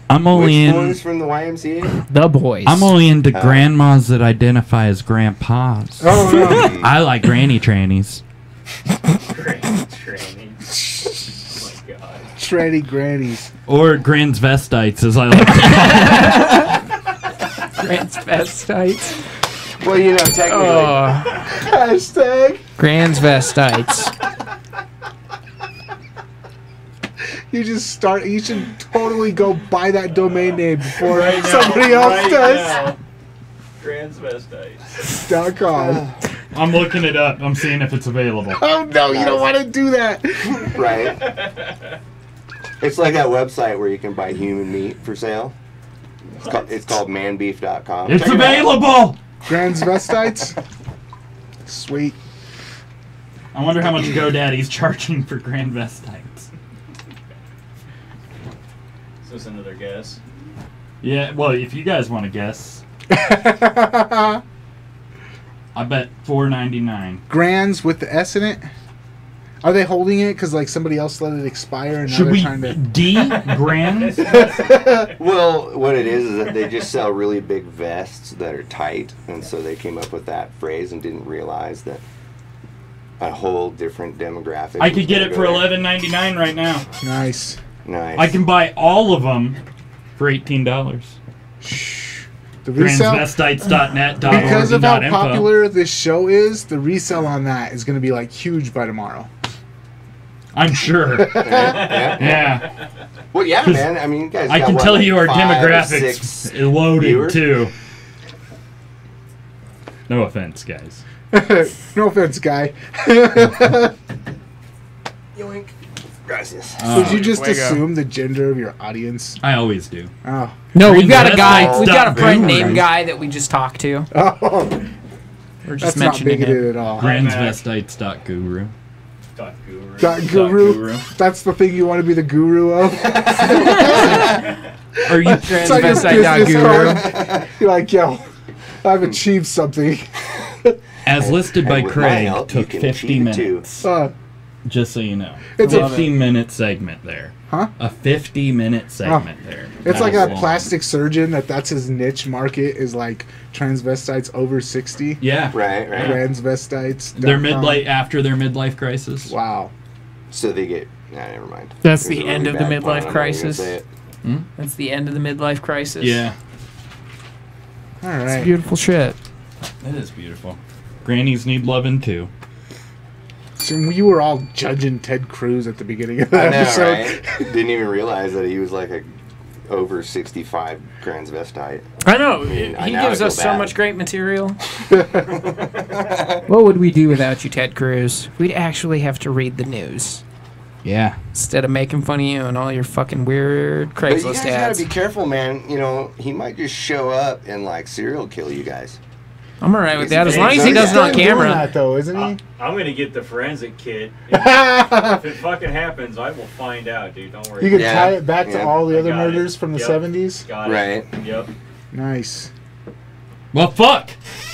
I'm only Which in. boys from the YMCA? The boys. I'm only into grandmas that identify as grandpas. Oh, no. I like granny trannies. Tranny. Oh my god. Tranny grannies. Or transvestites, as I like to Transvestites. Well, you know, technically. Hashtag. Transvestites. You should totally go buy that domain name before Right now, somebody else right does. now. Transvestites. .com. I'm looking it up. I'm seeing if it's available. Oh no, you don't want to do that. Right. It's like that website where you can buy human meat for sale. It's called manbeef.com. It's Check it out. available! Transvestites? Sweet. I wonder how much GoDaddy's charging for transvestites. Is this another guess? Yeah, well, if you guys want to guess, I bet $4.99. Grands with the S in it? Are they holding it because like somebody else let it expire and now Should they're we trying to... grand? Well, what it is that they just sell really big vests that are tight, and so they came up with that phrase and didn't realize that a whole different demographic. I was could get gonna it go for there. $11.99 right now. Nice. Nice. I can buy all of them for $18. Shh. The resale... Transvestites.net. Because of how popular this show is, the resale on that is going to be like huge by tomorrow. I'm sure. Yeah. Yeah. Well, yeah, man. I mean, you guys. I got can what, tell like you our 5 or demographics 6 is loaded viewers? too. No offense, guys. No offense, guy. Yoink. Gracias. Would you just Fuego. assume the gender of your audience? I always do. Oh. No, we've got a guy. Transvestites. We've got a friend Guru. named Guy that we just talked to. Oh. We're just That's not mentioning bigoted him. at all. Transvestites.guru. Guru. Guru. That's the thing you want to be the guru of? Are you It's on your Transvestite.guru. business card. You're like, yo, I've achieved something. as listed by And with my Craig, help, you took can 50 achieve it too. minutes. Just so you know. It's a- 50-minute segment there. Huh? A 50-minute segment there. It's That like was a long. plastic surgeon that's his niche market is like transvestites over 60. Yeah. Right, right. Transvestites. Their midlife after their midlife crisis. Wow. So they get. Nah, never mind. That's There's the a end really of the bad pun, midlife I'm not even crisis. gonna say it. That's the end of the midlife crisis. Yeah. All It's right. beautiful shit. It is beautiful. Grannies need loving too. So you were all judging Ted Cruz at the beginning of the I know, episode. right? Didn't even realize that he was like a over 65 transvestite. I know. mean, He now I gives feel us so bad. much great material. What would we do without you, Ted Cruz? We'd actually have to read the news Yeah. instead of making fun of you and all your fucking weird But you Craigslist guys ads. gotta be careful, man. You know, he might just show up and like serial kill you guys. I'm alright with He's that as a long as he big does it guy. on Doing camera. that though, isn't he? I'm gonna get the forensic kit. If it fucking happens, I will find out, dude. Don't worry. You could Yeah. tie it back to Yeah. all the I other got it. murders from the Yep. 70s. Got Right. it. Yep. Nice. Well, fuck.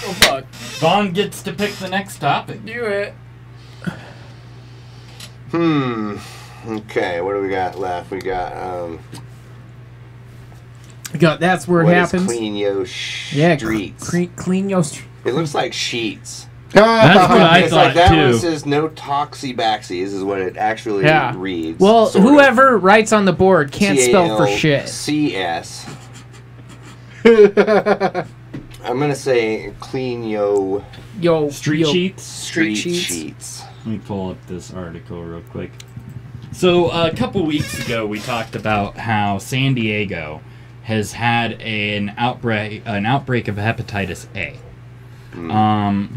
Oh, fuck. Vaughn gets to pick the next topic. Do it. Okay, what do we got left? We got That's where it what is happens. clean yo Yeah, streets. clean your street. It looks like sheets. That's what I It's thought like that too. one says no toxi-baxies is what it actually reads. Well, sort of. whoever writes on the board can't spell for shit. TALCS. I'm gonna say clean yo Street sheets. street sheets. Let me pull up this article real quick. So a couple weeks ago, we talked about how San Diego has had an outbreak of hepatitis A,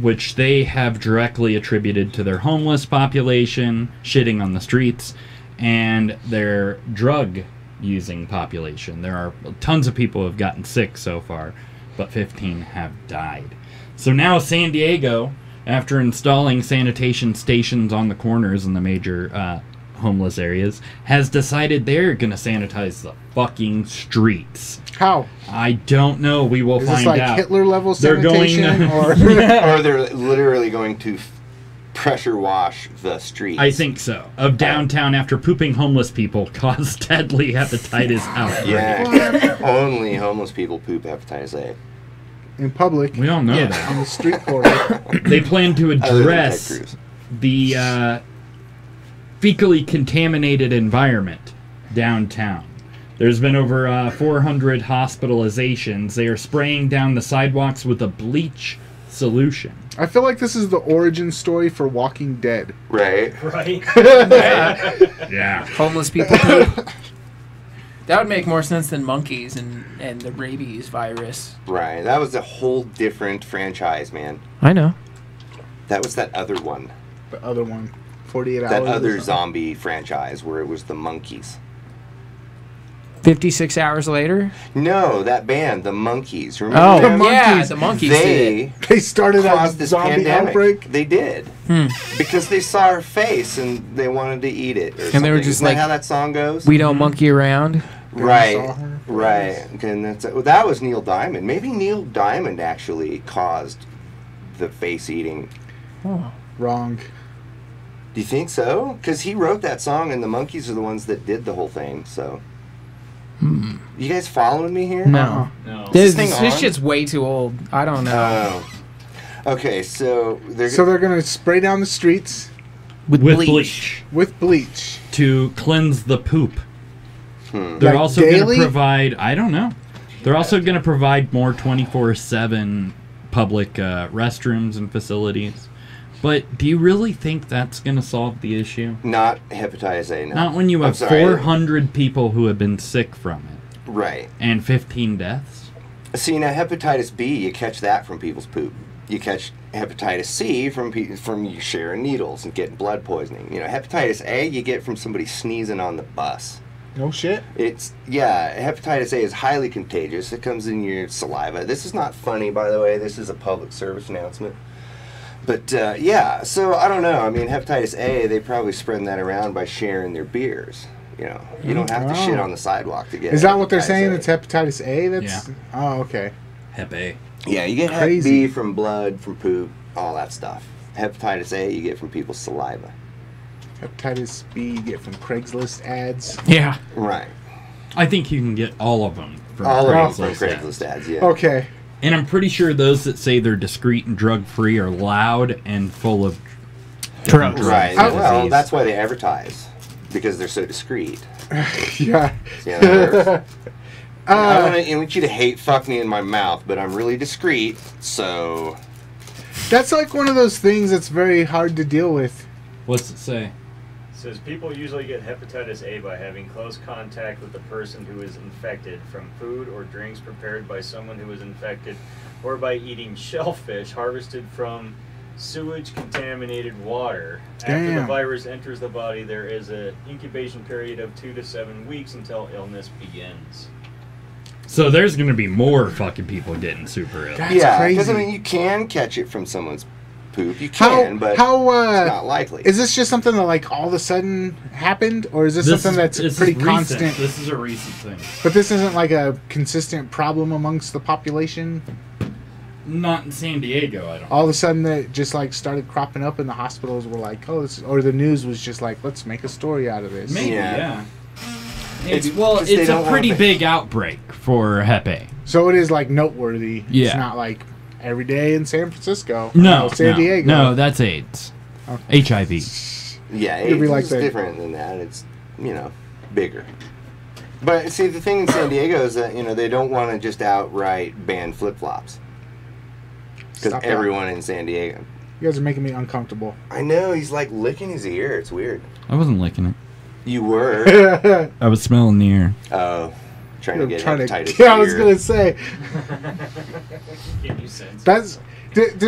which they have directly attributed to their homeless population shitting on the streets and their drug-using population. There are tons of people who have gotten sick so far, but 15 have died. So now San Diego, after installing sanitation stations on the corners in the major homeless areas, has decided they're going to sanitize the fucking streets. How? I don't know. We will Is find this like out. Hitler level They're going- sanitation? Or Or they're literally going to pressure wash the streets. I think so. Of downtown after pooping homeless people caused deadly hepatitis outbreak. Yeah, only homeless people poop hepatitis A. in public, We all know Yeah. that. on the street corner. They plan to Other than Ted address Cruz. the fecally contaminated environment downtown. There's been over 400 hospitalizations. They are spraying down the sidewalks with a bleach solution. I feel like this is the origin story for Walking Dead. Right. Right? Yeah. Homeless people poop. That would make more sense than monkeys and the rabies virus. Right. That was a whole different franchise, man. I know. That was that other one. The other one, 48 hours. That or other something. zombie franchise where it was the monkeys. 56 hours later? No, that band, the Monkeys. Oh, Remember them? yeah, monkeys. the monkeys did it. They They started a caused this zombie pandemic. outbreak. They did. Hmm. Because they saw her face and they wanted to eat it. Or And they were something. just Isn't that like, how that song goes? We don't monkey around. Right, saw her right. And that was Neil Diamond. Maybe Neil Diamond actually caused the face eating. Wrong. Do you think so? Because he wrote that song, and the Monkeys are the ones that did the whole thing. So, you guys following me here? No. No. This This thing on? shit's way too old. I don't know. Oh. Okay, so So they're gonna spray down the streets With bleach. with bleach. To cleanse the poop. They're Like also going daily? to provide, I don't know. They're also going to provide more 24/7 public restrooms and facilities. But do you really think that's going to solve the issue? not hepatitis A. No. Not when you I'm have sorry. 400 people who have been sick from it Right. and 15 deaths. See, now hepatitis B, you catch that from people's poop. You catch hepatitis C from you sharing needles and getting blood poisoning. You know, hepatitis A you get from somebody sneezing on the bus. No shit. Hepatitis A is highly contagious. It comes in your saliva. This is not funny, by the way. This is a public service announcement. But, so I don't know. I mean, hepatitis A, they probably spreading that around by sharing their beers. You know, you don't have to shit on the sidewalk to get Is that what they're hepatitis saying? A. It's hepatitis A? That's. Yeah. Oh, okay. Hep A. Yeah, you get Hep Crazy. B from blood, from poop, all that stuff. Hepatitis A, you get from people's saliva. Hepatitis B you get from Craigslist ads. Yeah. Right. I think you can get all of them from All of them Craigslist from ads. Craigslist ads, yeah. Okay. And I'm pretty sure those that say they're discreet and drug-free are loud and full of Drugs. Right. Oh. Well, that's why they advertise. Because they're so discreet. Yeah. See how that works? I want you to hate fuck me in my mouth, but I'm really discreet, so... That's like one of those things that's very hard to deal with. What's it say? It says people usually get hepatitis A by having close contact with the person who is infected from food or drinks prepared by someone who is infected, or by eating shellfish harvested from sewage-contaminated water. After the Damn. virus enters the body, there is an incubation period of 2 to 7 weeks until illness begins. So there's going to be more fucking people getting super ill. That's yeah, crazy. because, I mean, you can catch it from someone's poop. You can, but it's not likely. Is this just something that like all of a sudden happened, or is this something that's this pretty is recent. constant? This is a recent thing. But this isn't like a consistent problem amongst the population. Not in San Diego, I don't. All of a sudden, that just like started cropping up, and the hospitals were like, "Oh," or the news was just like, "Let's make a story out of this." Maybe, Yeah. yeah. Maybe. It's- Well, 'cause they it's a don't pretty want big outbreak for Hep A. So it is like noteworthy. Yeah. It's not like every day in San Francisco. No, San Diego. No, that's AIDS. Okay. HIV. Yeah, It'd be AIDS like is that. different than that. It's, bigger. But see, the thing in San Diego is that, they don't want to just outright ban flip-flops. Because Stop that. everyone in San Diego. You guys are making me uncomfortable. I know, he's like licking his ear. It's weird. I wasn't licking it. You were. I was smelling the air. Oh, trying to get hepatitis. Yeah, I was gonna say. Give you sense. That's did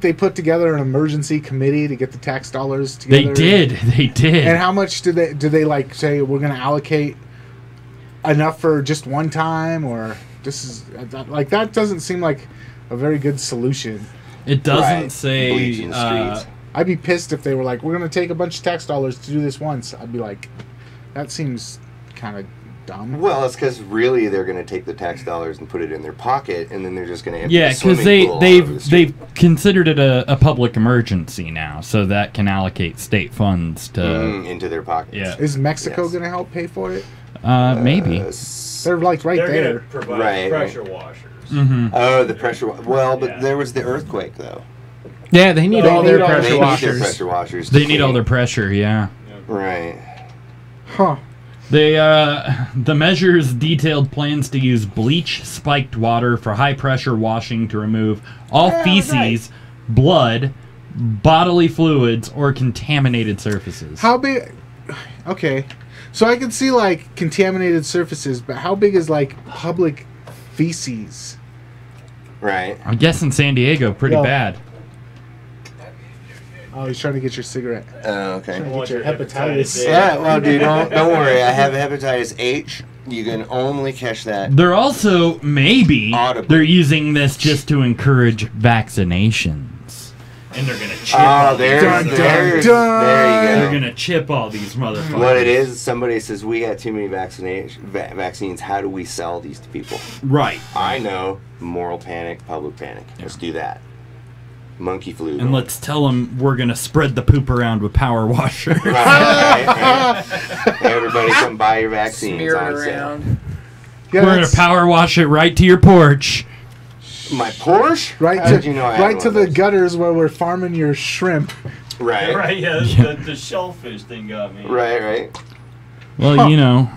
they put together an emergency committee to get the tax dollars together? They did. And how much do they like say we're gonna allocate enough for just one time, or this is like that doesn't seem like a very good solution. It doesn't Right. say. Bleaching streets. I'd be pissed if they were like, we're going to take a bunch of tax dollars to do this once. I'd be like, that seems kind of dumb. Well, it's because really they're going to take the tax dollars and put it in their pocket, and then they're just going to empty Yeah, the because swimming pool all over the street. they've considered it a public emergency now, so that can allocate state funds to. into their pockets. Yeah. Is Mexico Yes. going to help pay for it? Maybe. They're like right They're there. going to provide Right. pressure washers. Mm-hmm. Oh, the pressure. Well, but Yeah. there was the earthquake, though. Yeah, they need They all need their all their They pressure need their washers. pressure washers. They need all their pressure. Yeah. Right. Huh. The measures detailed plans to use bleach-spiked water for high-pressure washing to remove all feces, blood, bodily fluids, or contaminated surfaces. How big? Okay. So I can see like contaminated surfaces, but how big is like public feces? Right. I guess in San Diego, pretty Yo. bad. Oh, he's trying to get your cigarette. Oh, okay. Trying to want get your your hepatitis. hepatitis A. Yeah, well, dude, don't worry. I have hepatitis H. You can only catch that. They're also, maybe, Audibly. they're using this just to encourage vaccinations. And they're going to chip Oh, all there's, these Dun, motherfuckers. there dun. They're you going to chip all these motherfuckers. go. What it is, somebody says, we got too many vaccines. How do we sell these to people? Right. I know. Moral panic, public panic. Let's do that. Monkey flu. And let's tell them we're going to spread the poop around with power washer. Right. Everybody come buy your vaccines Smear on it sale. around. Yeah, We're going that's to power wash it right to your porch. My Porsche? right How to did you know I had right one to of the those? gutters where we're farming your shrimp. Right. Right, yeah, the shellfish thing got me. Right. Well, you know,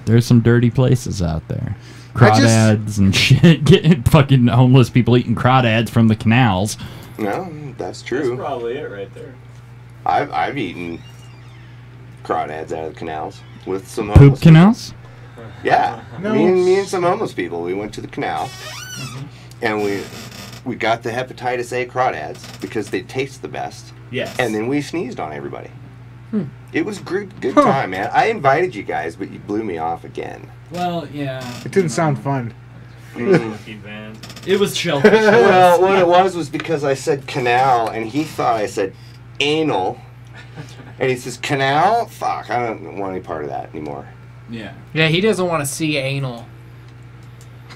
there's some dirty places out there. Crawdads and shit. Getting fucking homeless people eating crawdads from the canals. No, that's That's true. probably it right there. I've eaten crawdads out of the canals with some Poop homeless canals? people. Yeah. No. Me and some homeless people, we went to the canal and we got the hepatitis A crawdads because they taste the best. Yes. And then we sneezed on everybody. It was good time, man. I invited you guys, but you blew me off again. Well, yeah. It didn't sound fun. Monkey van. It was shellfish. Well, what it was because I said canal, and he thought I said anal. And he says, canal? Fuck, I don't want any part of that anymore. Yeah. Yeah, he doesn't want to see anal.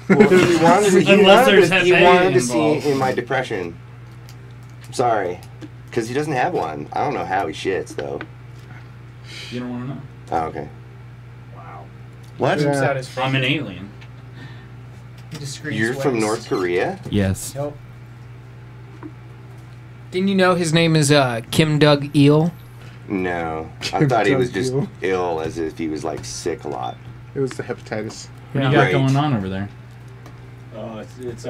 Well, he wanted Unless there's he Hep A wanted to involved. see in my depression. I'm sorry. Because he doesn't have one. I don't know how he shits, though. You don't want to know. Oh, okay. Wow. What? Yeah. Satisfying. I'm an alien. Discreet You're from ways. North Korea? Yes. Nope. Didn't you know his name is Kim Doug Eel? No. I thought he was just Ill. ill, as if he was, like, sick a lot. It was the hepatitis. What do you got Right. going on over there? It's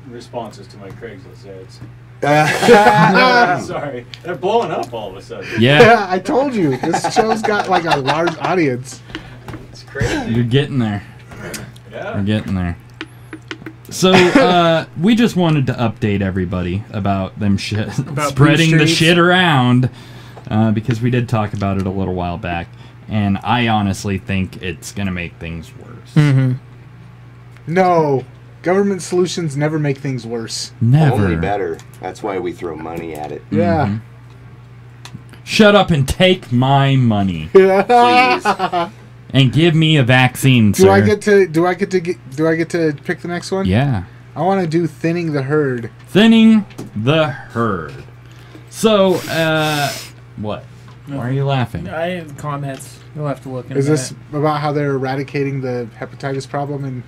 responses to my Craigslist ads. Ah. Sorry, they're blowing up all of a sudden. Yeah. I told you this show's got like a large audience. It's crazy. You're getting there. Yeah. We're getting there. So, we just wanted to update everybody about them About spreading poop the streets. shit around, because we did talk about it a little while back, and I honestly think it's going to make things worse. Mm-hmm. No, government solutions never make things worse. Never. Only better. That's why we throw money at it. Yeah. Mhm. Shut up and take my money Please. and give me a vaccine, sir. Do I get to pick the next one? Yeah. I want to do thinning the herd. Thinning the herd. So, what? Why are you laughing? I have comments. You'll have to look into Is this that. about how they're eradicating the hepatitis problem in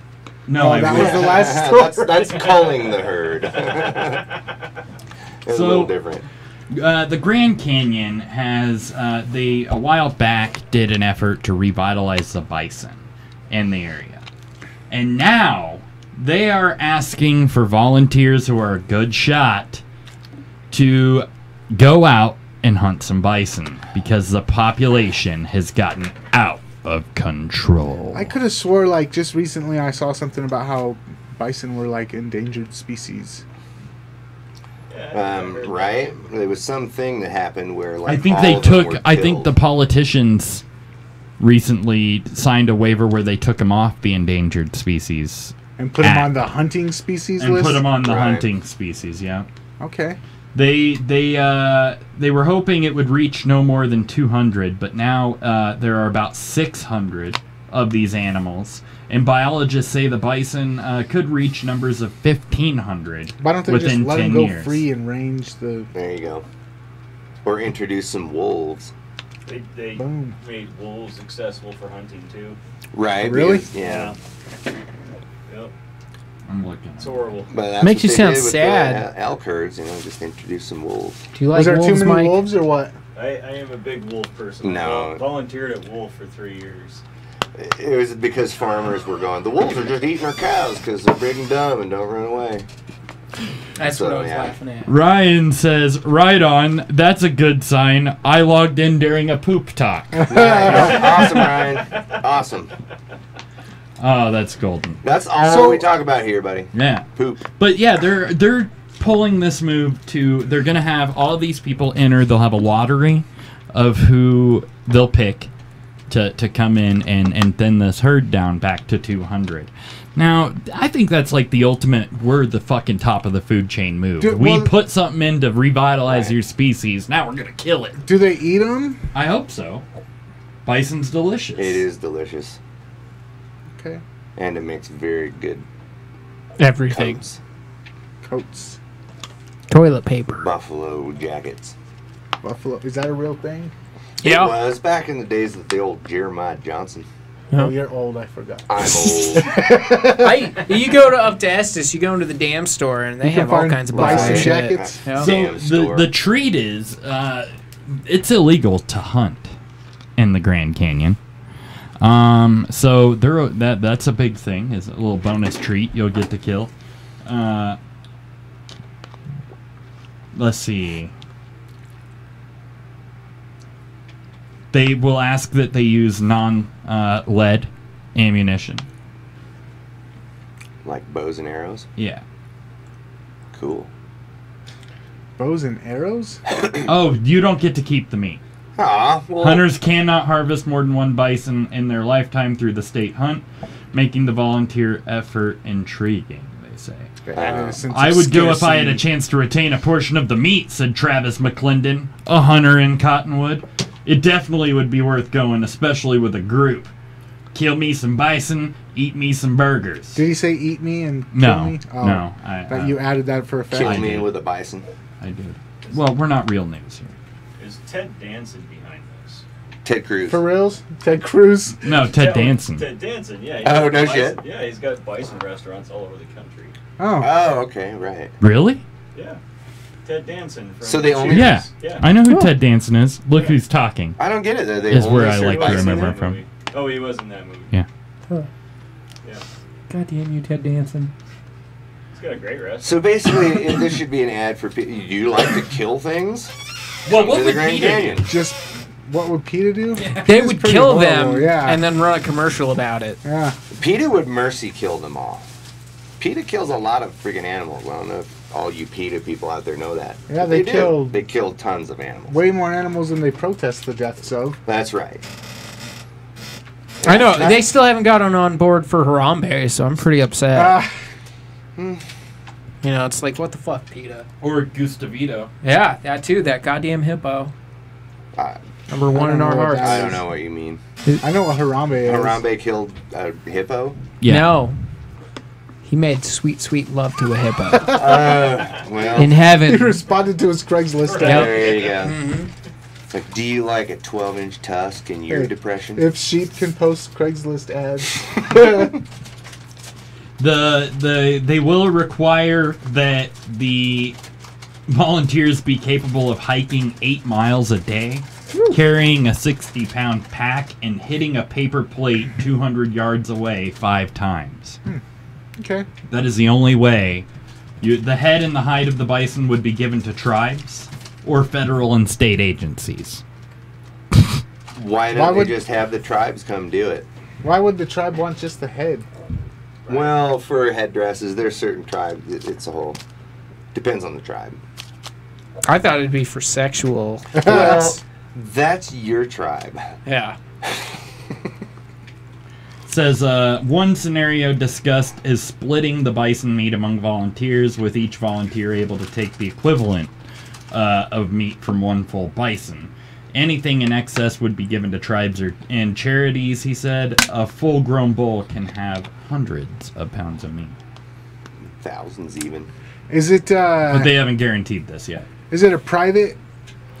No, I that wish. was the last story. that's culling the herd. It's a So- little different. The Grand Canyon has, they a while back did an effort to revitalize the bison in the area. And now they are asking for volunteers who are a good shot to go out and hunt some bison because the population has gotten out of control. I could have swore, like, just recently I saw something about how bison were, like, endangered species. Right? There was something that happened where, like, I think all they of them took. were I think the killed. politicians recently signed a waiver where they took them off the endangered species And put them Act. on the hunting species and list? put them on the Right. hunting species. Yeah, Okay. they were hoping it would reach no more than 200, but now there are about 600 of these animals. And biologists say the bison could reach numbers of 1,500 Why don't they within just let 10 them go years. free and range the... There you go. Or introduce some wolves. They Boom. made wolves accessible for hunting too. Right? Really? Because- yeah. Yep. I'm looking. It's horrible. But that's Makes what you they sound did with sad. The elk herds, just introduce some wolves. Do you like Was there wolves, too many Mike? wolves or what? I am a big wolf person. No. I volunteered at Wolf for 3 years. It was because farmers were going, the wolves are just eating our cows because they're big and dumb and don't run away. That's So, what I was yeah. laughing at. Ryan says, "Right on. That's a good sign. I logged in during a poop talk." Nice. Awesome, Ryan. Awesome. Oh, that's golden. That's all So- we talk about here, buddy. Yeah. Poop. But yeah, they're pulling this move to. They're gonna have all these people enter. They'll have a lottery of who they'll pick to come in and thin this herd down back to 200. Now, I think that's like the ultimate. We're the fucking top of the food chain move. Dude, we well- put something in to revitalize Right. your species. Now we're gonna kill it. Do they eat them? I hope so. Bison's delicious. It is delicious. Okay. And it makes very good Everything. coats. Coats. Toilet paper. Buffalo jackets. Buffalo. Is that a real thing? Yeah. It was back in the days of the old Jeremiah Johnson. Oh, you're old. I forgot. I'm old. You go up to Estes, you go into the dam store, and they You can have all find kinds of bison buffalo shit. jackets. Yeah. So Damn store. the treat is it's illegal to hunt in the Grand Canyon. So that's a big thing. Is a little bonus treat you'll get to kill. Let's see. They will ask that they use non-lead ammunition. Like bows and arrows. Yeah. Cool. Bows and arrows? Oh, you don't get to keep the meat. Aw, well, Hunters cannot harvest more than one bison in their lifetime through the state hunt, making the volunteer effort intriguing, they say. They added a sense I of would go if I had a scarcity. chance to retain a portion of the meat, said Travis McClendon, a hunter in Cottonwood. It definitely would be worth going, especially with a group. Kill me some bison, eat me some burgers. Did he say eat me and kill No, me? no. But you added that for effect. kill I me did. with a bison. I did. Well, we're not real news here. Is Ted Danson behind this? Ted Cruz. For reals? Ted Cruz? No, Ted Danson. Ted Danson, yeah. Oh, got no bison- shit. Yeah, he's got bison restaurants all over the country. Oh. Oh, okay, right. Really? Yeah. Ted Danson from So they only- Cheers. Yeah. I know who Ted Danson is. Look who's talking. I don't get it though. They Is only where I serve like to bison remember there? him from. Movie. Oh, he was in that movie. Yeah. Yeah. God damn you, Ted Danson. He's got a great restaurant. So basically, this should be an ad for people. Do you like to kill things? Well, Come to the Grand Canyon. Just what would PETA do? They It's would pretty kill horrible, them yeah. and then run a commercial about it. Yeah. PETA would mercy kill them all. PETA kills a lot of freaking animals. Well, I don't know if all you PETA people out there know that. Yeah, But they do. killed- They killed tons of animals. Way more animals than they protest the deaths of. That's right. I know, they still haven't gotten on board for Harambe, so I'm pretty upset. You know, it's like, what the fuck, PETA? Or Gustavito. Yeah, that too, that goddamn hippo. I Number one in know our what hearts. that don't know what you mean. I know what Harambe is. Harambe killed a hippo? Yeah. No. He made sweet, sweet love to a hippo. Well, In He heaven. responded to his Craigslist ad. there you go. Mm-hmm. It's like, do you like a 12-inch tusk in your Hey, depression? If sheep can post Craigslist ads. They will require that the volunteers be capable of hiking 8 miles a day, carrying a 60-pound pack, and hitting a paper plate 200 yards away 5 times. Okay. That is the only way. The head and the hide of the bison would be given to tribes or federal and state agencies. Why don't they just have the tribes come do it? Why would the tribe want just the head? Well, for headdresses, there's certain tribes. It's a whole... Depends on the tribe. I thought it'd be for sexual. Well, that's your tribe. Yeah. Says one scenario discussed is splitting the bison meat among volunteers, with each volunteer able to take the equivalent of meat from one full bison. Anything in excess would be given to tribes and charities, he said. A full-grown bull can have hundreds of pounds of meat. Thousands even. Is it... but they haven't guaranteed this yet. Is it a private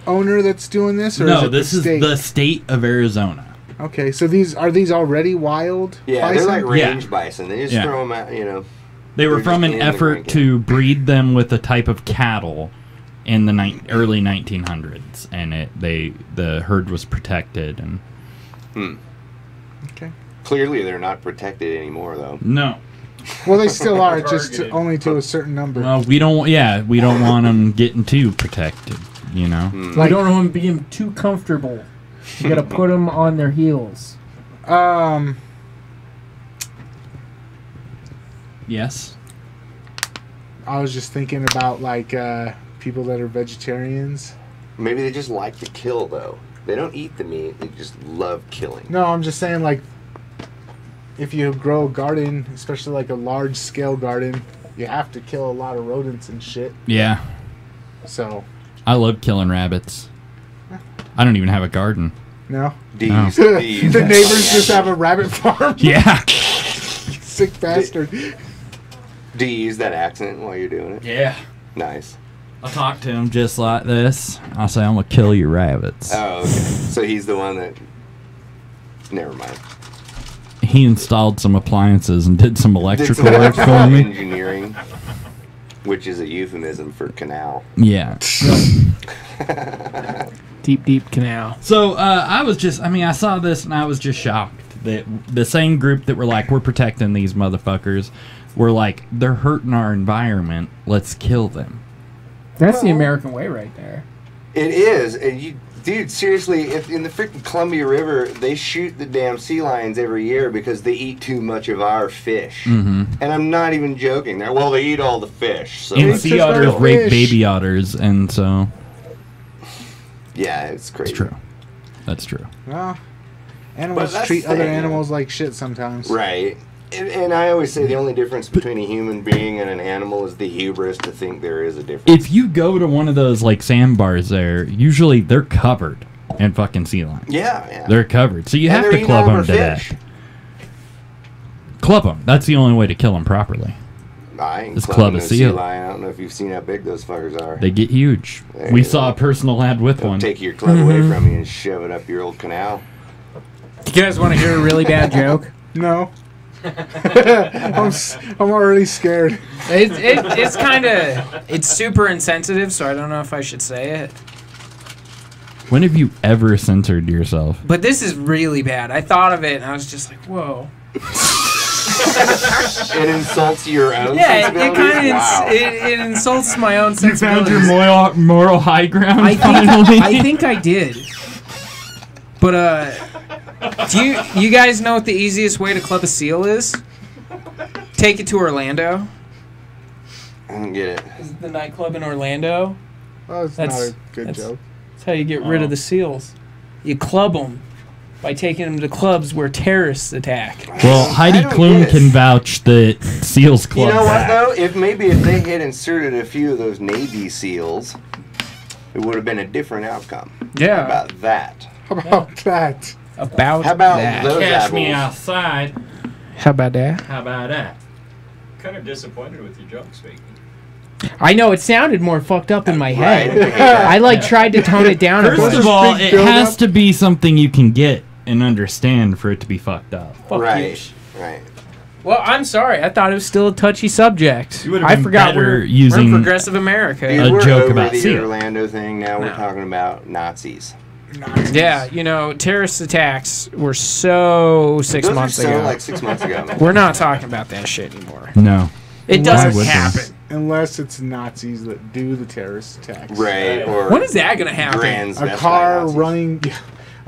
owner that's doing this? Or No, is it this is the state of Arizona. Okay, so are these already wild Yeah, bison? they're like range bison. They just throw them out, you know. They were from an effort to breed them with a type of cattle in the early 1900s, and the herd was protected. And Okay. Clearly, they're not protected anymore, though. No. Well, they still are, just only to a certain number. Well, we don't want them getting too protected, you know. We don't want them being too comfortable. You gotta put them on their heels. Yes. I was just thinking about like people that are vegetarians. Maybe they just like to kill, though. They don't eat the meat. They just love killing. No, I'm just saying, like, if you grow a garden, especially like a large-scale garden, you have to kill a lot of rodents and shit. Yeah. So. I love killing rabbits. I don't even have a garden. No? The neighbors just have a rabbit farm? Yeah. Sick bastard. Do you use that accent while you're doing it? Yeah. Nice. I talk to him just like this. I say, I'm going to kill your rabbits. Oh, okay. So he's the one that... Never mind. He installed some appliances and did some electrical work for me. Engineering, which is a euphemism for canal. Yeah. Deep canal. So I saw this and I was just shocked that the same group that were like, we're protecting these motherfuckers, were like, they're hurting our environment, let's kill them. That's the American way right there. It is. And dude, seriously, if in the freaking Columbia River, they shoot the damn sea lions every year because they eat too much of our fish. Mm-hmm. And I'm not even joking. Well, they eat all the fish. So and sea otters rape baby otters, and so... Yeah, it's crazy. It's true. That's true. Well, animals treat other animals like shit sometimes. Right. And I always say the only difference between a human being and an animal is the hubris to think there is a difference. If you go to one of those like sandbars there, usually they're covered in fucking sea lions. Yeah. They're covered. So you have to club them to death. Club them. That's the only way to kill them properly. Just club a sea lion. I don't know if you've seen how big those fuckers are. They get huge. We saw a personal ad with one. Take your club away from you and shove it up your old canal. You guys want to hear a really bad joke? No. I'm already scared. It's kind of... It's super insensitive, so I don't know if I should say it. When have you ever censored yourself? But this is really bad. I thought of it, and I was just like, whoa. It insults your own sensibilities? It kind of it insults my own sensibilities. You found your moral high ground, I think I did. But, do you guys know what the easiest way to club a seal is? Take it to Orlando. I don't get it. Is it the nightclub in Orlando? Oh, that's not a good joke. That's how you get rid of the seals. You club them by taking them to clubs where terrorists attack. Well, Heidi Klum can vouch that seals club. You know what, though? If they had inserted a few of those Navy SEALs, it would have been a different outcome. Yeah. How about that? How about that? How about that? Those Catch me outside. How about that? How about that? Kind of disappointed with your joke speaking. I know, it sounded more fucked up in my head. I tried to tone it down. First of all, it has to be something you can get and understand for it to be fucked up. Right. Well, I'm sorry. I thought it was still a touchy subject. You would have I been forgot better we're using in progressive America. Dude, a we're joke over about the Seal. Orlando thing. Now we're No. talking about Nazis. Yeah, you know, terrorist attacks were so six Those months are so ago. like 6 months ago. We're not talking about that shit anymore. No. It Why doesn't would they? happen. Unless it's Nazis that do the terrorist attacks. Right. Or When is that going to happen?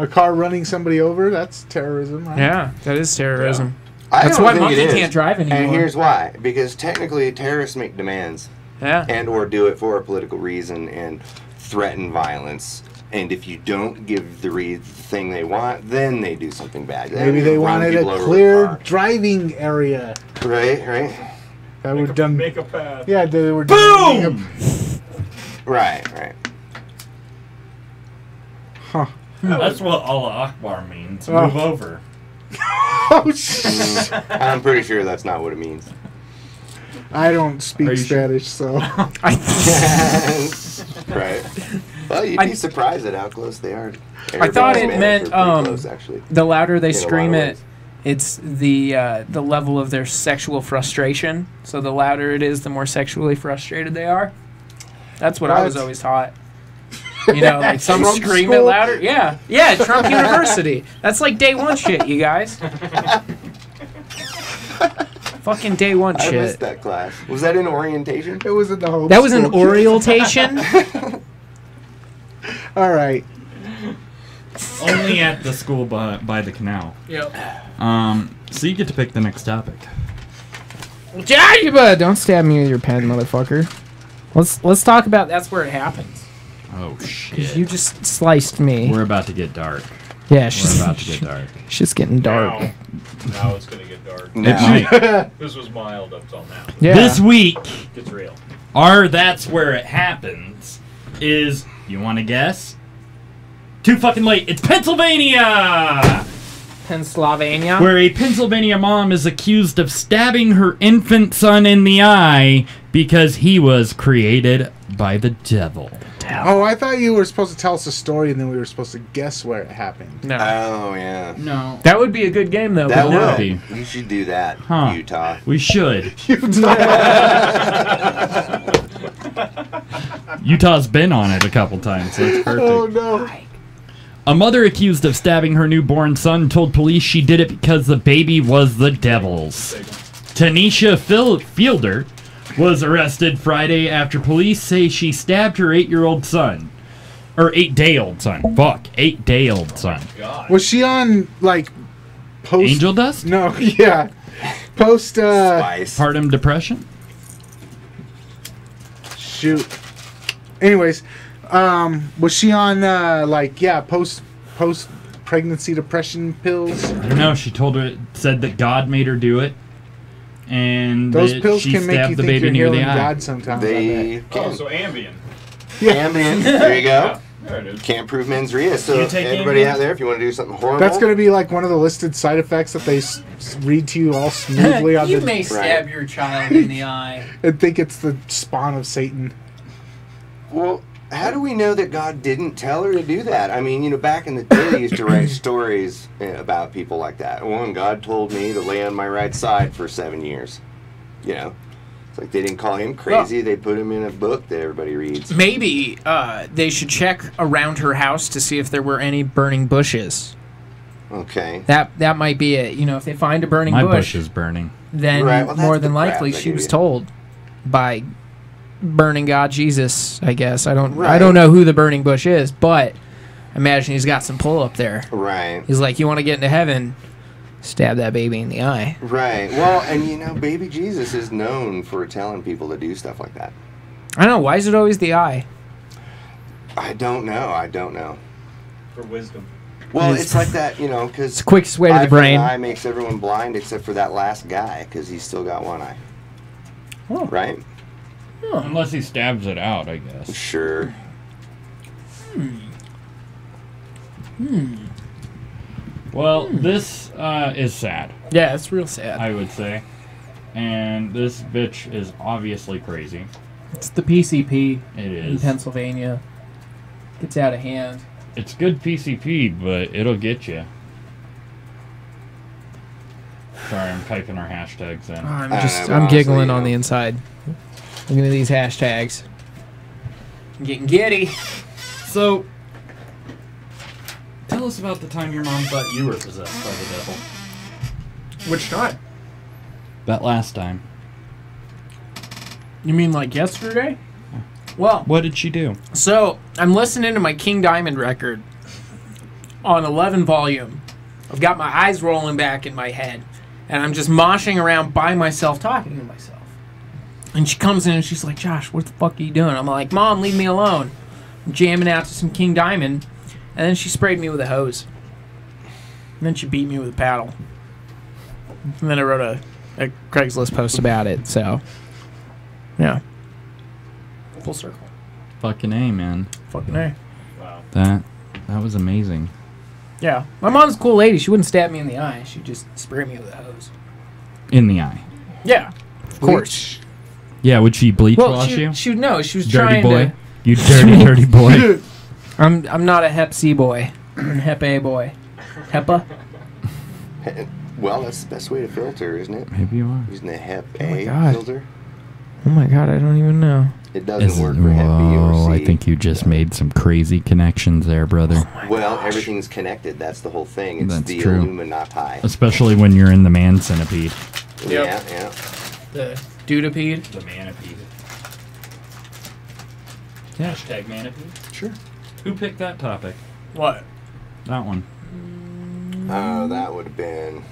A car running somebody over, that's terrorism, right? Yeah, that is terrorism. I That's don't why think Monkey it is. can't drive anymore. And here's why. Because technically terrorists make demands Yeah. and or do it for a political reason and threaten violence. And if you don't give the thing they want, then they do something bad. Maybe they run wanted people a over with clear car. driving area. Right. That were done. Make a path. Yeah, they were Boom! Right. Huh. That's what Allah Akbar means. Oh. Move over. Oh, shit. I'm pretty sure that's not what it means. I don't Are speak you Spanish, so. Right. Well, you'd be surprised at how close they are. I thought it Everybody's meant are pretty close, actually. the louder they In a lot scream of it, ways. it's the level of their sexual frustration. So the louder it is, the more sexually frustrated they are. That's what I was What? always taught. You know, like some Trump scream it school? louder. Yeah, Trump University. That's like day one shit, you guys. Fucking day one I shit. missed that class. Was that in orientation? It was in the home That was an school. orientation. All right. Only at the school by the canal. Yep. So you get to pick the next topic. Joshua, don't stab me with your pen, motherfucker. Let's talk about that's where it happens. Oh, Because shit. you just sliced me. We're about to get dark. Yeah, We're about to get dark. shit's getting dark. Now it's gonna get dark. It might. This was mild up till now. Yeah. This week, It's real. our That's Where It Happens is, you want to guess? Too fucking late. It's Pennsylvania! Pennsylvania. Where a Pennsylvania mom is accused of stabbing her infant son in the eye because he was created by the devil. Oh, I thought you were supposed to tell us a story and then we were supposed to guess where it happened. No. Oh, yeah. No. That would be a good game, though. That but no. would be. You should do that, Huh. Utah. We should. Utah's been on it a couple times, so it's perfect. Oh, no. A mother accused of stabbing her newborn son told police she did it because the baby was the devil's. Tanisha Fielder was arrested Friday after police say she stabbed her 8-year-old son. Or 8-day-old son. Fuck. 8-day-old son. God. Was she on, like, post... Angel dust? No, yeah. Post, Spice. Postpartum depression? shoot. Anyways, was she on, post pregnancy depression pills? I don't know. She said that God made her do it. And Those that pills she can make stabbed you the think baby you're near the healing eye. God sometimes. I They bet. Oh, can. so Ambien. Ambien. There you go. Yeah, there it is. Can't prove mens rea. So You take everybody Ambien? out there, if you want to do something horrible, That's going to be like one of the listed side effects that they read to you all smoothly on You the may stab your child in the eye. and think it's the spawn of Satan. Well, how do we know that God didn't tell her to do that? I mean, back in the day, they used to write stories about people like that. One, God told me to lay on my right side for 7 years. It's like they didn't call him crazy. They put him in a book that everybody reads. Maybe they should check around her house to see if there were any burning bushes. Okay. That might be it. If they find a burning My bush, bush is burning. then Right, well, that's more the than crap likely they she give was you. told by burning God Jesus, I guess. I don't Right. know who the burning bush is, but imagine he's got some pull up there. Right. He's like, you want to get into heaven? Stab that baby in the eye. Right. Well, and baby Jesus is known for telling people to do stuff like that. I don't know. Why is it always the eye? I don't know. For wisdom. Well, It's- it's like that, because It's the quickest way to the brain. eye makes everyone blind except for that last guy because he's still got one eye. Oh. Right? Unless he stabs it out, I guess. Sure. Well, this is sad, Yeah, it's real sad. I would say. And this bitch is obviously crazy. It's the PCP It in is. Pennsylvania. Gets out of hand. It's good PCP, but it'll get you. Sorry, I'm typing our hashtags in. I'm giggling on the inside. Looking at these hashtags. I'm getting giddy. So, tell us about the time your mom thought you were possessed by the devil. Which time? That last time. You mean like yesterday? Well, what did she do? So, I'm listening to my King Diamond record on 11 volume. I've got my eyes rolling back in my head, and I'm just moshing around by myself, talking to myself. And she comes in and she's like, Josh, what the fuck are you doing? I'm like, Mom, leave me alone. I'm jamming out to some King Diamond. And then she sprayed me with a hose. And then she beat me with a paddle. And then I wrote a Craigslist post about it, so... Yeah. Full circle. Fucking A, man. Fucking A. Wow. That was amazing. Yeah. My mom's a cool lady. She wouldn't stab me in the eye. She'd just spray me with a hose. In the eye. Yeah. Of course. Yeah, would she bleach wash you? She would know. She was dirty trying boy. to... You dirty boy. I'm not a Hep C boy. I'm a Hep A boy. HEPA? Well, that's the best way to filter, isn't it? Maybe you are. Using the Hep Oh my A God. filter. Oh my God, I don't even know. It doesn't work for Hep B or C. I think you just made some crazy connections there, brother. Well, everything's connected. That's the whole thing. It's That's the true. Illuminati. Especially when you're in the man centipede. Yeah, yeah. The dudipede? The manipede. Hashtag manipede. Sure. Who picked that topic? What? That one. Oh, that would have been...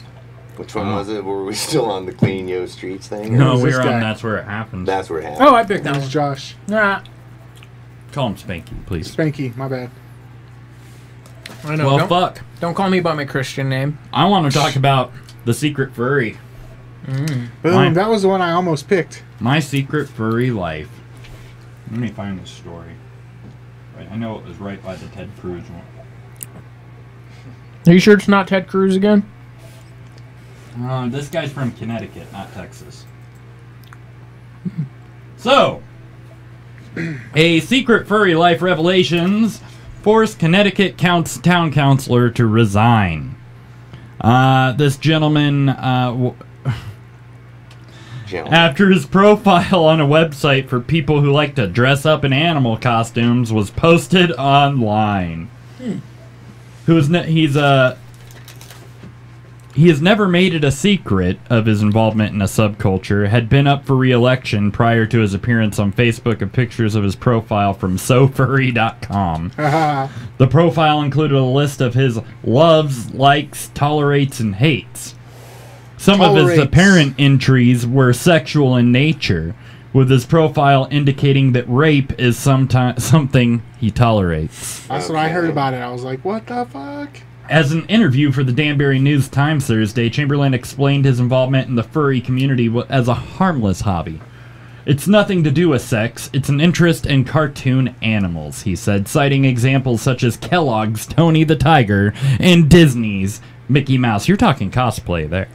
Which one was it? Were we still on the Clean Yo Streets thing? No, was we this were on guy? That's Where It Happens. That's where it happened. Oh, I picked that That one. was Josh. Nah. Call him Spanky, please. Spanky, my bad. I know. Well, don't, fuck. don't call me by my Christian name. I want to talk about the secret furry. Boom, Mine. that was the one I almost picked. My secret furry life. Let me find the story. Right, I know it was right by the Ted Cruz one. Are you sure it's not Ted Cruz again? This guy's from Connecticut, not Texas. So, a secret furry life revelations forced Connecticut town councilor to resign. This gentleman, after his profile on a website for people who like to dress up in animal costumes was posted online. He has never made it a secret of his involvement in a subculture, had been up for re-election prior to his appearance on Facebook of pictures of his profile from SoFurry.com. The profile included a list of his loves, likes, tolerates, and hates. Some of his apparent entries were sexual in nature, with his profile indicating that rape is something he tolerates. That's what I heard about it. I was like, what the fuck? As an interview for the Danbury News-Times Thursday, Chamberlain explained his involvement in the furry community as a harmless hobby. It's nothing to do with sex, it's an interest in cartoon animals, he said, citing examples such as Kellogg's Tony the Tiger and Disney's Mickey Mouse. You're talking cosplay there.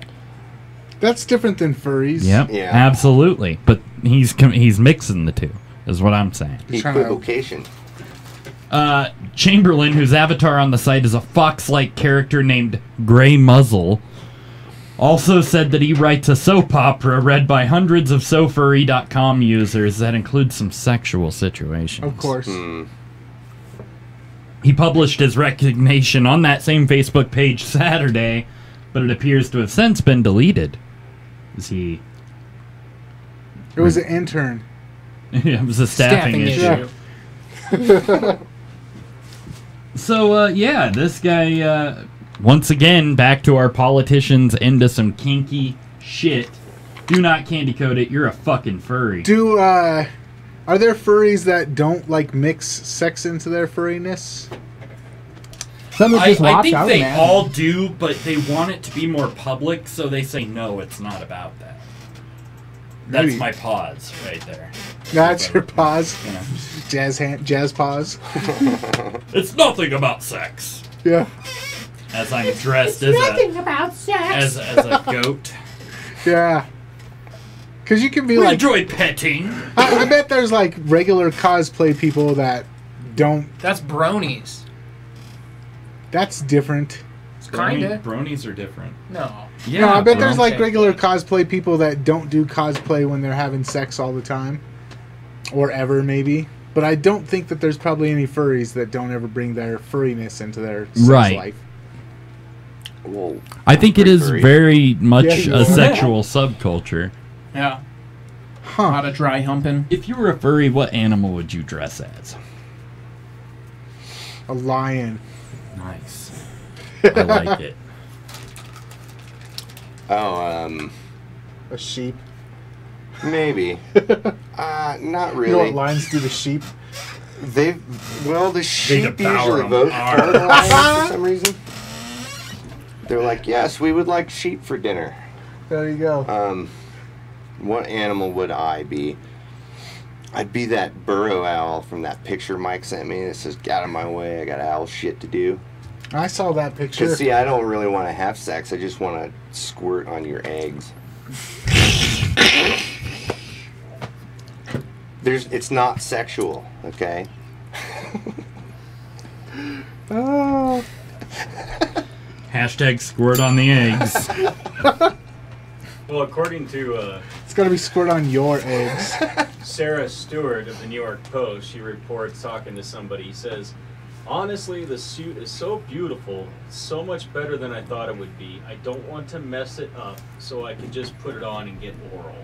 That's different than furries. Yep, Yeah. absolutely. But he's mixing the two, is what I'm saying. Equivocation. Chamberlain, whose avatar on the site is a fox-like character named Grey Muzzle, also said that he writes a soap opera read by hundreds of SoFurry.com users that includes some sexual situations. Of course. He published his resignation on that same Facebook page Saturday, but it appears to have since been deleted. It was an intern. It was a staffing issue. So, yeah, this guy, once again, back to our politicians into some kinky shit. Do not candy coat it. You're a fucking furry. Are there furries that don't, like, mix sex into their furriness? Some I watch, think I would they imagine. all do, but they want it to be more public, so they say, no, it's not about that. That's Maybe. my pause right there. That's your pause. Yeah. Jazz pause. It's nothing about sex. Yeah. As I'm dressed as a goat. Yeah. Because you can be We like... enjoy petting. I bet there's, like, regular cosplay people that don't... That's bronies. That's different. It's kinda. Bronies are different. No. Yeah, No, I bet there's bro. like regular cosplay people that don't do cosplay when they're having sex all the time. Or ever, maybe. But I don't think that there's probably any furries that don't ever bring their furriness into their sex Right. life. Well, I think it is furry. very much Yeah, you a are. sexual subculture. Yeah. A Huh. lot of dry humping. If you were a furry, what animal would you dress as? A lion. Nice. I like it. Oh, A sheep. maybe. Not really. You know what lions do to sheep? The sheep devour usually 'em. vote for the lions for some reason. They're like, yes, we would like sheep for dinner. There you go. What animal would I be? I'd be that burrow owl from that picture Mike sent me. It says, get out of my way, I got owl shit to do. I saw that picture. Because, see, I don't really want to have sex. I just want to squirt on your eggs. It's not sexual, okay? Oh. Hashtag squirt on the eggs. Well, according to It's got to be squirt on your eggs. Sarah Stewart of the New York Post, she reports talking to somebody. He says, honestly, the suit is so beautiful, so much better than I thought it would be. I don't want to mess it up, so I can just put it on and get oral.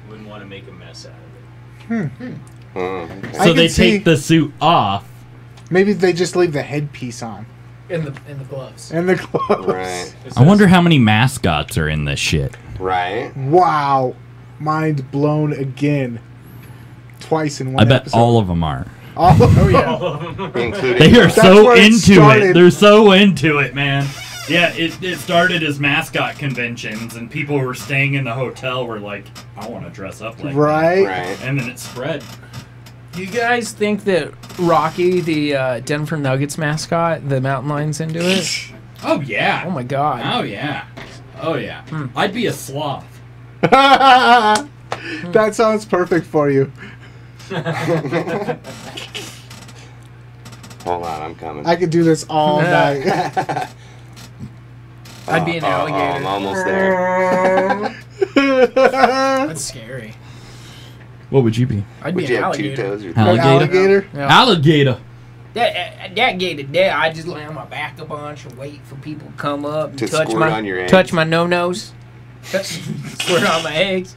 Wouldn't want to make a mess out of it. Okay. So they can see- take the suit off. Maybe they just leave the headpiece on. In the gloves. And the gloves. Right, I wonder how many mascots are in this shit. right. Wow. Mind blown again. Twice in one I bet episode. all of them are. Oh, yeah. Including They are That's so where it into it. started. They're so into it, man. Yeah, it started as mascot conventions, and people who were staying in the hotel were like, I want to dress up like that. Right? Right. And then it spread. Do you guys think that Rocky, the Denver Nuggets mascot, the mountain lion's into it? Oh, yeah. Oh my god. Oh, yeah. Oh, yeah. I'd be a sloth. That sounds perfect for you. Hold on, I'm coming. I could do this all night. I'd be an alligator. I'm almost there. That's scary. What would you be? I'd be Would an you have two alligator. toes? Or An Alligator? alligator? Yeah. Alligator. That gator there, I just lay on my back a bunch and wait for people to come up and To touch squirt on your eggs. touch my no-nos. Squirt on my eggs.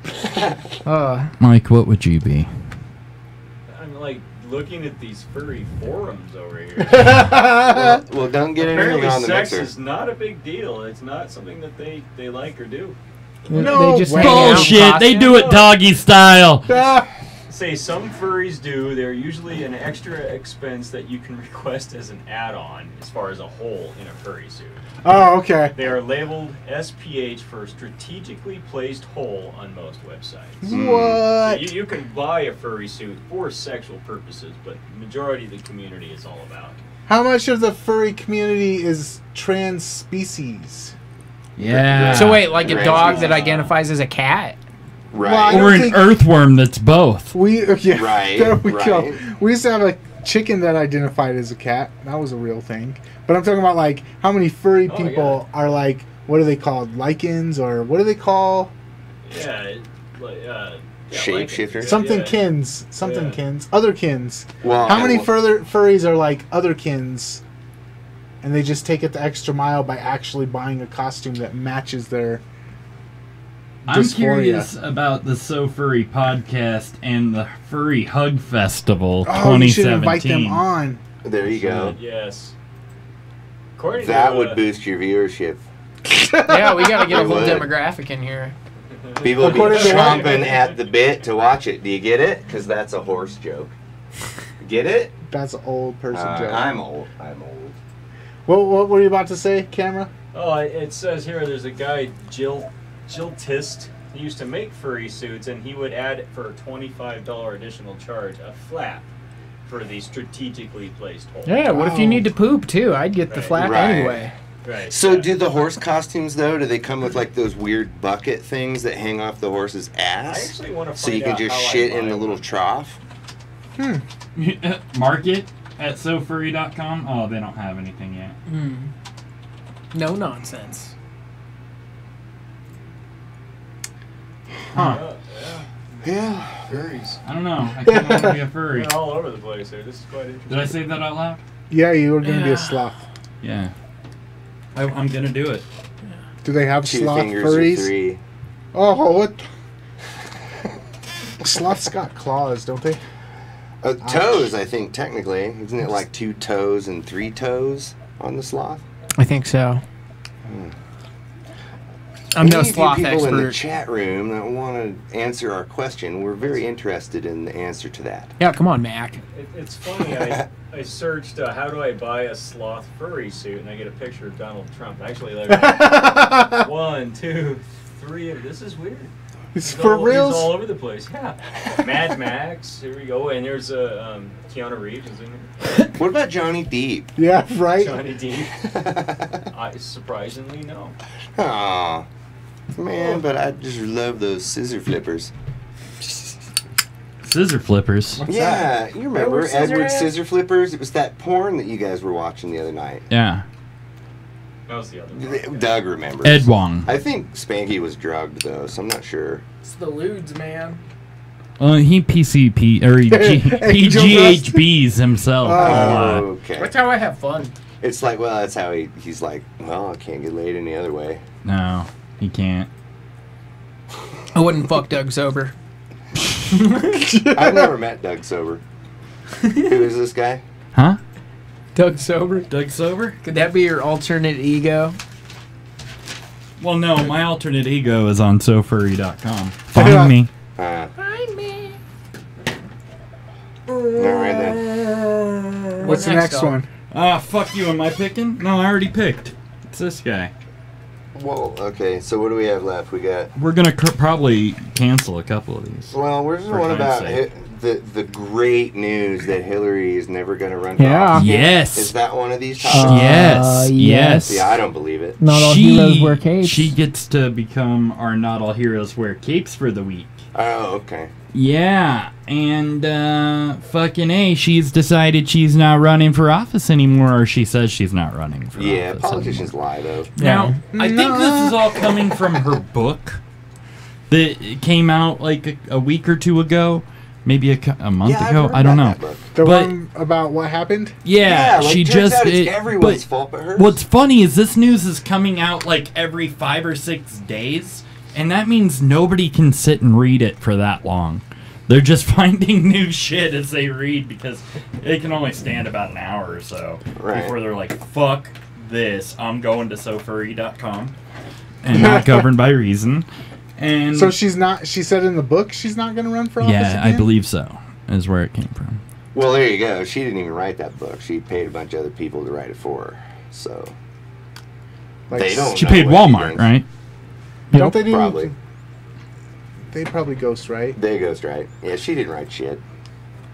Mike, what would you be? I'm like looking at these furry forums over here. well, don't get anything Apparently on the sex mixer. is not a big deal. It's not something that they like or do. No They just way. hang out in Bullshit. They costume. do it doggy style. Say some furries do. They're usually an extra expense that you can request as an add-on as far as a hole in a furry suit. Oh, okay. They are labeled SPH for strategically placed hole on most websites. So What? you can buy a furry suit for sexual purposes, but the majority of the community is all about. How much of the furry community is trans species? Yeah. So wait, like a Right. dog that identifies as a cat? Right. Well, I Or don't an think- earthworm that's both. Yeah, Right, there we go. right. We used to have a chicken that identified as a cat. That was a real thing. But I'm talking about like how many furry Oh, people are like, what are they called? Lichens, or what do they call? Yeah, Shapeshifter? Something yeah. kins. Something Yeah. kins. Other kins. Well, How many and- furries are like other kins? And they just take it the extra mile by actually buying a costume that matches their I'm dysphoria. curious about the So Furry podcast and the Furry Hug Festival Oh, you should 2017. invite them on. There you go. Yes. According That to, would boost your viewership. Yeah, we gotta get a It whole would. demographic in here. People would be According to what? chomping at the bit to watch it. Do you get it? Because that's a horse joke. Get it? That's an old person joke. I'm old. I'm old. What were you about to say, camera? Oh, it says here there's a guy, Jill Tist. He used to make furry suits, and he would add for a $25 additional charge a flap for the strategically placed hole. Yeah, what if you need to poop too? I'd get the Right. flap Right. anyway. Right. So yeah. do the horse costumes though? Do they come with like those weird bucket things that hang off the horse's I ass? actually want to So find you can out just how I shit buy in the little one. trough? Mark it at SoFurry.com. Oh, they don't have anything yet. No nonsense. Huh. Yeah. Furries. I don't know. I kind of want to be a furry. They're all over the place here. This is quite interesting. Did I say that out loud? Yeah, you were gonna be a sloth. Yeah. I'm going to do it. Do they have 2 sloth fingers furries? or 3. Oh, what? Sloths got claws, don't they? Toes, I think, technically. Isn't it like 2 toes and 3 toes on the sloth? I think so. I'm no Any of sloth you people in the expert. chat room that want to answer our question, we're very interested in the answer to that. Yeah, come on, Mac. It's funny. I searched how do I buy a sloth furry suit, and I get a picture of Donald Trump. Actually, like 1, 2, 3. This is weird. It's for reals? He's all over the place. Yeah. Mad Max. Here we go. And there's Keanu Reeves is in there. What about Johnny Depp? Yeah, right? Johnny Depp. I surprisingly no. Aw. Man, but I just love those scissor flippers. Scissor flippers. Yeah, you remember Edward Edward Scissorhands? Scissor Flippers? It was that porn that you guys were watching the other night. Yeah. That was the other one. Doug remembers. Ed Wong. I think Spanky was drugged, though, so I'm not sure. It's the lewds, man. He PCP or he GHBs himself. a lot. Okay. That's how I have fun. It's like, well, that's how he's like, well, I can't get laid any other way. No, he can't. I wouldn't fuck Doug sober. I've never met Doug sober. Who is this guy? Huh? Doug sober? Doug Sober? Could that be your alternate ego? Well, no, my alternate ego is on SoFurry.com. Find me. Find me. All right, then. What's the next one? Fuck you. Am I picking? No, I already picked. It's this guy. Whoa, okay, so what do we have left? We got... We're gonna probably cancel a couple of these. Well, where's the For one time's about sake. the great news that Hillary is never going to run for Yeah. office? Yes. Is that one of these topics? Yes. yes. Yeah, I don't believe it. Not all heroes wear capes. She gets to become our Not All Heroes Wear Capes for the week. Oh, okay. Yeah, and fucking A, she's decided she's not running for office anymore, or she says she's not running for Yeah, office politicians lie, though. Now, I think this is all coming from her book that came out like a week or two ago, maybe a month Yeah, I've ago. heard I don't know. about that book. The But- one about what happened? Yeah, like, she turns just. out it's it- everyone's but fault but hers. What's funny is this news is coming out like every 5 or 6 days, and that means nobody can sit and read it for that long. They're just finding new shit as they read because it can only stand about an hour or so Right. before they're like, fuck this, I'm going to SoFurry.com and not governed by reason. And So she's not, she said in the book she's not going to run for office yeah, I again? believe so, is where it came from. Well, there you go. She didn't even write that book. She paid a bunch of other people to write it for her. So Like, they don't She know paid what Walmart, thinks. right? Don't they do... Probably. They probably ghostwrite. They ghostwrite. Yeah, she didn't write shit.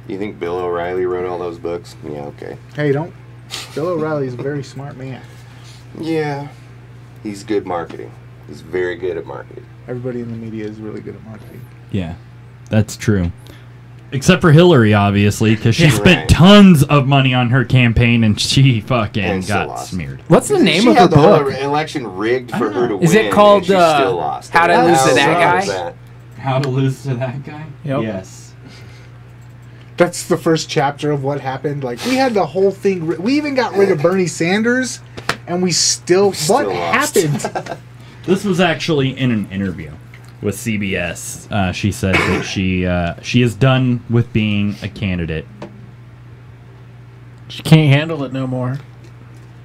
You think Bill O'Reilly wrote all those books? Yeah, okay. Hey, don't... Bill O'Reilly's a very smart man. Yeah. He's good marketing. He's very good at marketing. Everybody in the media is really good at marketing. Yeah, that's true. Except for Hillary, obviously, because she Right. spent tons of money on her campaign and she fucking And still got lost. smeared. What's the name she of her had the whole book? election rigged for her to win. Is it called, and she still lost. How to Lose to That Guy? is that? How to Lose to That Guy? Yep. Yes. That's the first chapter of what happened. Like, we had the whole thing... We even got rid of Bernie Sanders, and we still... What lost. happened? This was actually in an interview with CBS. She said that she is done with being a candidate. She can't handle it no more.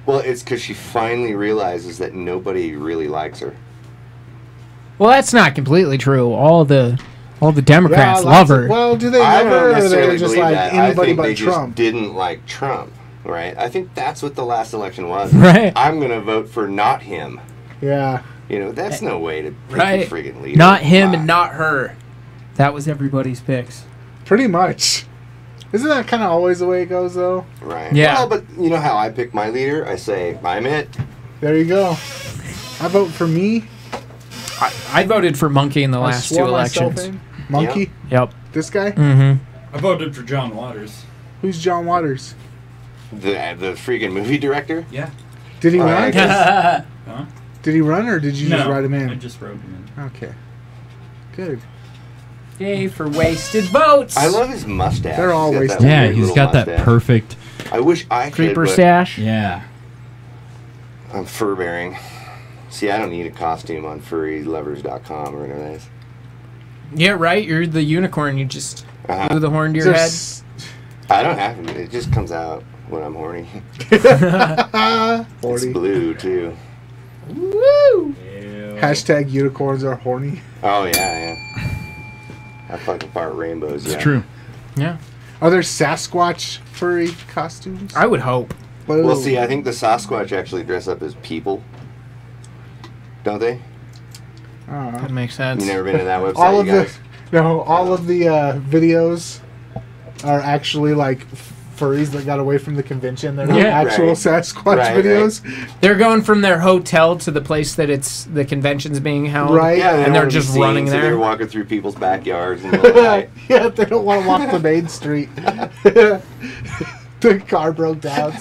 Well, it's because she finally realizes that nobody really likes her. Well, that's not completely true. All the Democrats Yeah, love lots of- her. Well, do they I love don't her, or necessarily they're just believe like that. anybody I think but they Trump? just didn't like Trump, right? I think that's what the last election was. Right. I'm going to vote for not him. Yeah. You know, that's no way to pick Right. a friggin' leader. Not him Wow. and not her. That was everybody's picks. Pretty much. Isn't that kind of always the way it goes, though? Right. Yeah. Well, but you know how I pick my leader? I say, I'm it. There you go. I vote for me. I voted for Monkey in the I last 2 swore myself elections. in. Monkey? Yep. This guy? Mm-hmm. I voted for John Waters. Who's John Waters? The freaking movie director? Yeah. Did he All run? right, guys. Huh? Did he run or did you just write him I in? just wrote him in. Okay. Good. Yay for wasted votes. I love his mustache. They're all He's got wasted. that Yeah, weird he's little got that mustache. perfect. I wish I could, creeper but stash. Yeah. I'm fur bearing. See, I don't need a costume on furrylovers.com or whatever that is. Yeah, right. You're the unicorn. You just Uh-huh. blew the horn to your head. Just I don't have to. It just comes out when I'm horny. It's 40. blue, too. Woo! Ew. Hashtag unicorns are horny. Oh, yeah. I fucking fart rainbows, yeah. It's true. Yeah, Are there Sasquatch furry costumes? I would hope. Whoa. Well, see, I think the Sasquatch actually dress up as people. Don't they? I don't know. That makes sense. You never been to that website, all of you guys? all of the videos are actually like furries that got away from the convention. They're not Yeah. actual Right. Sasquatch Right, videos. They're going from their hotel to the place that it's the convention's being held. Right. Yeah, they And don't they're wanna be just seen, running so there. they're walking through people's backyards in the middle of the night. Yeah, they don't want to walk the main street. The car broke down.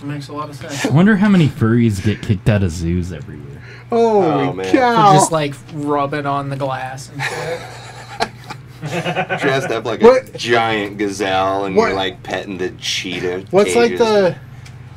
Makes a lot of sense. I wonder how many furries get kicked out of zoos every year. Holy Oh, man. cow! Just like rub it on the glass and shit. Dressed up like What- a giant gazelle, and What- you're like petting the cheetah. What's like cages.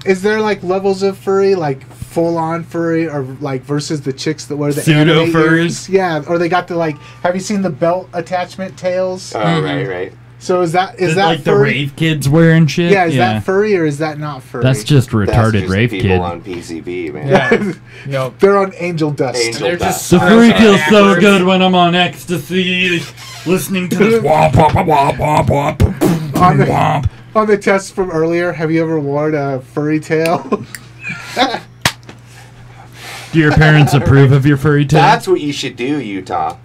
is there like levels of furry, like full on furry, or like versus the chicks that wear the Pseudo anime furries? ears? Yeah, or they got the like. Have you seen the belt attachment tails? Oh, right. So is that like the furry? rave kids wearing shit? Yeah, is that furry or is that not furry? That's just That's retarded just rave people kid. on PCP, man. Yeah. Yep. They're on angel dust. Angel They're dust. just The furry Okay. feels so Backwards. good when I'm on ecstasy, listening to this womp womp womp womp womp On the- womp. On the test from earlier, have you ever worn a furry tail? Do your parents approve of your furry tail? That's what you should do, Utah.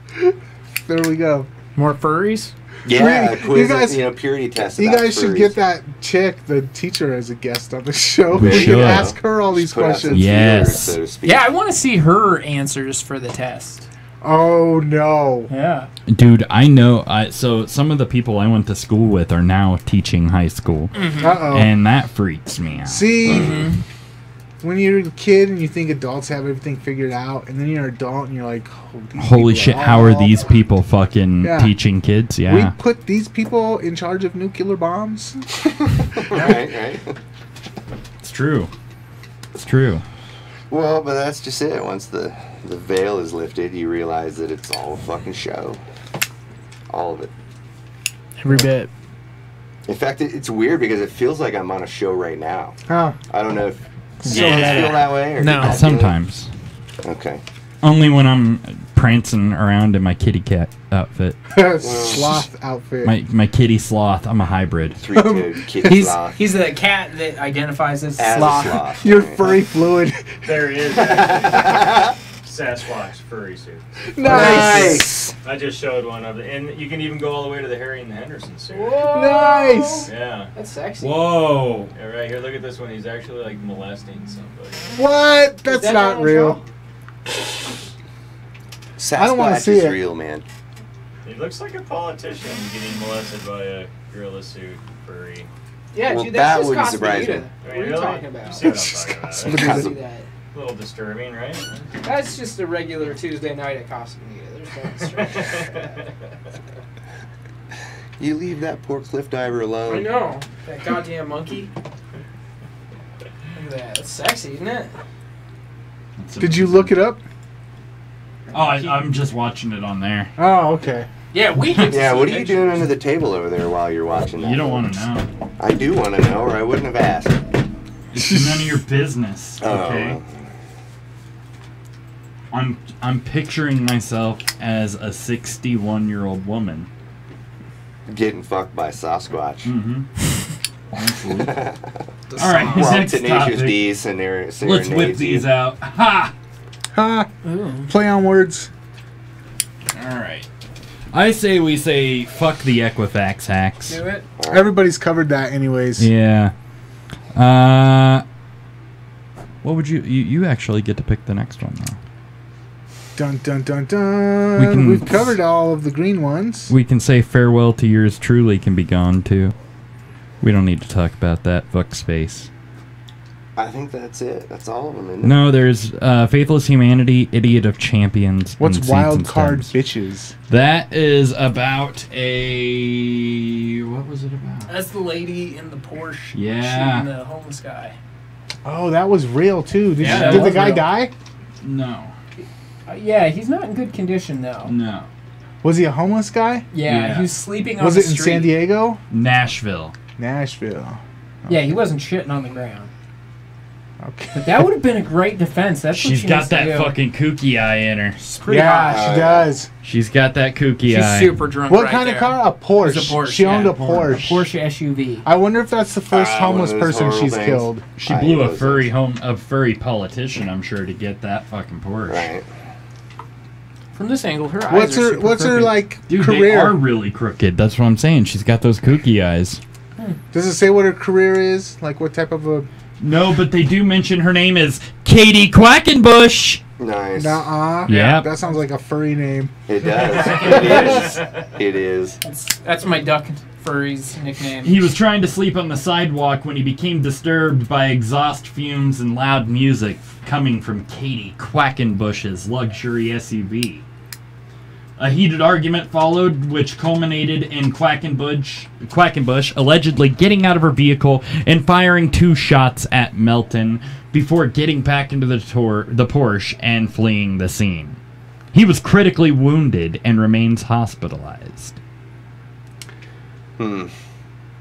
There we go. More furries? Yeah, You quiz, guys- purity test. You about guys should furries. get that chick, the teacher, as a guest on the show. We We should. can ask her all these Put out some questions. Yeah. feelers, Yes. so to speak. Yeah, I want to see her answers for the test. Oh no! Yeah. Dude, I know. So some of the people I went to school with are now teaching high school, Uh oh. and that freaks me out. See, when you're a kid and you think adults have everything figured out, and then you're an adult and you're like, oh, these Holy people shit! How are all- these people fucking Yeah. teaching kids? We Yeah, put these people in charge of nuclear bombs. right. it's true. It's true. Well, but that's just it. Once the veil is lifted, you realize that it's all a fucking show. All of it. Every bit. In fact, it's weird because it feels like I'm on a show right now. Huh? I don't know if you Yeah. guys feel that way or No. did that feel Sometimes. it? Okay. Only when I'm prancing around in my kitty cat outfit. Sloth outfit. My kitty sloth. I'm a hybrid. Three-toed kid He's sloth. he's the cat that identifies as As sloth. a sloth. Your furry fluid. There it is. actually. Sasquatch furry suit. Nice. I just showed one of it, and you can even go all the way to the Harry and the Henderson suit. Nice. Yeah. That's sexy. Whoa! Yeah, right here. Look at this one. He's actually like molesting somebody. What? That's that not Donald real. Trump? Sasquatch I don't wanna see is it. real, man. He looks like a politician getting molested by a gorilla suit furry. Yeah, Well, dude, that that's just wouldn't surprise Cosmopolitan. me. What are you Really? talking You about? see what I'm talking about. Just right? I Cos- see that. A little disturbing, right? That's just a regular Tuesday night at Casa Bonita. There's nothing strange. You leave that poor cliff diver alone. I know. That goddamn monkey. Look at that. That's sexy, isn't it? Did you look it up? Oh, I'm just watching it on there. Oh, okay. Yeah, we can Yeah, see what are you pictures. doing under the table over there while you're watching that? You don't want to know. I do want to know, or I wouldn't have asked. It's none of your business. Oh, Okay. well. I'm picturing myself as a 61-year-old woman. Getting fucked by Sasquatch. Mm-hmm. All right, Well, next Tenacious topic. D Let's whip serenades these you. out. Ha! Ha! Ooh. Play on words. All right. I say we say fuck the Equifax hacks. Do it. Everybody's covered that, anyways. Yeah. What would you actually get to pick the next one though? Dun dun dun dun. We can- We've covered all of the green ones. We can say farewell to yours truly can be gone too. We don't need to talk about that. Fuck space. I think that's it. That's all of them. Isn't it? No, there's Faithless Humanity, Idiot of Champions. What's and Seeds Wild and Card Stems. Bitches? That is about a... What was it about? That's the lady in the Porsche Yeah. shooting the homeless guy. Oh, that was real too. Did, Yeah, that did the was guy real. die? No. Yeah, he's not in good condition though. No. Was he a homeless guy? Yeah, he was sleeping on Was the it in street. San Diego? Nashville. Nashville. Yeah, he wasn't shitting on the ground. Okay. But that would have been a great defense. That's what She's she got needs to that do. fucking kooky eye in her. She's pretty Yeah, hot. she does. She's got that kooky She's eye. super drunk. What right kind there. of car? A Porsche. It's a Porsche. She owned yeah. a Porsche. Porsche SUV. I wonder if that's the first One homeless of those person horrible she's things. killed. She I blew a wasn't. furry politician, I'm sure, to get that fucking Porsche. Right. From this angle, her eyes What's are her super What's her crooked. like Dude, they career? are really crooked. That's what I'm saying. She's got those kooky eyes. Does it say what her career is? Like what type of a? No, but they do mention her name is Katie Quackenbush. Nice. Nuh-uh. Yeah. That sounds like a furry name. It does. It is. It is. That's my duck furry's nickname. He was trying to sleep on the sidewalk when he became disturbed by exhaust fumes and loud music coming from Katie Quackenbush's luxury SUV. A heated argument followed, which culminated in Quackenbush allegedly getting out of her vehicle and firing 2 shots at Melton before getting back into the Porsche and fleeing the scene. He was critically wounded and remains hospitalized.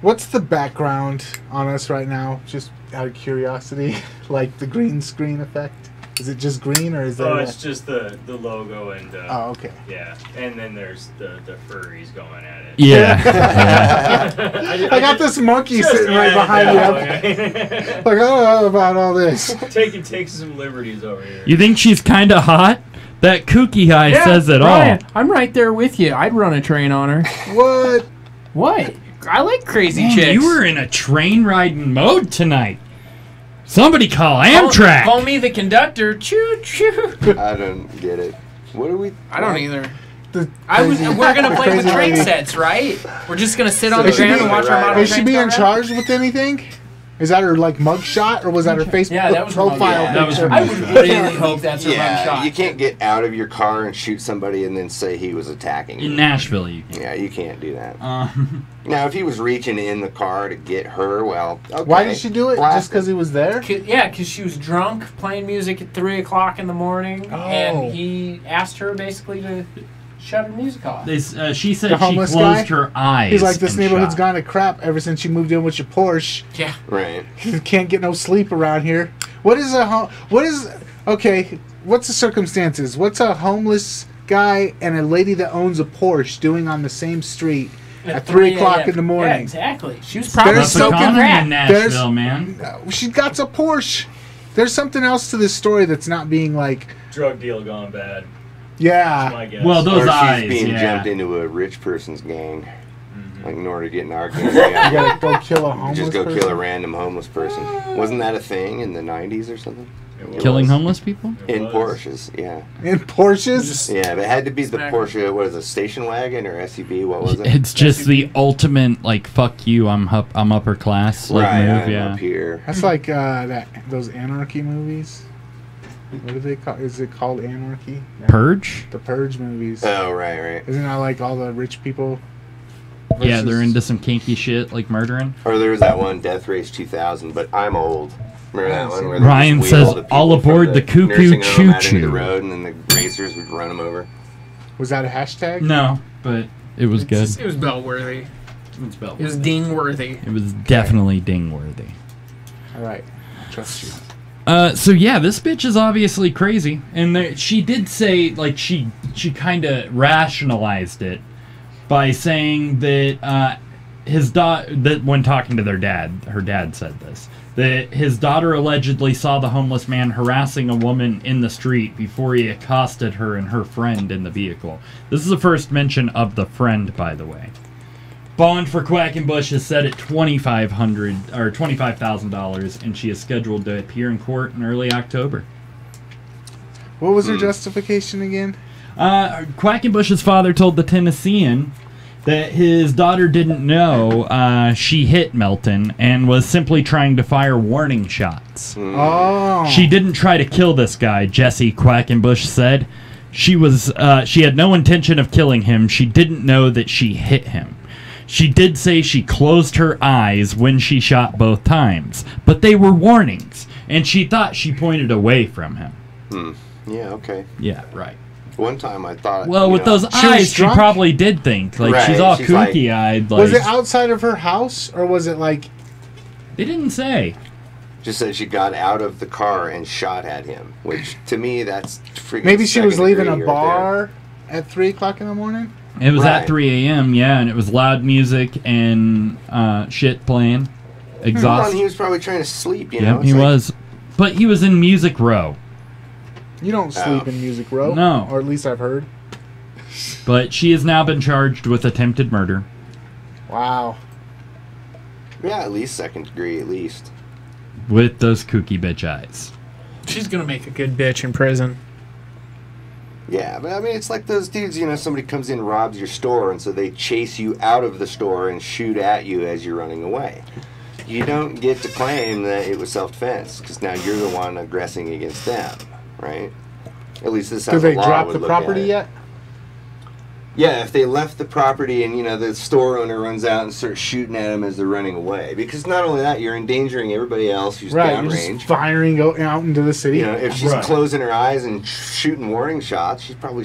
What's the background on us right now? Just out of curiosity, like the green screen effect. Is it just green or is that? Oh, it's just the logo and Oh, okay. yeah, and then there's the furries going at it. Yeah. I got this monkey Just sitting right behind you. me. Like, I don't know about all this. Taking some liberties over here. You think she's kind of hot? That kooky eye Yeah, says it Ryan, all. I'm right there with you. I'd run a train on her. What? What? I like crazy Man, chicks. you were in a train riding mode tonight. Somebody call Amtrak. Call me the conductor. Choo choo. I don't get it. What are we? I don't either. The We're gonna play with crazy train lady. sets, right? We're just gonna sit on So the ground she and watch be- our model Is she trains being go around? charged with anything? Is that her like mug shot or was that her Facebook Yeah, that was her mug profile shot. That was her picture? I would really hope that's her Yeah, mugshot. you can't get out of your car and shoot somebody and then say he was attacking you. In Nashville, you can. Yeah, you can't do that. Uh, Now, if he was reaching in the car to get her, well, okay. Why did she do it? Blast Just because he was there? Yeah, because she was drunk, playing music at 3 o'clock in the morning, Oh. and he asked her basically to shut her music off. she said The she homeless closed guy? her eyes. He's like, this and neighborhood's shot. gone to crap ever since you moved in with your Porsche. Yeah. Right. You can't get no sleep around here. What's the circumstances? What's a homeless guy and a lady that owns a Porsche doing on the same street at 3 o'clock in the morning? Yeah, exactly. She was probably There's That's the something smoking economy crack. in There's- Nashville, man. She got a Porsche. There's something else to this story that's not being like, Drug deal gone bad. yeah. My guess. Well, those Or eyes, she's being yeah. jumped into a rich person's gang. Like, in order to get an argument, You gotta go kill a you homeless just go person. kill a random homeless person. Wasn't that a thing in the 90s or something? It was. Killing homeless people? It In was. Porsches, yeah. In Porsches? Yeah, but it had to be the Smack. Porsche, what is it, station wagon or SUV? What was it? It's just the ultimate, like, fuck you, I'm upper class, like, right, move, I'm yeah. up here. That's like those anarchy movies. What do they call? Is it called Anarchy? No. Purge? The Purge movies. Oh, right. Isn't that like all the rich people? Yeah, they're versus- into some kinky shit, like murdering. Or there was that one, Death Race 2000, but I'm old. Remember that one? Where they Ryan just says, wheeled the people "All from aboard the cuckoo nursing home out into choo-choo." the road, and then the racers would run them over. Was that a hashtag? No, but it was good. It was bell-worthy. It's It was ding-worthy. It was definitely ding-worthy. All right. I trust you. So yeah, this bitch is obviously crazy, and she did say, like, she kind of rationalized it by saying that that when talking to her dad said this, that his daughter allegedly saw the homeless man harassing a woman in the street before he accosted her and her friend in the vehicle. This is the first mention of the friend, by the way. Bond for Quackenbush is set at $25,000, and she is scheduled to appear in court in early October. What was her justification again? Quackenbush's father told the Tennessean that his daughter didn't know she hit Melton and was simply trying to fire warning shots. Oh. She didn't try to kill this guy, Jesse Quackenbush said. She had no intention of killing him. She didn't know that she hit him. She did say she closed her eyes when she shot both times, but they were warnings, and she thought she pointed away from him. Yeah, okay. Yeah, right. One time I thought... Well, with those eyes, she probably did think. Like, Right, she's all she's like- kooky-eyed. Like, Was it outside of her house, or was it like... They didn't say. Just said she got out of the car and shot at him, which to me that's freaking. Maybe she was second leaving a degree right bar at 3 o'clock in the morning? It was Right. at 3 a.m., yeah, and it was loud music and shit playing. there. Exhaust. Well, he was probably trying to sleep. You Yep, know, he was. But he was in Music Row. You don't sleep Oh. in Music Row. No. Or at least I've heard. But she has now been charged with attempted murder. Wow. Yeah, at least second degree, at least. With those kooky bitch eyes. She's gonna make a good bitch in prison. Yeah, but I mean, it's like those dudes. You know, somebody comes in, robs your store, and so they chase you out of the store and shoot at you as you're running away. You don't get to claim that it was self-defense because now you're the one aggressing against them, right? At least this is how Did the they law drop would the look property at it. yet? Yeah, if they left the property and, you know, the store owner runs out and starts shooting at them as they're running away. Because not only that, you're endangering everybody else who's Right, you're downrange. just firing out into the city. You know, if she's Right. closing her eyes and shooting warning shots, she'd probably,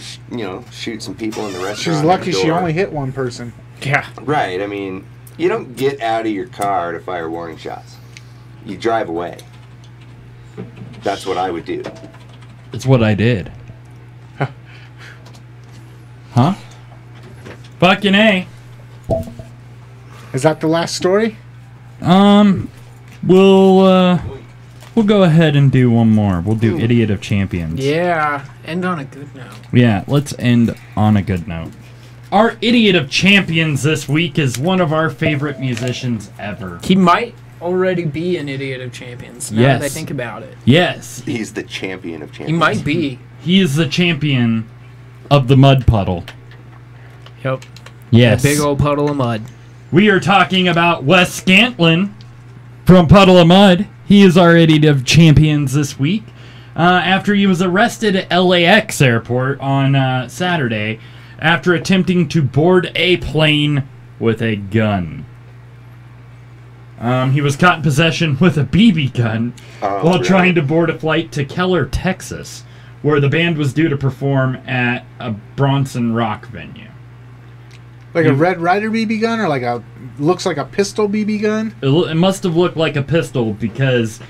shoot some people in the restaurant. She's lucky next she door. only hit one person. Yeah. Right, I mean, you don't get out of your car to fire warning shots. You drive away. That's what I would do. It's what I did. Huh? Fucking A. Is that the last story? We'll go ahead and do one more. We'll do Idiot of Champions. Yeah. End on a good note. Yeah, let's end on a good note. Our Idiot of Champions this week is one of our favorite musicians ever. He might already be an idiot of champions. Now Yes. that I think about it. Yes, He's the champion of champions. He might be. he is the champion of the mud puddle. Yep. Yes. A big old puddle of mud. We are talking about Wes Scantlin from Puddle of Mud. He is our Idiot of Champions this week. After he was arrested at LAX airport on Saturday after attempting to board a plane with a gun. He was caught in possession with a BB gun while really? trying to board a flight to Keller, Texas, where the band was due to perform at a Bronson Rock venue. Like a Red Ryder BB gun, or looks like a pistol BB gun? It must have looked like a pistol because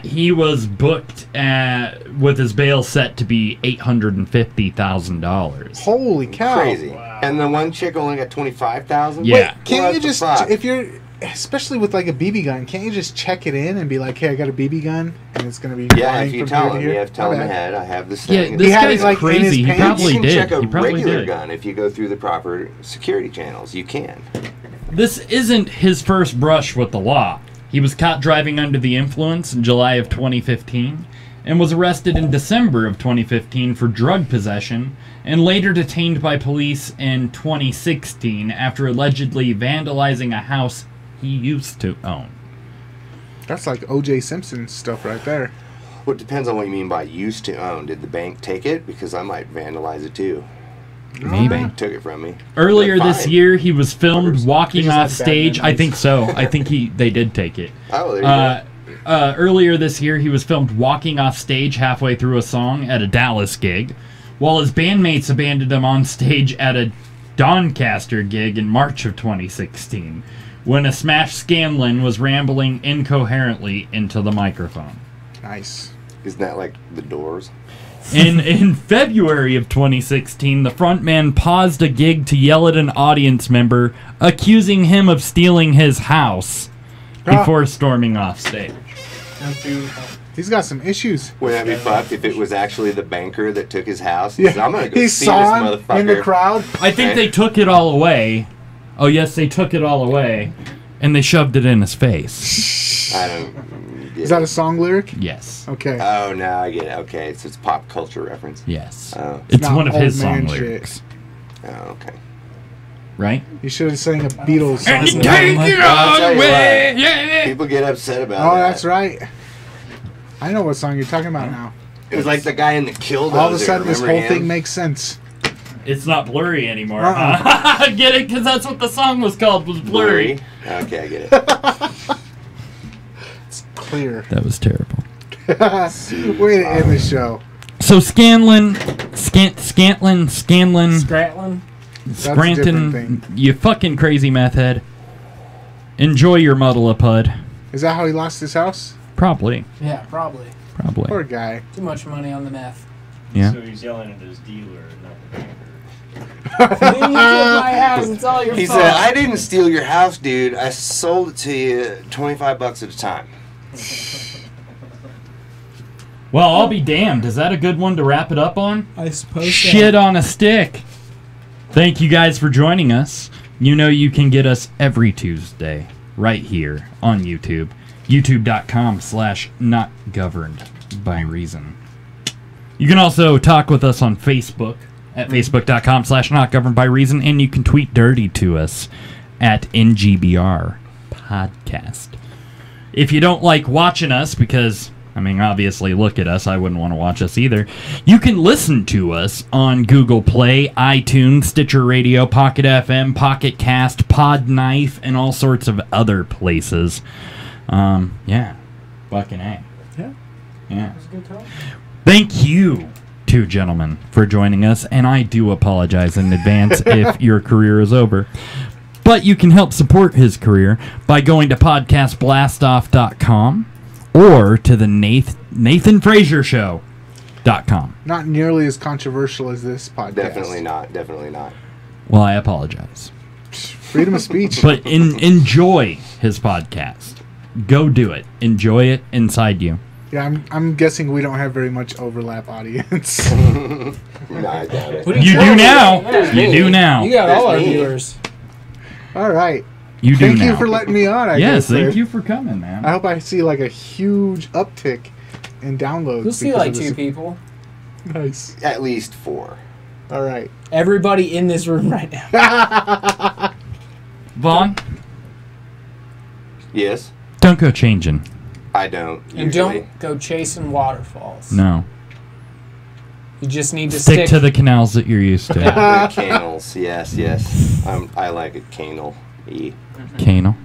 he was booked with his bail set to be $850,000. Holy cow! Crazy. And the one chick only got 25,000. Yeah. Can't you just, if you're, especially with like a BB gun, can't you just check it in and be like, "Hey, I got a BB gun, and it's gonna be Yeah, flying if you from tell here to him, here." you have to tell him Okay. ahead. I have this Yeah, thing. this had guy's it, like, in his crazy. He pants? probably you can did. check a He probably regular did. gun if you go through the proper security channels. You can. This isn't his first brush with the law. He was caught driving under the influence in July of 2015 and was arrested in December of 2015 for drug possession and later detained by police in 2016 after allegedly vandalizing a house he used to own. That's like O.J. Simpson stuff right there. Well, it depends on what you mean by used to own. Did the bank take it? Because I might vandalize it too. Maybe. Bank took it from me. Earlier They're this fine. year, he was filmed They walking just off have bad stage. I memories. think so. I think they did take it. Oh, there you go. Earlier this year, he was filmed walking off stage halfway through a song at a Dallas gig, while his bandmates abandoned him on stage at a Doncaster gig in March of 2016, when a smashed Scanlon was rambling incoherently into the microphone. Nice. Isn't that like the Doors? In February of 2016, the frontman paused a gig to yell at an audience member, accusing him of stealing his house before storming off stage. That's beautiful. He's got some issues. Wouldn't that be fucked if it was actually the banker that took his house? Yeah. I'm gonna go He see saw this him motherfucker. in the crowd. I think Okay. they took it all away. Oh, yes, they took it all away. And they shoved it in his face. I don't. Get Is that it. a song lyric? Yes. Okay. Oh, now I get it. Okay, it's pop culture reference. Yes. Oh. It's not one of old his song man shit. lyrics. Oh, okay. right? You should have sang a Beatles song. And take it I'll all tell you away. what, Yeah. People get upset about Oh, that. that's right. I know what song you're talking about now. It was like the guy in the Killdozer. All of a sudden, this remember whole him? thing makes sense. It's not blurry anymore. Uh-uh. Get it? Because that's what the song was called, was blurry. Okay, I get it. It's clear. That was terrible. Way to end the show. So Scanlon, Scratlin. That's a different Scranton, you fucking crazy meth head. Enjoy your muddle of pud. Is that how he lost his house? Probably. Yeah, probably. Poor guy. Too much money on the meth. Yeah. So he's yelling at his dealer, not the banker. You took my house. It's all your He fault. said, I didn't steal your house, dude. I sold it to you $25 at a time. Well, I'll be damned. Is that a good one to wrap it up on? I suppose Shit on a stick. Thank you guys for joining us. You know you can get us every Tuesday right here on YouTube. YouTube.com/notgovernedbyreason. You can also talk with us on Facebook at Facebook.com/notgovernedbyreason, and you can tweet dirty to us at NGBR Podcast. If you don't like watching us, because I mean, obviously, look at us. I wouldn't want to watch us either. You can listen to us on Google Play, iTunes, Stitcher Radio, Pocket FM, Pocket Cast, Podknife, and all sorts of other places. Yeah. Fucking A. Yeah. Yeah. That's a good talk. Thank you, two gentlemen, for joining us. And I do apologize in advance if your career is over. But you can help support his career by going to podcastblastoff.com. or to the Nathan Fraser Show.com. Not nearly as controversial as this podcast. Definitely not. Definitely not. Well, I apologize. Freedom of speech. But enjoy his podcast. Go do it. Enjoy it inside you. Yeah, I'm guessing we don't have very much overlap audience. No, I doubt it. You do now. You do now. You got all our There's me. viewers. All right. You do Thank now. you for letting me on. I Yes, guess, thank there. you for coming, man. I hope I see like a huge uptick in downloads. You'll see because like of this. 2 people. Nice. At least 4. All right. Everybody in this room right now. Vaughn, Yes, don't go changing. I don't. And Usually. don't go chasing waterfalls. No. You just need to Stick to the canals that you're used to. The canals. Yes, yes. I like it. Canal. E. Canal.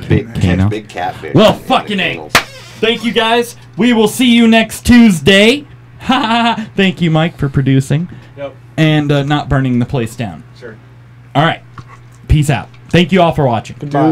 Big, Canal. big catfish. Well, in the fucking A. canals. Thank you, guys. We will see you next Tuesday. Thank you, Mike, for producing Yep, and not burning the place down. sure. All right. Peace out. Thank you all for watching. Goodbye.